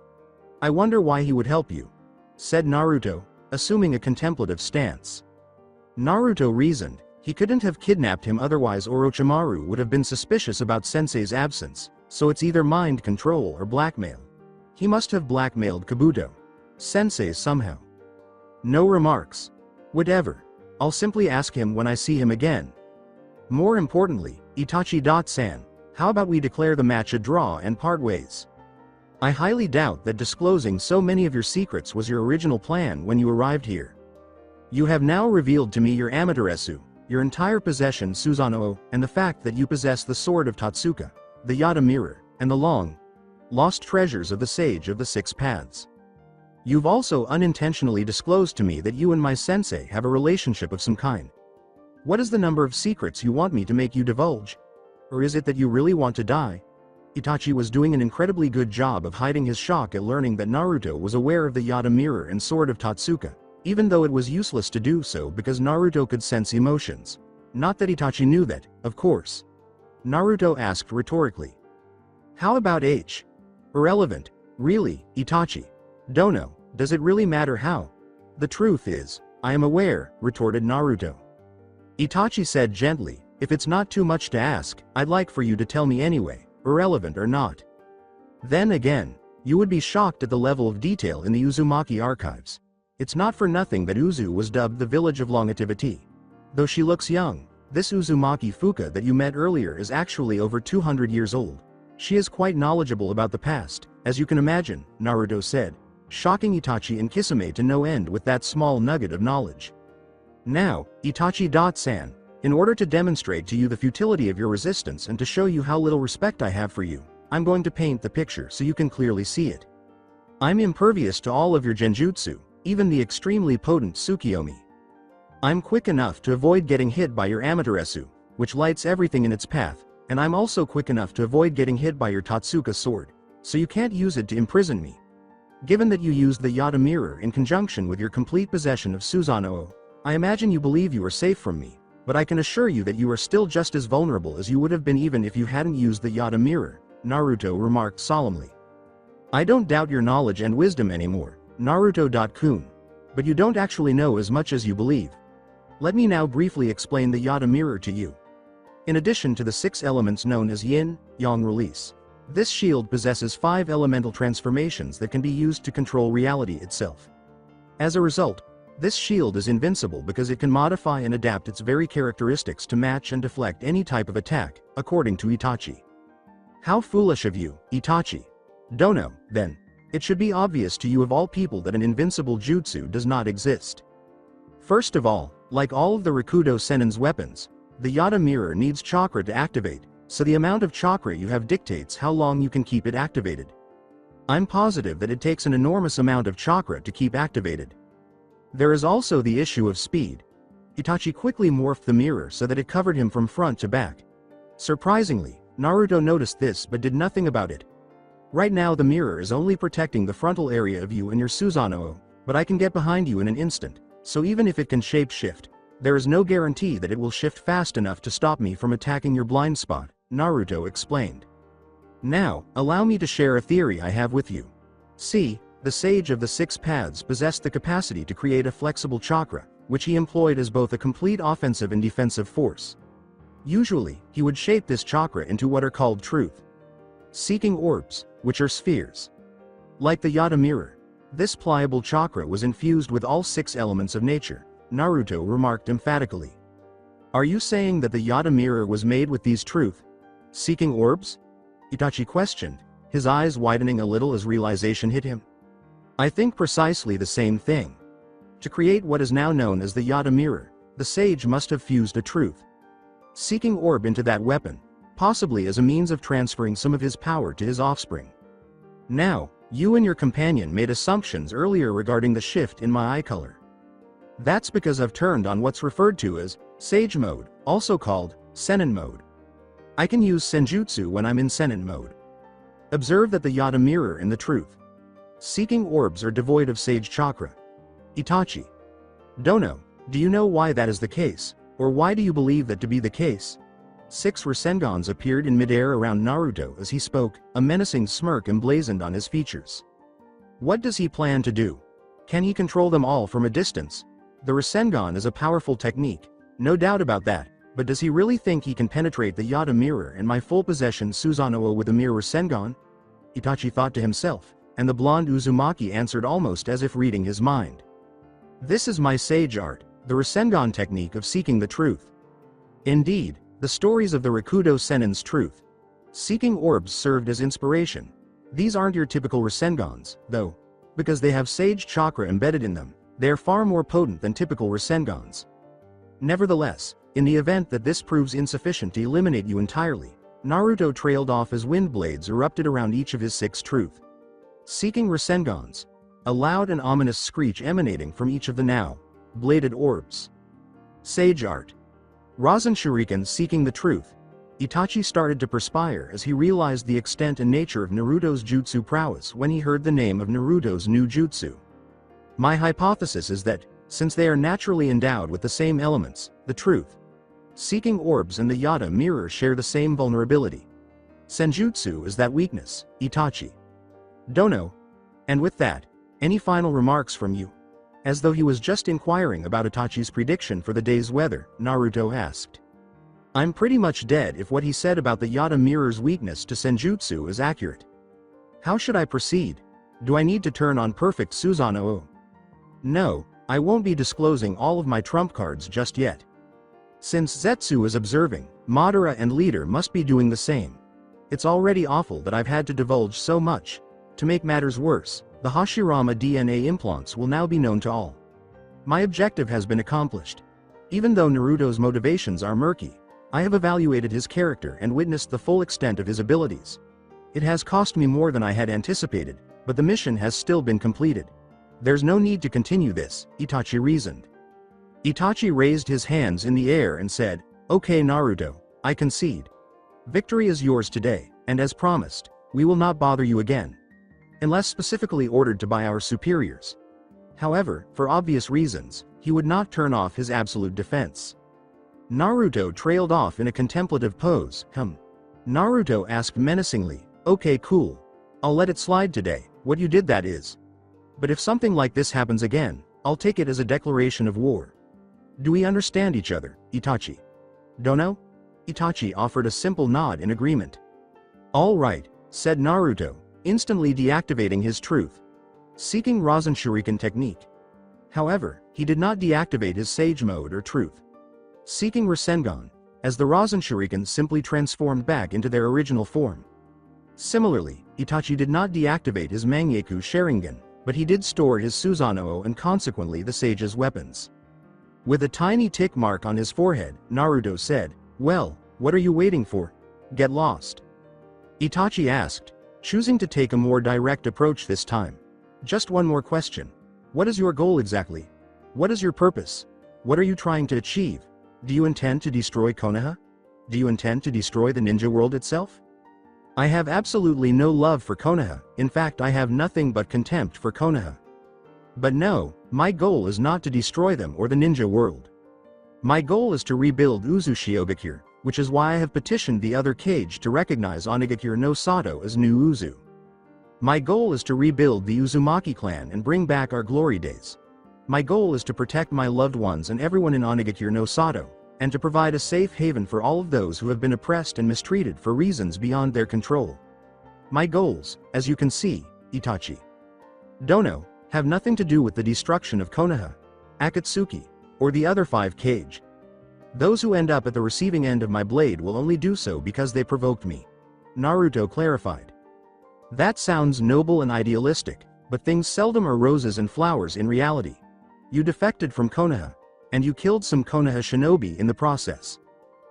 I wonder why he would help you, said Naruto, assuming a contemplative stance. Naruto reasoned, he couldn't have kidnapped him, otherwise Orochimaru would have been suspicious about Sensei's absence, so it's either mind control or blackmail. He must have blackmailed Kabuto. Sensei somehow. No remarks. Whatever. I'll simply ask him when I see him again. More importantly, Itachi-san, how about we declare the match a draw and part ways? I highly doubt that disclosing so many of your secrets was your original plan when you arrived here. You have now revealed to me your Amaterasu, your entire possession Susanoo, and the fact that you possess the sword of Totsuka, the Yata mirror, and the lost treasures of the sage of the six paths. You've also unintentionally disclosed to me that you and my sensei have a relationship of some kind. What is the number of secrets you want me to make you divulge? Or is it that you really want to die? Itachi was doing an incredibly good job of hiding his shock at learning that Naruto was aware of the Yata mirror and sword of Totsuka, even though it was useless to do so because Naruto could sense emotions. Not that Itachi knew that, of course. Naruto asked rhetorically. How about H? Irrelevant. Really, Itachi. Don't know, does it really matter how? The truth is, I am aware, retorted Naruto. Itachi said gently, if it's not too much to ask, I'd like for you to tell me anyway, irrelevant or not. Then again, you would be shocked at the level of detail in the Uzumaki archives. It's not for nothing that Uzu was dubbed the village of longevity. Though she looks young, this Uzumaki Fuka that you met earlier is actually over 200 years old. She is quite knowledgeable about the past, as you can imagine, Naruto said, shocking Itachi and Kisame to no end with that small nugget of knowledge. Now, Itachi-san, in order to demonstrate to you the futility of your resistance and to show you how little respect I have for you, I'm going to paint the picture so you can clearly see it. I'm impervious to all of your genjutsu, even the extremely potent Tsukiyomi. I'm quick enough to avoid getting hit by your Amaterasu, which lights everything in its path, and I'm also quick enough to avoid getting hit by your Totsuka sword, so you can't use it to imprison me. Given that you used the Yata mirror in conjunction with your complete possession of Susanoo, I imagine you believe you are safe from me, but I can assure you that you are still just as vulnerable as you would have been even if you hadn't used the Yata mirror, Naruto remarked solemnly. I don't doubt your knowledge and wisdom anymore, Naruto-kun. But you don't actually know as much as you believe. Let me now briefly explain the Yata mirror to you. In addition to the 6 elements known as yin, yang release, this shield possesses 5 elemental transformations that can be used to control reality itself. As a result, this shield is invincible because it can modify and adapt its very characteristics to match and deflect any type of attack, according to Itachi. How foolish of you, Itachi. Don't know, then. It should be obvious to you of all people that an invincible jutsu does not exist. First of all, like all of the Rakudo Sennin's weapons, the Yata mirror needs chakra to activate, so the amount of chakra you have dictates how long you can keep it activated. I'm positive that it takes an enormous amount of chakra to keep activated. There is also the issue of speed. Itachi quickly morphed the mirror so that it covered him from front to back. Surprisingly, Naruto noticed this but did nothing about it. Right now the mirror is only protecting the frontal area of you and your Susanoo, but I can get behind you in an instant, so even if it can shape-shift, there is no guarantee that it will shift fast enough to stop me from attacking your blind spot, Naruto explained. Now, allow me to share a theory I have with you. See, the sage of the 6 paths possessed the capacity to create a flexible chakra, which he employed as both a complete offensive and defensive force. Usually, he would shape this chakra into what are called truth seeking orbs, which are spheres. Like the Yata mirror, this pliable chakra was infused with all 6 elements of nature, Naruto remarked emphatically. Are you saying that the Yata mirror was made with these truth seeking orbs? Itachi questioned, his eyes widening a little as realization hit him. I think precisely the same thing. To create what is now known as the Yata mirror, the sage must have fused a truth seeking orb into that weapon, possibly as a means of transferring some of his power to his offspring. Now, you and your companion made assumptions earlier regarding the shift in my eye color. That's because I've turned on what's referred to as Sage mode, also called Sennin mode. I can use Senjutsu when I'm in Sennin mode. Observe that the Yata mirror and the truth seeking orbs are devoid of Sage chakra. Itachi. Dono, do you know why that is the case, or why do you believe that to be the case? 6 Rasengans appeared in midair around Naruto as he spoke, a menacing smirk emblazoned on his features. What does he plan to do? Can he control them all from a distance? The Rasengan is a powerful technique, no doubt about that, but does he really think he can penetrate the Yata mirror and my full possession Susanoo with a mere Rasengan? Itachi thought to himself, and the blonde Uzumaki answered almost as if reading his mind. This is my sage art, the Rasengan technique of seeking the truth. Indeed, the stories of the Rakudo Sennin's truth seeking orbs served as inspiration. These aren't your typical Rasengans, though. Because they have Sage chakra embedded in them, they are far more potent than typical Rasengans. Nevertheless, in the event that this proves insufficient to eliminate you entirely, Naruto trailed off as wind blades erupted around each of his 6 truth seeking Rasengans, a loud and ominous screech emanating from each of the now bladed orbs. Sage art. Rasen Shuriken seeking the truth Itachi started to perspire as he realized the extent and nature of Naruto's jutsu prowess when he heard the name of Naruto's new jutsu. My hypothesis is that, since they are naturally endowed with the same elements, the truth seeking orbs and the Yada mirror share the same vulnerability. Senjutsu is that weakness, Itachi. Dono. And with that, any final remarks from you? As though he was just inquiring about Itachi's prediction for the day's weather, Naruto asked. I'm pretty much dead if what he said about the Yada mirror's weakness to Senjutsu is accurate. How should I proceed? Do I need to turn on perfect Susanoo? No, I won't be disclosing all of my trump cards just yet. Since Zetsu is observing, Madara and Leader must be doing the same. It's already awful that I've had to divulge so much. To make matters worse, the Hashirama DNA implants will now be known to all. My objective has been accomplished. Even though Naruto's motivations are murky, I have evaluated his character and witnessed the full extent of his abilities. It has cost me more than I had anticipated, but the mission has still been completed. There's no need to continue this, Itachi reasoned. Itachi raised his hands in the air and said, Okay Naruto, I concede. Victory is yours today, and as promised, we will not bother you again. Unless specifically ordered to by our superiors. However, for obvious reasons, he would not turn off his absolute defense. Naruto trailed off in a contemplative pose. Naruto asked menacingly, Okay cool. I'll let it slide today, what you did that is. But if something like this happens again, I'll take it as a declaration of war. Do we understand each other, Itachi? Dono? Itachi offered a simple nod in agreement. All right, said Naruto, instantly deactivating his truth seeking Rasen Shuriken technique. However, he did not deactivate his Sage mode or truth seeking Rasengan, as the Rasen Shuriken simply transformed back into their original form. Similarly, Itachi did not deactivate his Mangekyo Sharingan, but he did store his Susanoo and consequently the Sage's weapons. With a tiny tick mark on his forehead, Naruto said, Well, what are you waiting for? Get lost. Itachi asked, choosing to take a more direct approach this time. Just one more question. What is your goal exactly? What is your purpose? What are you trying to achieve? Do you intend to destroy Konoha? Do you intend to destroy the ninja world itself? I have absolutely no love for Konoha, in fact I have nothing but contempt for Konoha. But no, my goal is not to destroy them or the ninja world. My goal is to rebuild Uzushiogakure, which is why I have petitioned the other Kage to recognize Onigakure no Sato as new Uzu. My goal is to rebuild the Uzumaki clan and bring back our glory days. My goal is to protect my loved ones and everyone in Onigakure no Sato, and to provide a safe haven for all of those who have been oppressed and mistreated for reasons beyond their control. My goals, as you can see, Itachi Dono, have nothing to do with the destruction of Konoha, Akatsuki, or the other 5 Kage. Those who end up at the receiving end of my blade will only do so because they provoked me. Naruto clarified. That sounds noble and idealistic, but things seldom are roses and flowers in reality. You defected from Konoha, and you killed some Konoha shinobi in the process.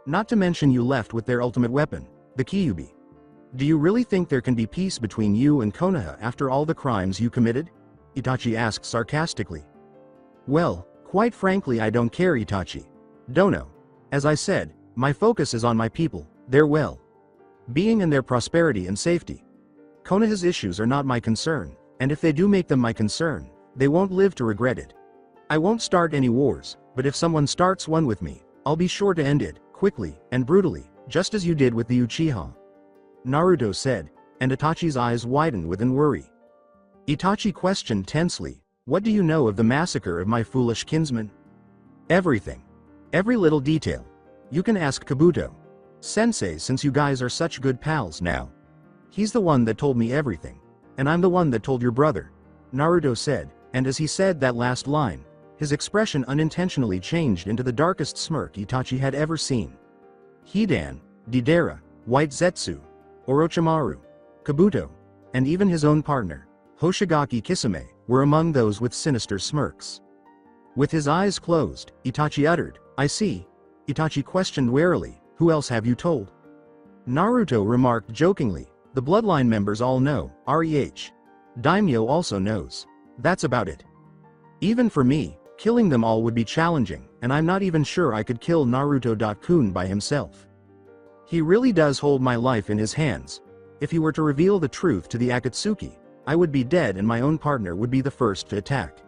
Not to mention you left with their ultimate weapon, the Kyuubi. Do you really think there can be peace between you and Konoha after all the crimes you committed? Itachi asked sarcastically. Well, quite frankly I don't care Itachi. Dono. As I said, my focus is on my people, their well-being and their prosperity and safety. Konoha's issues are not my concern, and if they do make them my concern, they won't live to regret it. I won't start any wars, but if someone starts one with me, I'll be sure to end it, quickly and brutally, just as you did with the Uchiha. Naruto said, and Itachi's eyes widened with worry. Itachi questioned tensely, what do you know of the massacre of my foolish kinsmen? Everything. Every little detail. You can ask Kabuto Sensei since you guys are such good pals now. He's the one that told me everything. And I'm the one that told your brother. Naruto said, and as he said that last line, his expression unintentionally changed into the darkest smirk Itachi had ever seen. Hidan, Deidara, White Zetsu, Orochimaru, Kabuto, and even his own partner, Hoshigaki Kisame, were among those with sinister smirks. With his eyes closed, Itachi uttered, I see. Itachi questioned warily, who else have you told? Naruto remarked jokingly, the Bloodline members all know, REH. Daimyo also knows. That's about it. Even for me, killing them all would be challenging, and I'm not even sure I could kill Naruto-kun by himself. He really does hold my life in his hands. If he were to reveal the truth to the Akatsuki, I would be dead and my own partner would be the first to attack.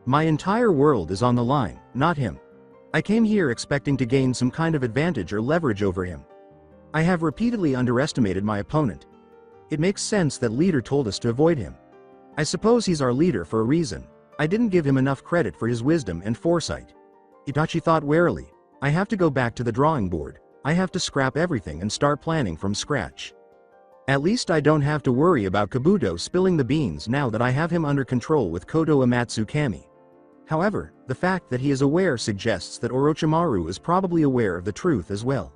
My entire world is on the line, not him. I came here expecting to gain some kind of advantage or leverage over him. I have repeatedly underestimated my opponent. It makes sense that leader told us to avoid him. I suppose he's our leader for a reason. I didn't give him enough credit for his wisdom and foresight. Itachi thought warily. I have to go back to the drawing board. I have to scrap everything and start planning from scratch. At least I don't have to worry about Kabuto spilling the beans now that I have him under control with Kodo Amatsu Kami. However, the fact that he is aware suggests that Orochimaru is probably aware of the truth as well.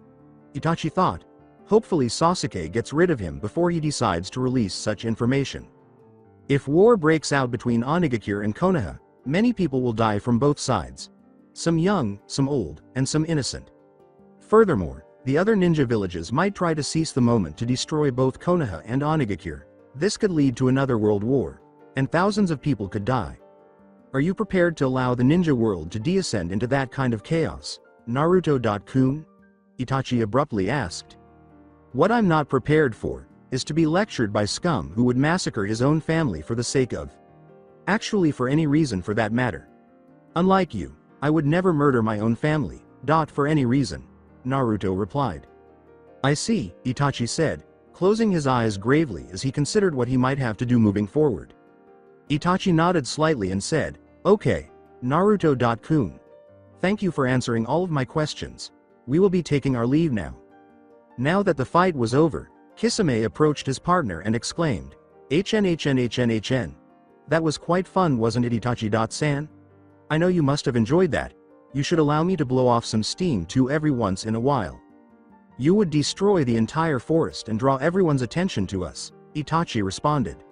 Itachi thought. Hopefully Sasuke gets rid of him before he decides to release such information. If war breaks out between Onigakure and Konoha, many people will die from both sides. Some young, some old, and some innocent. Furthermore, the other ninja villages might try to seize the moment to destroy both Konoha and Onigakure. This could lead to another world war, and thousands of people could die. Are you prepared to allow the ninja world to descend into that kind of chaos, Naruto-kun? Itachi abruptly asked. What I'm not prepared for is to be lectured by scum who would massacre his own family for the sake of. Actually, for any reason for that matter. Unlike you, I would never murder my own family, for any reason, Naruto replied. I see, Itachi said, closing his eyes gravely as he considered what he might have to do moving forward. Itachi nodded slightly and said, Okay, Naruto-kun. Thank you for answering all of my questions. We will be taking our leave now. Now that the fight was over, Kisame approached his partner and exclaimed, HN. That was quite fun, wasn't it, Itachi-san? I know you must have enjoyed that. You should allow me to blow off some steam too every once in a while. You would destroy the entire forest and draw everyone's attention to us, Itachi responded.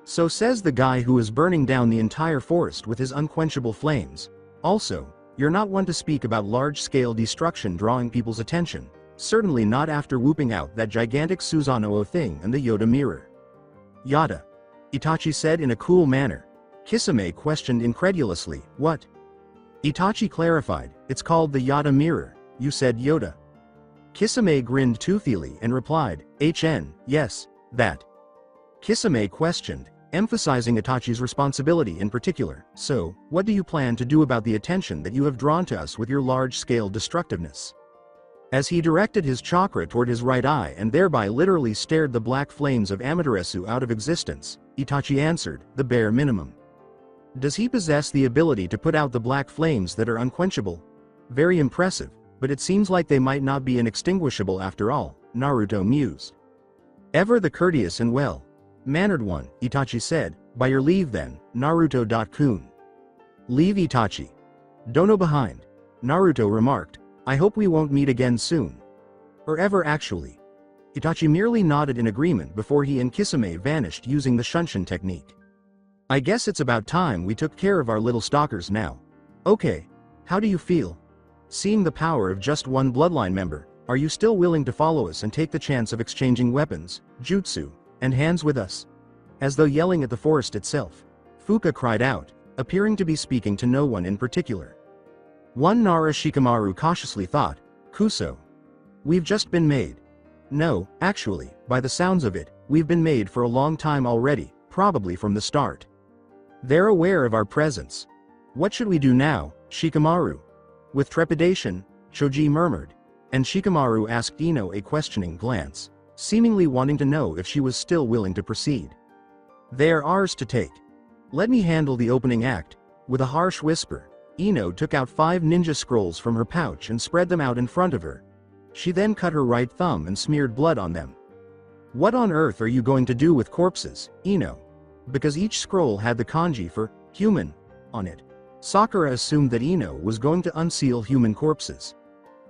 So says the guy who is burning down the entire forest with his unquenchable flames. Also, you're not one to speak about large-scale destruction drawing people's attention. Certainly not after whooping out that gigantic Susanoo thing and the Yoda mirror. Yada. Itachi said in a cool manner. Kisame questioned incredulously, what? Itachi clarified, it's called the Yada mirror, you said Yoda. Kisame grinned toothily and replied, yes, that. Kisame questioned, emphasizing Itachi's responsibility in particular, so, what do you plan to do about the attention that you have drawn to us with your large-scale destructiveness? As he directed his chakra toward his right eye and thereby literally stared the black flames of Amaterasu out of existence, Itachi answered, the bare minimum. Does he possess the ability to put out the black flames that are unquenchable? Very impressive, but it seems like they might not be inextinguishable after all, Naruto mused. Ever the courteous and well-mannered one, Itachi said, by your leave then, Naruto-kun. Leave Itachi. Dono behind, Naruto remarked. I hope we won't meet again soon. Or ever actually. Itachi merely nodded in agreement before he and Kisame vanished using the Shunshin technique. I guess it's about time we took care of our little stalkers now. Okay. How do you feel? Seeing the power of just one bloodline member, are you still willing to follow us and take the chance of exchanging weapons, jutsu, and hands with us? As though yelling at the forest itself, Fuka cried out, appearing to be speaking to no one in particular. One Nara Shikamaru cautiously thought, Kuso. We've just been made. No, actually, by the sounds of it, we've been made for a long time already, probably from the start. They're aware of our presence. What should we do now, Shikamaru? With trepidation, Choji murmured, and Shikamaru asked Ino a questioning glance, seemingly wanting to know if she was still willing to proceed. They're ours to take. Let me handle the opening act. With a harsh whisper, Ino took out 5 ninja scrolls from her pouch and spread them out in front of her. She then cut her right thumb and smeared blood on them. What on earth are you going to do with corpses, Ino? Because each scroll had the kanji for human on it. Sakura assumed that Ino was going to unseal human corpses.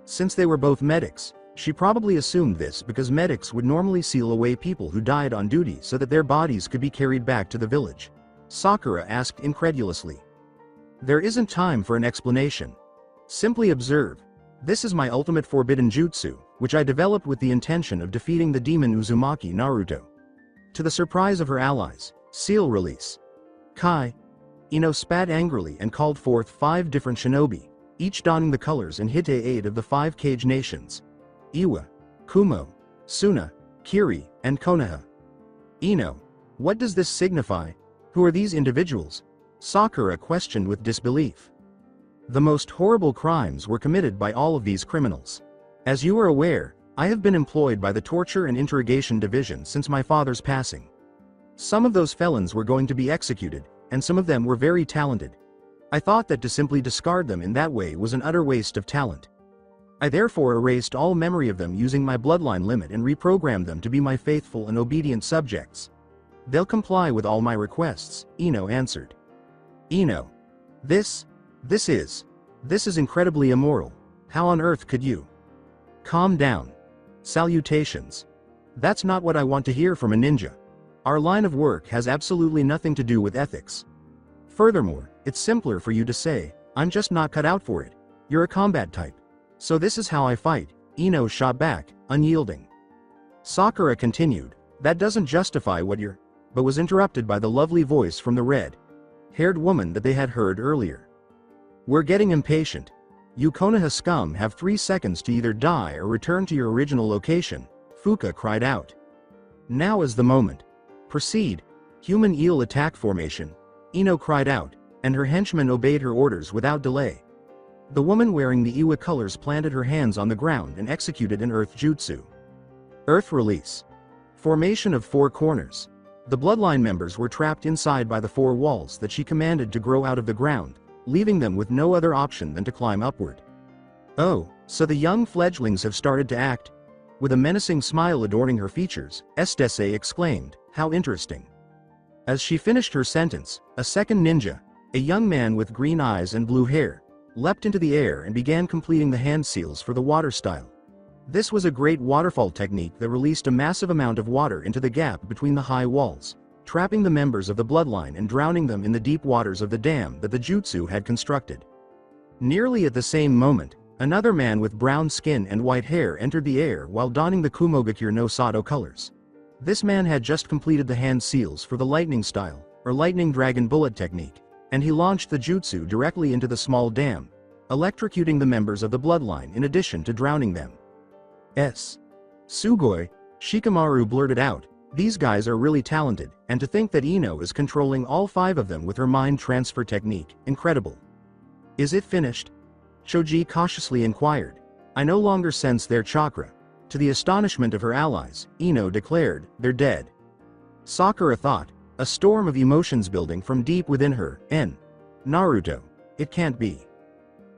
Since they were both medics, she probably assumed this because medics would normally seal away people who died on duty so that their bodies could be carried back to the village. Sakura asked incredulously. There isn't time for an explanation. Simply observe. This is my ultimate forbidden jutsu, which I developed with the intention of defeating the demon Uzumaki Naruto. To the surprise of her allies, seal release. Kai. Ino spat angrily and called forth 5 different shinobi, each donning the colors and hite aid of the 5 cage nations. Iwa. Kumo, Suna, Kiri, and Konoha. Ino. What does this signify? Who are these individuals? Sakura questioned with disbelief. The most horrible crimes were committed by all of these criminals. As you are aware, I have been employed by the Torture and Interrogation Division since my father's passing. Some of those felons were going to be executed, and some of them were very talented. I thought that to simply discard them in that way was an utter waste of talent. I therefore erased all memory of them using my bloodline limit and reprogrammed them to be my faithful and obedient subjects. They'll comply with all my requests, Ino answered. Ino. This is incredibly immoral. How on earth could you? Calm down. Salutations. That's not what I want to hear from a ninja. Our line of work has absolutely nothing to do with ethics. Furthermore, it's simpler for you to say, I'm just not cut out for it. You're a combat type. So this is how I fight, Ino shot back, unyielding. Sakura continued, that doesn't justify what you're, but was interrupted by the lovely voice from the red-haired woman that they had heard earlier. We're getting impatient. You Konoha scum have 3 seconds to either die or return to your original location, Fuka cried out. Now is the moment. Proceed. Human eel attack formation, Ino cried out, and her henchmen obeyed her orders without delay. The woman wearing the Iwa colors planted her hands on the ground and executed an earth jutsu. Earth release. Formation of 4 corners. The bloodline members were trapped inside by the 4 walls that she commanded to grow out of the ground, leaving them with no other option than to climb upward. Oh, so the young fledglings have started to act? With a menacing smile adorning her features, Estese exclaimed, how interesting. As she finished her sentence, a second ninja, a young man with green eyes and blue hair, leapt into the air and began completing the hand seals for the water style. This was a great waterfall technique that released a massive amount of water into the gap between the high walls, trapping the members of the bloodline and drowning them in the deep waters of the dam that the jutsu had constructed. Nearly at the same moment, another man with brown skin and white hair entered the air while donning the Kumogakure no Sato colors. This man had just completed the hand seals for the lightning style, or lightning dragon bullet technique, and he launched the jutsu directly into the small dam, electrocuting the members of the bloodline in addition to drowning them. Sugoi, Shikamaru blurted out, these guys are really talented, and to think that Ino is controlling all 5 of them with her mind transfer technique, incredible. Is it finished? Choji cautiously inquired. I no longer sense their chakra. To the astonishment of her allies, Ino declared, they're dead. Sakura thought, a storm of emotions building from deep within her, Naruto. It can't be.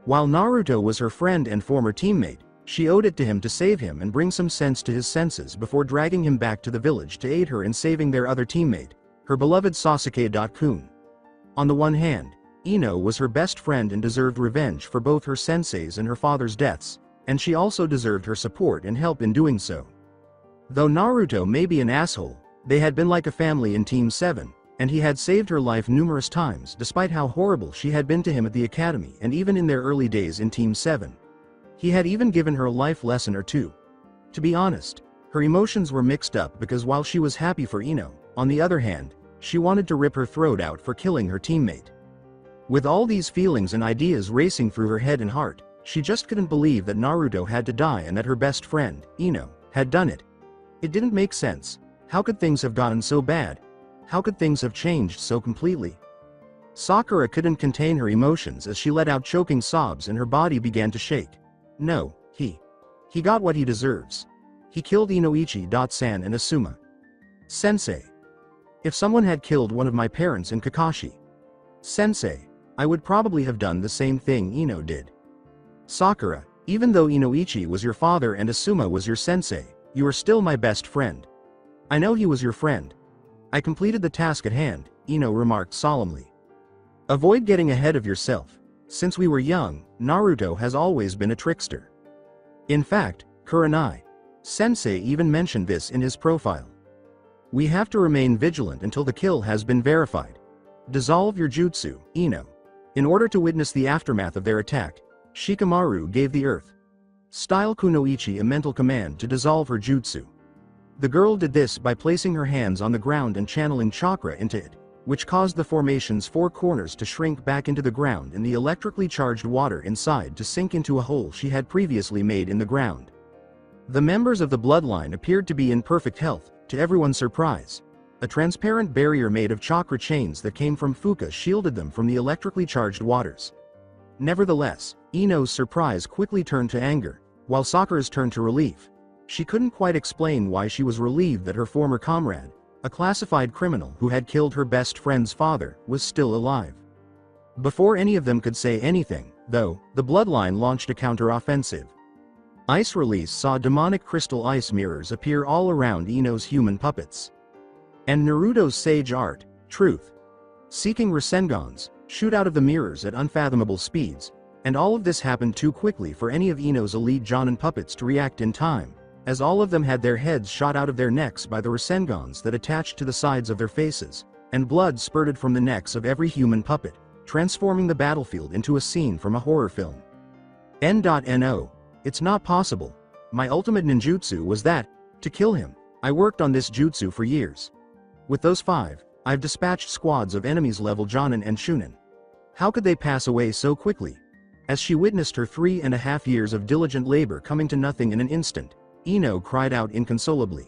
While Naruto was her friend and former teammate, she owed it to him to save him and bring some sense to his senses before dragging him back to the village to aid her in saving their other teammate, her beloved Sasuke-kun. On the one hand, Ino was her best friend and deserved revenge for both her sensei's and her father's deaths, and she also deserved her support and help in doing so. Though Naruto may be an asshole, they had been like a family in Team 7, and he had saved her life numerous times despite how horrible she had been to him at the academy and even in their early days in Team 7. He had even given her a life lesson or 2. To be honest, her emotions were mixed up because while she was happy for Ino, on the other hand, she wanted to rip her throat out for killing her teammate. With all these feelings and ideas racing through her head and heart, she just couldn't believe that Naruto had to die and that her best friend, Ino, had done it. It didn't make sense. How could things have gotten so bad? How could things have changed so completely? Sakura couldn't contain her emotions as she let out choking sobs and her body began to shake. No, he got what he deserves. He killed Inoichi-san and Asuma. Sensei. If someone had killed one of my parents in Kakashi Sensei, I would probably have done the same thing Ino did. Sakura, even though Inoichi was your father and Asuma was your sensei, you are still my best friend. I know he was your friend. I completed the task at hand, Ino remarked solemnly. Avoid getting ahead of yourself. Since we were young, Naruto has always been a trickster. In fact, Kurenai Sensei even mentioned this in his profile. We have to remain vigilant until the kill has been verified. Dissolve your jutsu, Ino. In order to witness the aftermath of their attack, Shikamaru gave the earth style Kunoichi a mental command to dissolve her jutsu. The girl did this by placing her hands on the ground and channeling chakra into it, which caused the formation's 4 corners to shrink back into the ground and the electrically charged water inside to sink into a hole she had previously made in the ground. The members of the Bloodline appeared to be in perfect health, to everyone's surprise. A transparent barrier made of chakra chains that came from Fuka shielded them from the electrically charged waters. Nevertheless, Ino's surprise quickly turned to anger, while Sakura's turned to relief. She couldn't quite explain why she was relieved that her former comrade, a classified criminal who had killed her best friend's father, was still alive. Before any of them could say anything, though, the Bloodline launched a counter-offensive. Ice Release saw demonic crystal ice mirrors appear all around Ino's human puppets. And Naruto's sage art, Truth, seeking Rasengans, shoot out of the mirrors at unfathomable speeds, and all of this happened too quickly for any of Ino's elite Jonin puppets to react in time, as all of them had their heads shot out of their necks by the Rasengans that attached to the sides of their faces, and blood spurted from the necks of every human puppet, transforming the battlefield into a scene from a horror film. N.No. It's not possible. My ultimate ninjutsu was that, to kill him. I worked on this jutsu for years. With those 5, I've dispatched squads of enemies level Jonin and Shunin. How could they pass away so quickly? As she witnessed her 3.5 years of diligent labor coming to nothing in an instant, Ino cried out inconsolably.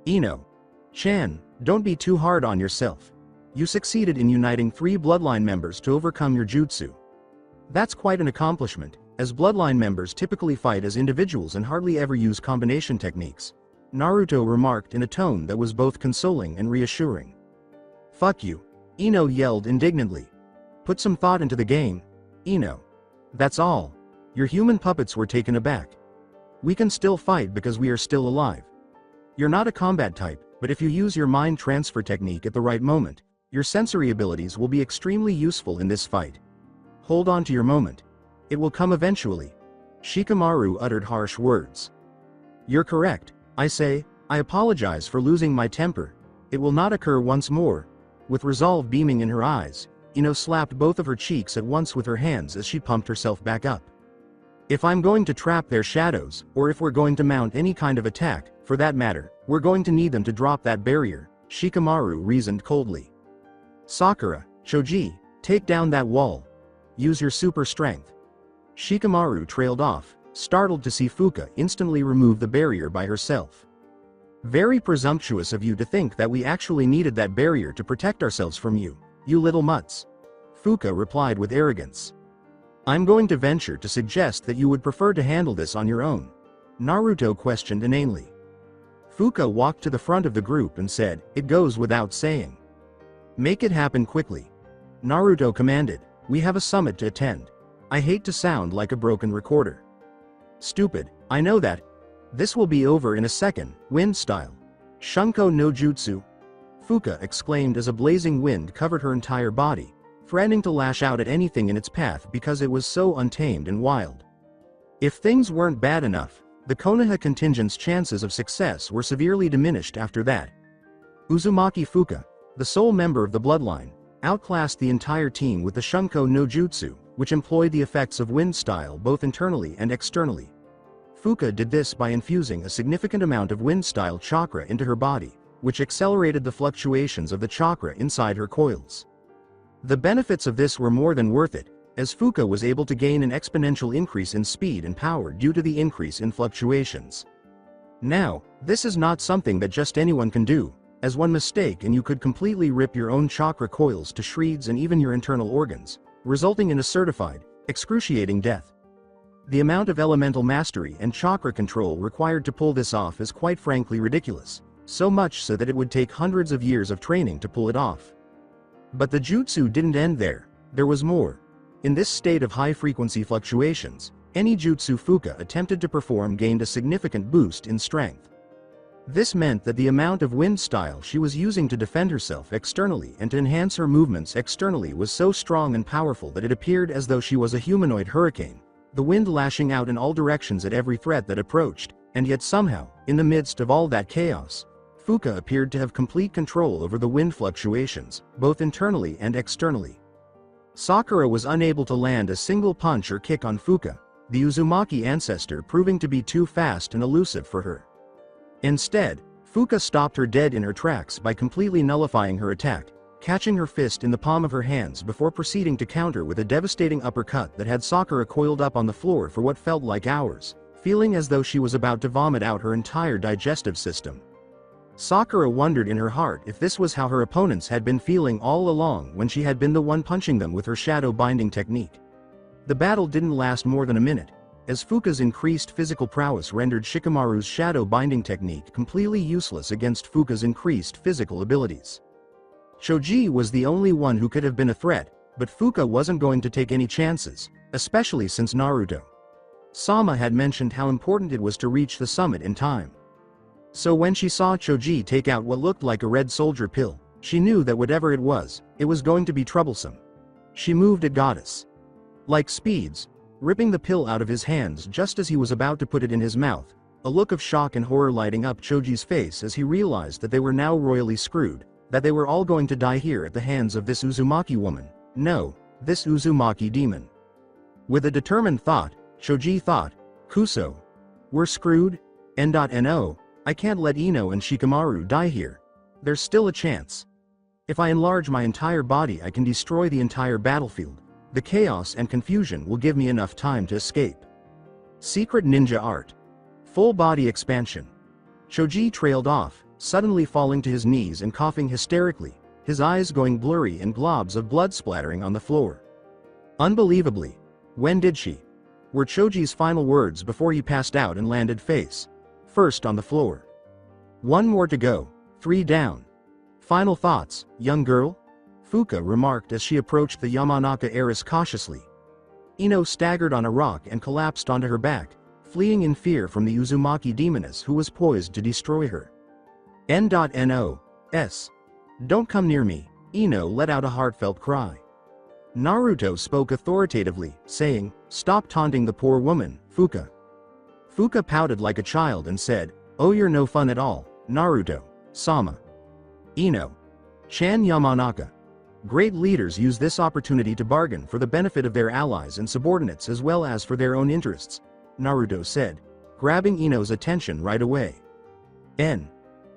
Ino-chan, don't be too hard on yourself. You succeeded in uniting 3 Bloodline members to overcome your jutsu. That's quite an accomplishment, as Bloodline members typically fight as individuals and hardly ever use combination techniques. Naruto remarked in a tone that was both consoling and reassuring. Fuck you. Ino yelled indignantly. Put some thought into the game, Ino. That's all. Your human puppets were taken aback. We can still fight because we are still alive. You're not a combat type, but if you use your mind transfer technique at the right moment, your sensory abilities will be extremely useful in this fight. Hold on to your moment. It will come eventually. Shikamaru uttered harsh words. You're correct. I say, I apologize for losing my temper. It will not occur once more. With resolve beaming in her eyes, Ino slapped both of her cheeks at once with her hands as she pumped herself back up. If I'm going to trap their shadows, or if we're going to mount any kind of attack, for that matter, we're going to need them to drop that barrier, Shikamaru reasoned coldly. Sakura, Choji, take down that wall. Use your super strength. Shikamaru trailed off, startled to see Fuka instantly remove the barrier by herself. Very presumptuous of you to think that we actually needed that barrier to protect ourselves from you, you little mutts. Fuka replied with arrogance. I'm going to venture to suggest that you would prefer to handle this on your own. Naruto questioned inanely. Fuka walked to the front of the group and said, it goes without saying. Make it happen quickly. Naruto commanded, we have a summit to attend. I hate to sound like a broken recorder. Stupid, I know that. This will be over in a second, wind style. Shunko no jutsu. Fuka exclaimed as a blazing wind covered her entire body, threatening to lash out at anything in its path because it was so untamed and wild. If things weren't bad enough, the Konoha contingent's chances of success were severely diminished after that. Uzumaki Fuka, the sole member of the Bloodline, outclassed the entire team with the Shunko no jutsu, which employed the effects of wind style both internally and externally. Fuka did this by infusing a significant amount of wind style chakra into her body, which accelerated the fluctuations of the chakra inside her coils. The benefits of this were more than worth it, as Fuka was able to gain an exponential increase in speed and power due to the increase in fluctuations. Now, this is not something that just anyone can do, as one mistake and you could completely rip your own chakra coils to shreds and even your internal organs, resulting in a certified, excruciating death. The amount of elemental mastery and chakra control required to pull this off is quite frankly ridiculous, so much so that it would take hundreds of years of training to pull it off. But the jutsu didn't end there, there was more. In this state of high-frequency fluctuations, any jutsu Fuka attempted to perform gained a significant boost in strength. This meant that the amount of wind style she was using to defend herself externally and to enhance her movements externally was so strong and powerful that it appeared as though she was a humanoid hurricane, the wind lashing out in all directions at every threat that approached, and yet somehow, in the midst of all that chaos, Fuka appeared to have complete control over the wind fluctuations, both internally and externally. Sakura was unable to land a single punch or kick on Fuka, the Uzumaki ancestor proving to be too fast and elusive for her. Instead, Fuka stopped her dead in her tracks by completely nullifying her attack, catching her fist in the palm of her hands before proceeding to counter with a devastating uppercut that had Sakura coiled up on the floor for what felt like hours. feeling as though she was about to vomit out her entire digestive system. Sakura wondered in her heart if this was how her opponents had been feeling all along when she had been the one punching them with her shadow binding technique. The battle didn't last more than a minute, as Fuka's increased physical prowess rendered Shikamaru's shadow binding technique completely useless against Fuka's increased physical abilities. Choji was the only one who could have been a threat, but Fuka wasn't going to take any chances, especially since Naruto Sama had mentioned how important it was to reach the summit in time. So when she saw Choji take out what looked like a red soldier pill, she knew that whatever it was going to be troublesome. She moved at Goddess like speeds, ripping the pill out of his hands just as he was about to put it in his mouth, a look of shock and horror lighting up Choji's face as he realized that they were now royally screwed, that they were all going to die here at the hands of this Uzumaki woman. No, this Uzumaki demon. With a determined thought, Choji thought, Kuso. We're screwed? No, I can't let Ino and Shikamaru die here. There's still a chance. If I enlarge my entire body, I can destroy the entire battlefield. The chaos and confusion will give me enough time to escape. Secret ninja art. Full body expansion. Choji trailed off, suddenly falling to his knees and coughing hysterically, his eyes going blurry and globs of blood splattering on the floor. Unbelievably. When did she? Were Choji's final words before he passed out and landed face first on the floor. One more to go, 3 down. Final thoughts, young girl? Fuka remarked as she approached the Yamanaka heiress cautiously. Ino staggered on a rock and collapsed onto her back, fleeing in fear from the Uzumaki demoness who was poised to destroy her. N.N.O.S. Don't come near me, Ino let out a heartfelt cry. Naruto spoke authoritatively, saying, Stop taunting the poor woman, Fuka. Fuka pouted like a child and said, Oh, you're no fun at all, Naruto Sama. Ino. Chan Yamanaka. Great leaders use this opportunity to bargain for the benefit of their allies and subordinates as well as for their own interests, Naruto said, grabbing Ino's attention right away.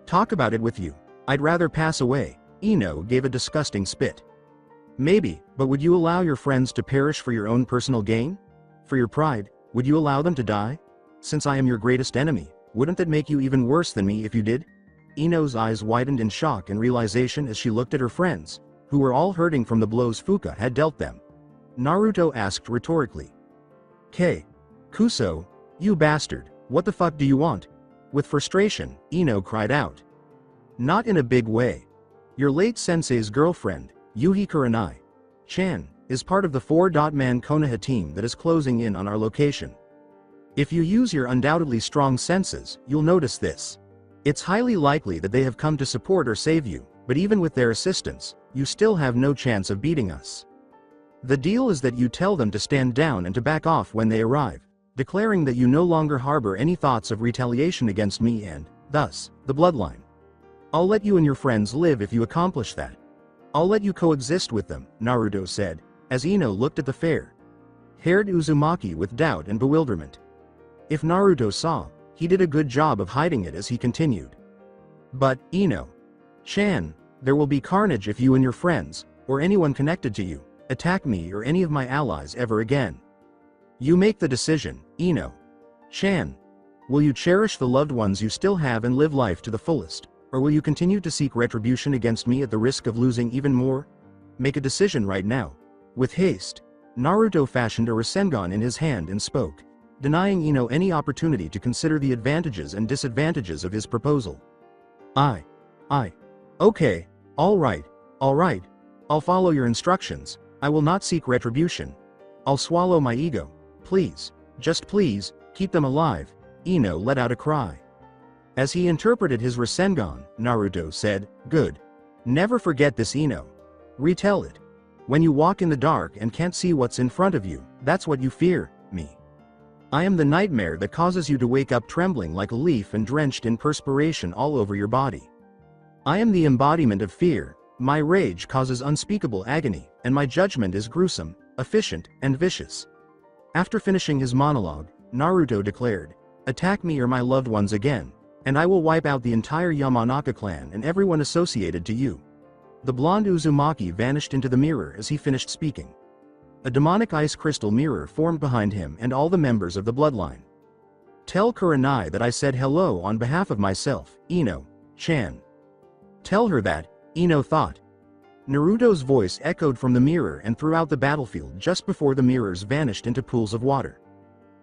Talk about it with you. I'd rather pass away, Ino gave a disgusting spit. Maybe, but would you allow your friends to perish for your own personal gain? For your pride, would you allow them to die? Since I am your greatest enemy, wouldn't that make you even worse than me if you did? Ino's eyes widened in shock and realization as she looked at her friends, who were all hurting from the blows Fuka had dealt them. Naruto asked rhetorically. Kuso, you bastard, what the fuck do you want? With frustration, Ino cried out. Not in a big way. Your late sensei's girlfriend, Yuhi Kurenai Chan, is part of the 4-man Konoha team that is closing in on our location. If you use your undoubtedly strong senses, you'll notice this. It's highly likely that they have come to support or save you, but even with their assistance, you still have no chance of beating us. The deal is that you tell them to stand down and to back off when they arrive, declaring that you no longer harbor any thoughts of retaliation against me and, thus, the bloodline. I'll let you and your friends live if you accomplish that. I'll let you coexist with them, Naruto said, as Ino looked at the fair-haired Uzumaki with doubt and bewilderment. If Naruto saw, he did a good job of hiding it as he continued. But, Ino-chan, there will be carnage if you and your friends, or anyone connected to you, attack me or any of my allies ever again. You make the decision, Ino-chan. Will you cherish the loved ones you still have and live life to the fullest, or will you continue to seek retribution against me at the risk of losing even more? Make a decision right now. With haste, Naruto fashioned a Rasengan in his hand and spoke, denying Ino any opportunity to consider the advantages and disadvantages of his proposal. Okay, all right, I'll follow your instructions, I will not seek retribution. I'll swallow my ego, please, just please, keep them alive, Ino let out a cry. As he interpreted his Rasengan, Naruto said, Good. Never forget this, Ino. Retell it. When you walk in the dark and can't see what's in front of you, that's what you fear, me. I am the nightmare that causes you to wake up trembling like a leaf and drenched in perspiration all over your body. I am the embodiment of fear, my rage causes unspeakable agony, and my judgment is gruesome, efficient, and vicious. After finishing his monologue, Naruto declared, Attack me or my loved ones again, and I will wipe out the entire Yamanaka clan and everyone associated to you. The blonde Uzumaki vanished into the mirror as he finished speaking. A demonic ice crystal mirror formed behind him and all the members of the bloodline. Tell Kurenai that I said hello on behalf of myself, Ino-chan. Tell her that, Ino thought. Naruto's voice echoed from the mirror and throughout the battlefield just before the mirrors vanished into pools of water.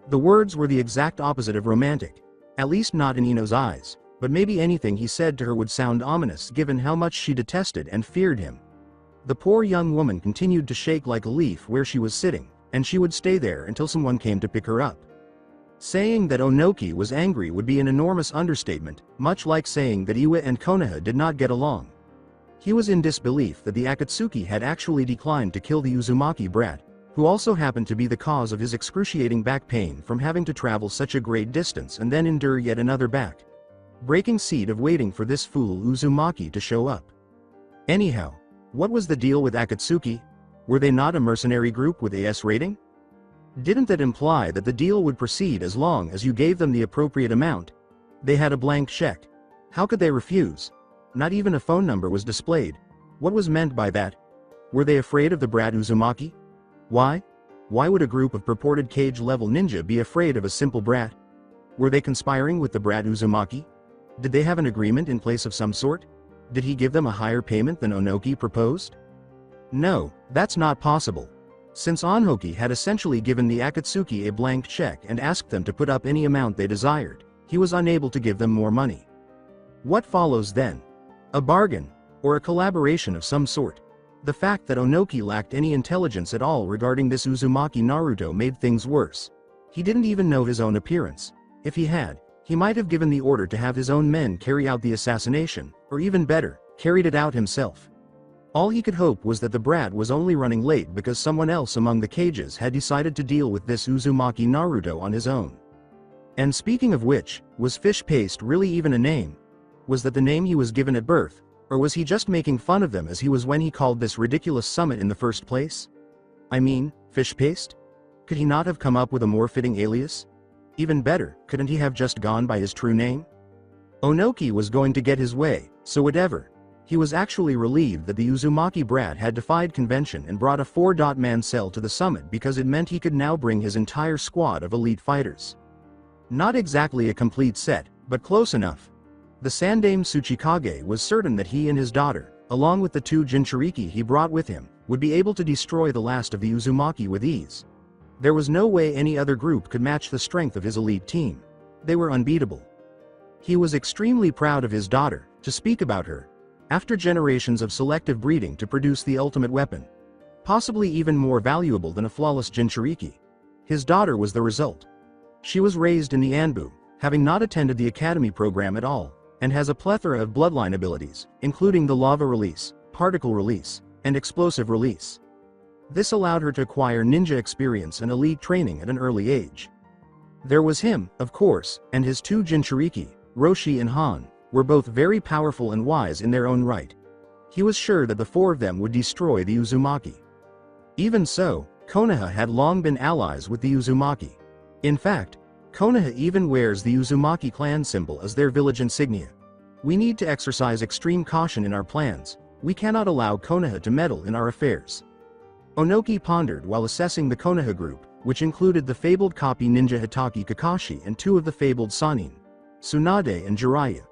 The words were the exact opposite of romantic, at least not in Ino's eyes, but maybe anything he said to her would sound ominous given how much she detested and feared him. The poor young woman continued to shake like a leaf where she was sitting, and she would stay there until someone came to pick her up. Saying that Onoki was angry would be an enormous understatement, much like saying that Iwa and Konoha did not get along. He was in disbelief that the Akatsuki had actually declined to kill the Uzumaki brat, who also happened to be the cause of his excruciating back pain from having to travel such a great distance and then endure yet another back-breaking seed of waiting for this fool Uzumaki to show up. Anyhow, what was the deal with Akatsuki? Were they not a mercenary group with AS rating? Didn't that imply that the deal would proceed as long as you gave them the appropriate amount? They had a blank check. How could they refuse? Not even a phone number was displayed. What was meant by that? Were they afraid of the brat Uzumaki? Why? Why would a group of purported cage-level ninja be afraid of a simple brat? Were they conspiring with the brat Uzumaki? Did they have an agreement in place of some sort? Did he give them a higher payment than Onoki proposed? No, that's not possible. Since Onoki had essentially given the Akatsuki a blank check and asked them to put up any amount they desired, he was unable to give them more money. What follows then? A bargain, or a collaboration of some sort. The fact that Onoki lacked any intelligence at all regarding this Uzumaki Naruto made things worse. He didn't even know his own appearance. If he had, he might have given the order to have his own men carry out the assassination, or even better, carried it out himself. All he could hope was that the brat was only running late because someone else among the cages had decided to deal with this Uzumaki Naruto on his own. And speaking of which, was fish paste really even a name? Was that the name he was given at birth, or was he just making fun of them as he was when he called this ridiculous summit in the first place? I mean, fish paste? Could he not have come up with a more fitting alias? Even better, couldn't he have just gone by his true name? Onoki was going to get his way, so whatever. He was actually relieved that the Uzumaki brat had defied convention and brought a 4-man cell to the summit because it meant he could now bring his entire squad of elite fighters. Not exactly a complete set, but close enough. The Sandaime Tsuchikage was certain that he and his daughter, along with the 2 jinchuriki he brought with him, would be able to destroy the last of the Uzumaki with ease. There was no way any other group could match the strength of his elite team. They were unbeatable. He was extremely proud of his daughter, to speak about her. After generations of selective breeding to produce the ultimate weapon, possibly even more valuable than a flawless jinchuriki, his daughter was the result. She was raised in the Anbu, having not attended the academy program at all, and has a plethora of bloodline abilities, including the lava release, particle release, and explosive release. This allowed her to acquire ninja experience and elite training at an early age. There was him, of course, and his 2 jinchuriki, Roshi and Han, were both very powerful and wise in their own right. He was sure that the 4 of them would destroy the Uzumaki. Even so, Konoha had long been allies with the Uzumaki. In fact, Konoha even wears the Uzumaki clan symbol as their village insignia. We need to exercise extreme caution in our plans. We cannot allow Konoha to meddle in our affairs. Onoki pondered while assessing the Konoha group, which included the fabled copy ninja Hitaki Kakashi and 2 of the fabled Sanin, Tsunade and Jiraiya.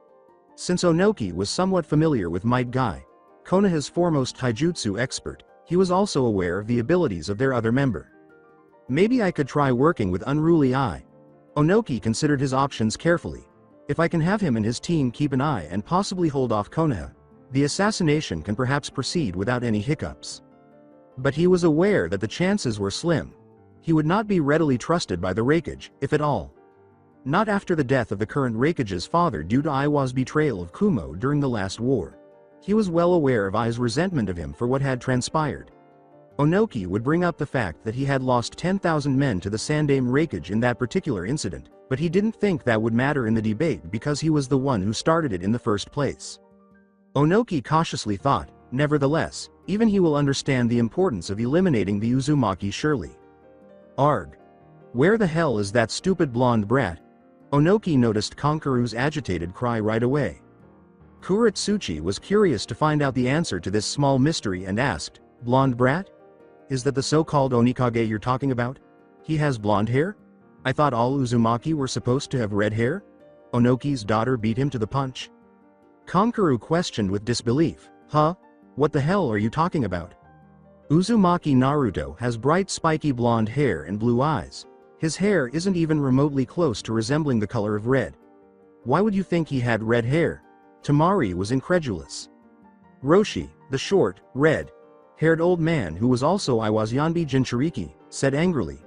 Since Onoki was somewhat familiar with Might Guy, Konoha's foremost taijutsu expert, he was also aware of the abilities of their other member. Maybe I could try working with Unruly Eye. Onoki considered his options carefully. If I can have him and his team keep an eye and possibly hold off Konoha, the assassination can perhaps proceed without any hiccups. But he was aware that the chances were slim. He would not be readily trusted by the Raikage, if at all. Not after the death of the current Raikage's father due to Iwa's betrayal of Kumo during the last war. He was well aware of Ai's resentment of him for what had transpired. Onoki would bring up the fact that he had lost 10,000 men to the Sandaime Raikage in that particular incident, but he didn't think that would matter in the debate because he was the one who started it in the first place. Onoki cautiously thought, nevertheless, even he will understand the importance of eliminating the Uzumaki surely. Arg. Where the hell is that stupid blonde brat? Onoki noticed Konkuru's agitated cry right away. Kuretsuchi was curious to find out the answer to this small mystery and asked, blonde brat? Is that the so-called Onikage you're talking about? He has blonde hair? I thought all Uzumaki were supposed to have red hair? Onoki's daughter beat him to the punch. Kankuro questioned with disbelief. Huh? What the hell are you talking about? Uzumaki Naruto has bright spiky blonde hair and blue eyes. His hair isn't even remotely close to resembling the color of red. Why would you think he had red hair? Temari was incredulous. Roshi, the short, red-haired old man who was also Iwa's Yanbi Jinchuriki, said angrily.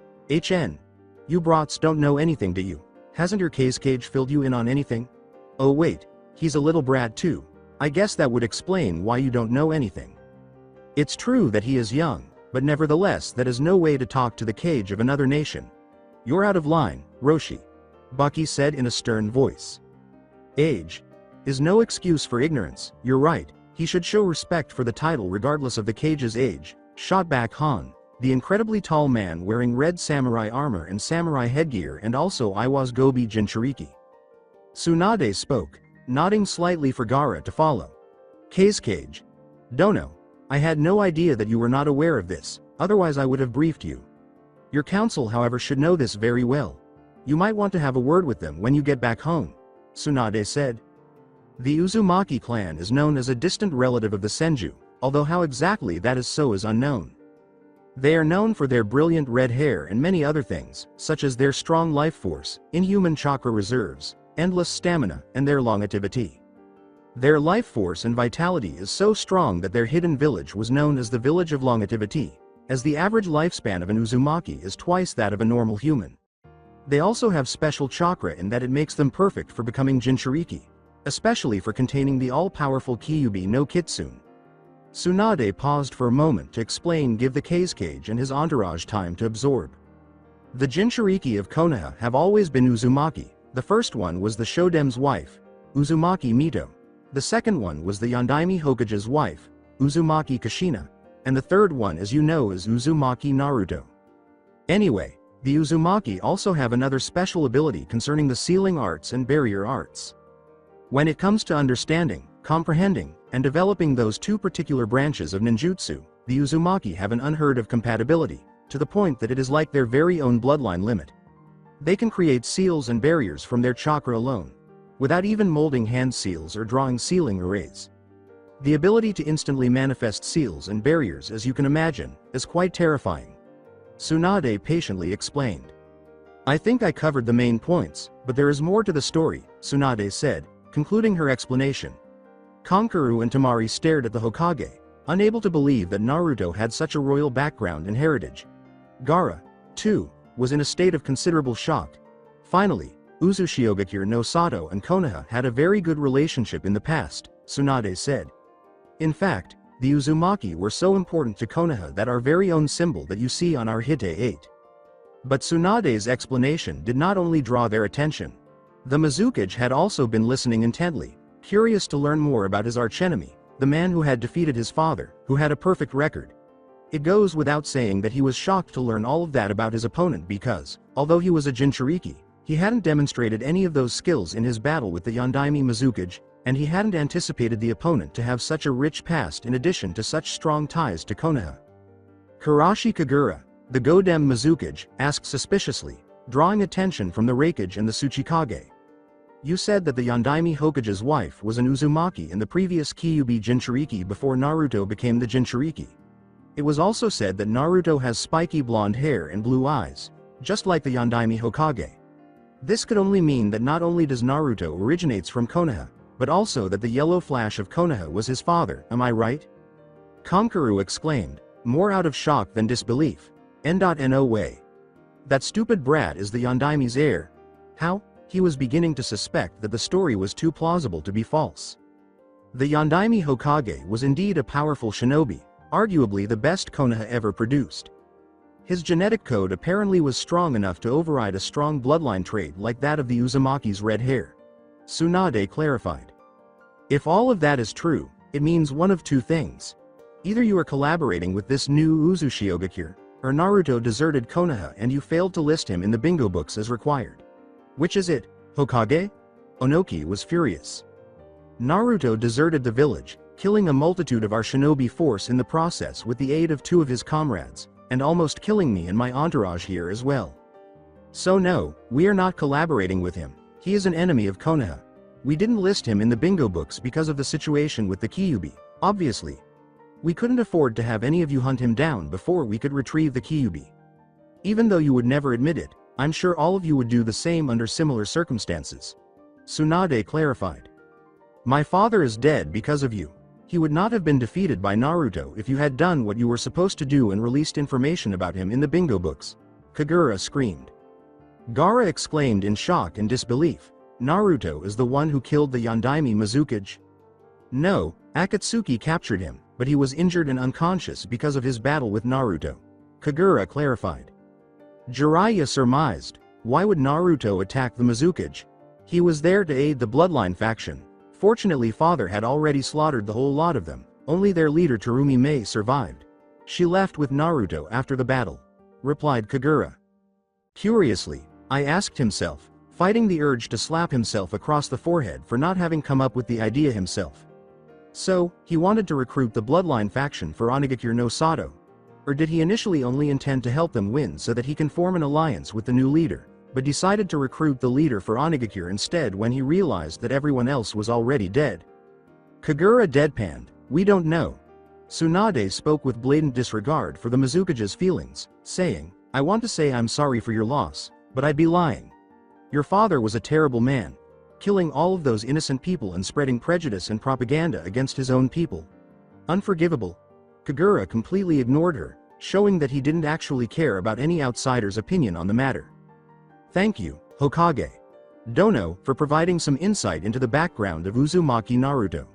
You brats don't know anything, do you? Hasn't your cage filled you in on anything? Oh wait, he's a little brat too. I guess that would explain why you don't know anything. It's true that he is young, but nevertheless that is no way to talk to the cage of another nation. You're out of line, Roshi, Bucky said in a stern voice. Age is no excuse for ignorance, you're right, he should show respect for the title regardless of the cage's age, shot back Han, the incredibly tall man wearing red samurai armor and samurai headgear and also Iwa's Gobi Jinchuriki. Tsunade spoke, nodding slightly for Gaara to follow. Cage. Dono. I had no idea that you were not aware of this, otherwise I would have briefed you. Your council however should know this very well. You might want to have a word with them when you get back home, Tsunade said. The Uzumaki clan is known as a distant relative of the Senju, although how exactly that is so is unknown. They are known for their brilliant red hair and many other things, such as their strong life force, inhuman chakra reserves, endless stamina, and their longevity. Their life force and vitality is so strong that their hidden village was known as the Village of Longevity, as the average lifespan of an Uzumaki is twice that of a normal human. They also have special chakra in that it makes them perfect for becoming Jinchuriki, especially for containing the all-powerful Kyuubi no Kitsune. Tsunade paused for a moment to explain, give the cage and his entourage time to absorb. The Jinchuriki of Konoha have always been Uzumaki. The first one was the Shodem's wife, Uzumaki Mito. The second one was the Yondaime Hokage's wife, Uzumaki Kushina. And the third one, as you know, is Uzumaki Naruto. Anyway, the Uzumaki also have another special ability concerning the sealing arts and barrier arts. When it comes to understanding, comprehending, and developing those two particular branches of ninjutsu, the Uzumaki have an unheard of compatibility, to the point that it is like their very own bloodline limit. They can create seals and barriers from their chakra alone, without even molding hand seals or drawing sealing arrays. The ability to instantly manifest seals and barriers, as you can imagine, is quite terrifying. Tsunade patiently explained. I think I covered the main points, but there is more to the story, Tsunade said, concluding her explanation. Kankuro and Temari stared at the Hokage, unable to believe that Naruto had such a royal background and heritage. Gaara, too, was in a state of considerable shock. Finally, Uzushiogakure no Sato and Konoha had a very good relationship in the past, Tsunade said. In fact, the Uzumaki were so important to Konoha that our very own symbol that you see on our Hite 8. But Tsunade's explanation did not only draw their attention. The Mizukage had also been listening intently, curious to learn more about his archenemy, the man who had defeated his father, who had a perfect record. It goes without saying that he was shocked to learn all of that about his opponent because, although he was a Jinchuriki, he hadn't demonstrated any of those skills in his battle with the Yondaime Mizukage, and he hadn't anticipated the opponent to have such a rich past in addition to such strong ties to Konoha. Karashi Kagura, the Godem Mizukage, asked suspiciously, drawing attention from the Raikage and the Tsuchikage. You said that the Yondaime Hokage's wife was an Uzumaki in the previous Kyuubi Jinchuriki before Naruto became the Jinchuriki. It was also said that Naruto has spiky blonde hair and blue eyes, just like the Yondaime Hokage. This could only mean that not only does Naruto originates from Konoha, but also that the yellow flash of Konoha was his father, am I right? Kankuro exclaimed, more out of shock than disbelief. No way. That stupid brat is the Yondaime's heir. How? He was beginning to suspect that the story was too plausible to be false. The Yondaime Hokage was indeed a powerful shinobi, arguably the best Konoha ever produced. His genetic code apparently was strong enough to override a strong bloodline trait like that of the Uzumaki's red hair. Tsunade clarified. If all of that is true, it means one of two things. Either you are collaborating with this new Uzushiogakure, or Naruto deserted Konoha and you failed to list him in the bingo books as required. Which is it, Hokage? Onoki was furious. Naruto deserted the village, killing a multitude of our shinobi force in the process with the aid of two of his comrades, and almost killing me and my entourage here as well. So no, we are not collaborating with him. He is an enemy of Konoha. We didn't list him in the bingo books because of the situation with the Kyuubi, obviously. We couldn't afford to have any of you hunt him down before we could retrieve the Kyuubi. Even though you would never admit it, I'm sure all of you would do the same under similar circumstances. Tsunade clarified. My father is dead because of you. He would not have been defeated by Naruto if you had done what you were supposed to do and released information about him in the bingo books. Kagura screamed. Gaara exclaimed in shock and disbelief. Naruto is the one who killed the Yondaime Mizukage? No, Akatsuki captured him, but he was injured and unconscious because of his battle with Naruto. Kagura clarified. Jiraiya surmised, why would Naruto attack the Mizukage? He was there to aid the Bloodline faction. Fortunately, father had already slaughtered the whole lot of them, only their leader Terumi Mei survived. She left with Naruto after the battle, replied Kagura. Curiously, I asked himself, fighting the urge to slap himself across the forehead for not having come up with the idea himself. So, he wanted to recruit the Bloodline faction for Onigakure no Sato. Or did he initially only intend to help them win so that he can form an alliance with the new leader, but decided to recruit the leader for Onigakure instead when he realized that everyone else was already dead? Kagura deadpanned, we don't know. Tsunade spoke with blatant disregard for the Mizukage's feelings, saying, I want to say I'm sorry for your loss, but I'd be lying. Your father was a terrible man, killing all of those innocent people and spreading prejudice and propaganda against his own people. Unforgivable. Kagura completely ignored her, showing that he didn't actually care about any outsider's opinion on the matter. Thank you, Hokage Dono, for providing some insight into the background of Uzumaki Naruto.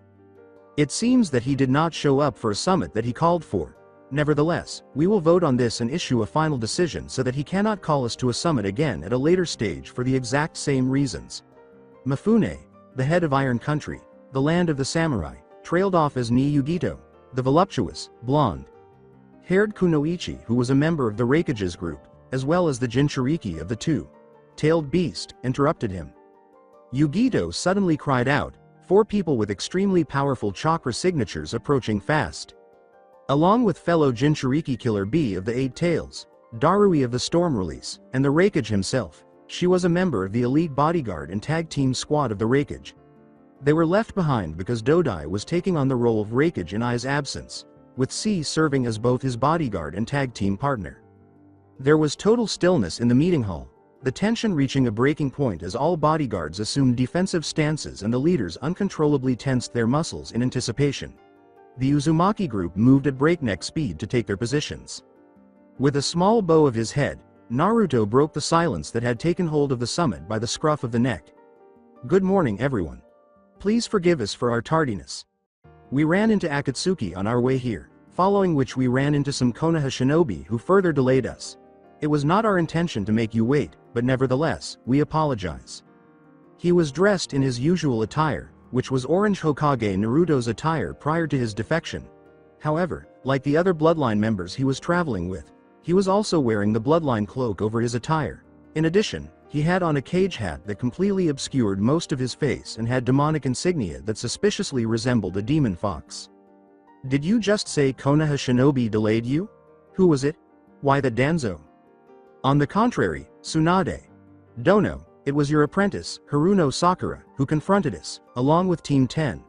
It seems that he did not show up for a summit that he called for. Nevertheless, we will vote on this and issue a final decision so that he cannot call us to a summit again at a later stage for the exact same reasons. Mifune, the head of Iron Country, the land of the samurai, trailed off as Ni Yugito, the voluptuous, blonde-haired kunoichi who was a member of the Raikage's group, as well as the jinchuriki of the two-tailed beast, interrupted him. Yugito suddenly cried out, 4 people with extremely powerful chakra signatures approaching fast. Along with fellow jinchuriki killer B of the 8 Tails, Darui of the Storm Release, and the Raikage himself, she was a member of the elite bodyguard and tag team squad of the Raikage. They were left behind because Dodai was taking on the role of Raikage in Ai's absence, with C serving as both his bodyguard and tag team partner. There was total stillness in the meeting hall, the tension reaching a breaking point as all bodyguards assumed defensive stances and the leaders uncontrollably tensed their muscles in anticipation. The Uzumaki group moved at breakneck speed to take their positions. With a small bow of his head, Naruto broke the silence that had taken hold of the summit by the scruff of the neck. Good morning, everyone. Please forgive us for our tardiness. We ran into Akatsuki on our way here, following which we ran into some Konoha shinobi who further delayed us. It was not our intention to make you wait, but nevertheless, we apologize. He was dressed in his usual attire, which was Orange Hokage Naruto's attire prior to his defection. However, like the other Bloodline members he was traveling with, he was also wearing the Bloodline cloak over his attire. In addition, he had on a cage hat that completely obscured most of his face and had demonic insignia that suspiciously resembled a demon fox. Did you just say Konoha shinobi delayed you? Who was it? Why the Danzo? On the contrary, Tsunade. Dono, it was your apprentice, Haruno Sakura, who confronted us, along with Team 10.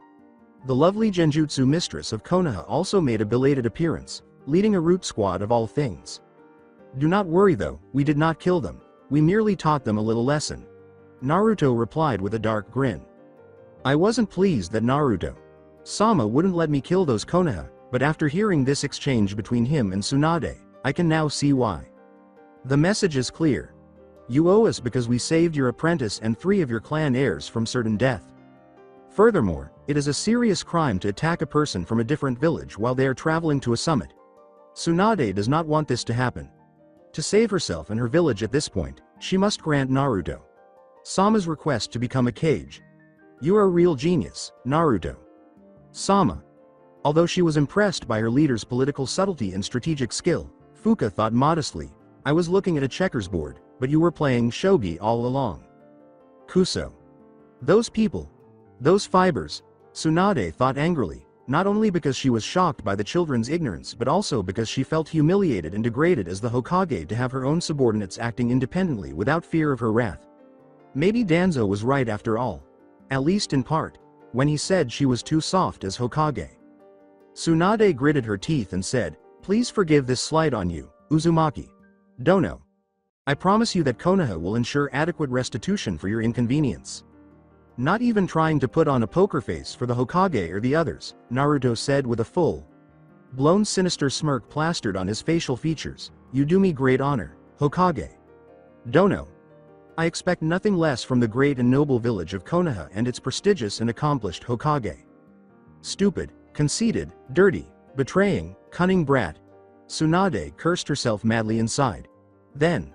The lovely Genjutsu mistress of Konoha also made a belated appearance, leading a root squad of all things. Do not worry though, we did not kill them, we merely taught them a little lesson. Naruto replied with a dark grin. I wasn't pleased that Naruto-sama wouldn't let me kill those Konoha, but after hearing this exchange between him and Tsunade, I can now see why. The message is clear. You owe us because we saved your apprentice and 3 of your clan heirs from certain death. Furthermore, it is a serious crime to attack a person from a different village while they are traveling to a summit. Tsunade does not want this to happen. To save herself and her village at this point, she must grant Naruto-sama's request to become a Kage. You are a real genius, Naruto-sama. Although she was impressed by her leader's political subtlety and strategic skill, Fuka thought modestly, I was looking at a checkers board, but you were playing shogi all along. Kuso. Those people. Those fibers. Tsunade thought angrily, not only because she was shocked by the children's ignorance but also because she felt humiliated and degraded as the Hokage to have her own subordinates acting independently without fear of her wrath. Maybe Danzo was right after all. At least in part, when he said she was too soft as Hokage. Tsunade gritted her teeth and said, "Please forgive this slight on you, Uzumaki. Dono. I promise you that Konoha will ensure adequate restitution for your inconvenience." Not even trying to put on a poker face for the Hokage or the others, Naruto said with a full-blown sinister smirk plastered on his facial features, "You do me great honor, Hokage. Dono. I expect nothing less from the great and noble village of Konoha and its prestigious and accomplished Hokage." Stupid, conceited, dirty, betraying, cunning brat. Tsunade cursed herself madly inside. Then,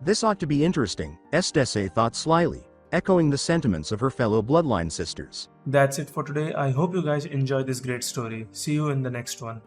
this ought to be interesting, Estese thought slyly, echoing the sentiments of her fellow bloodline sisters. That's it for today. I hope you guys enjoyed this great story. See you in the next one.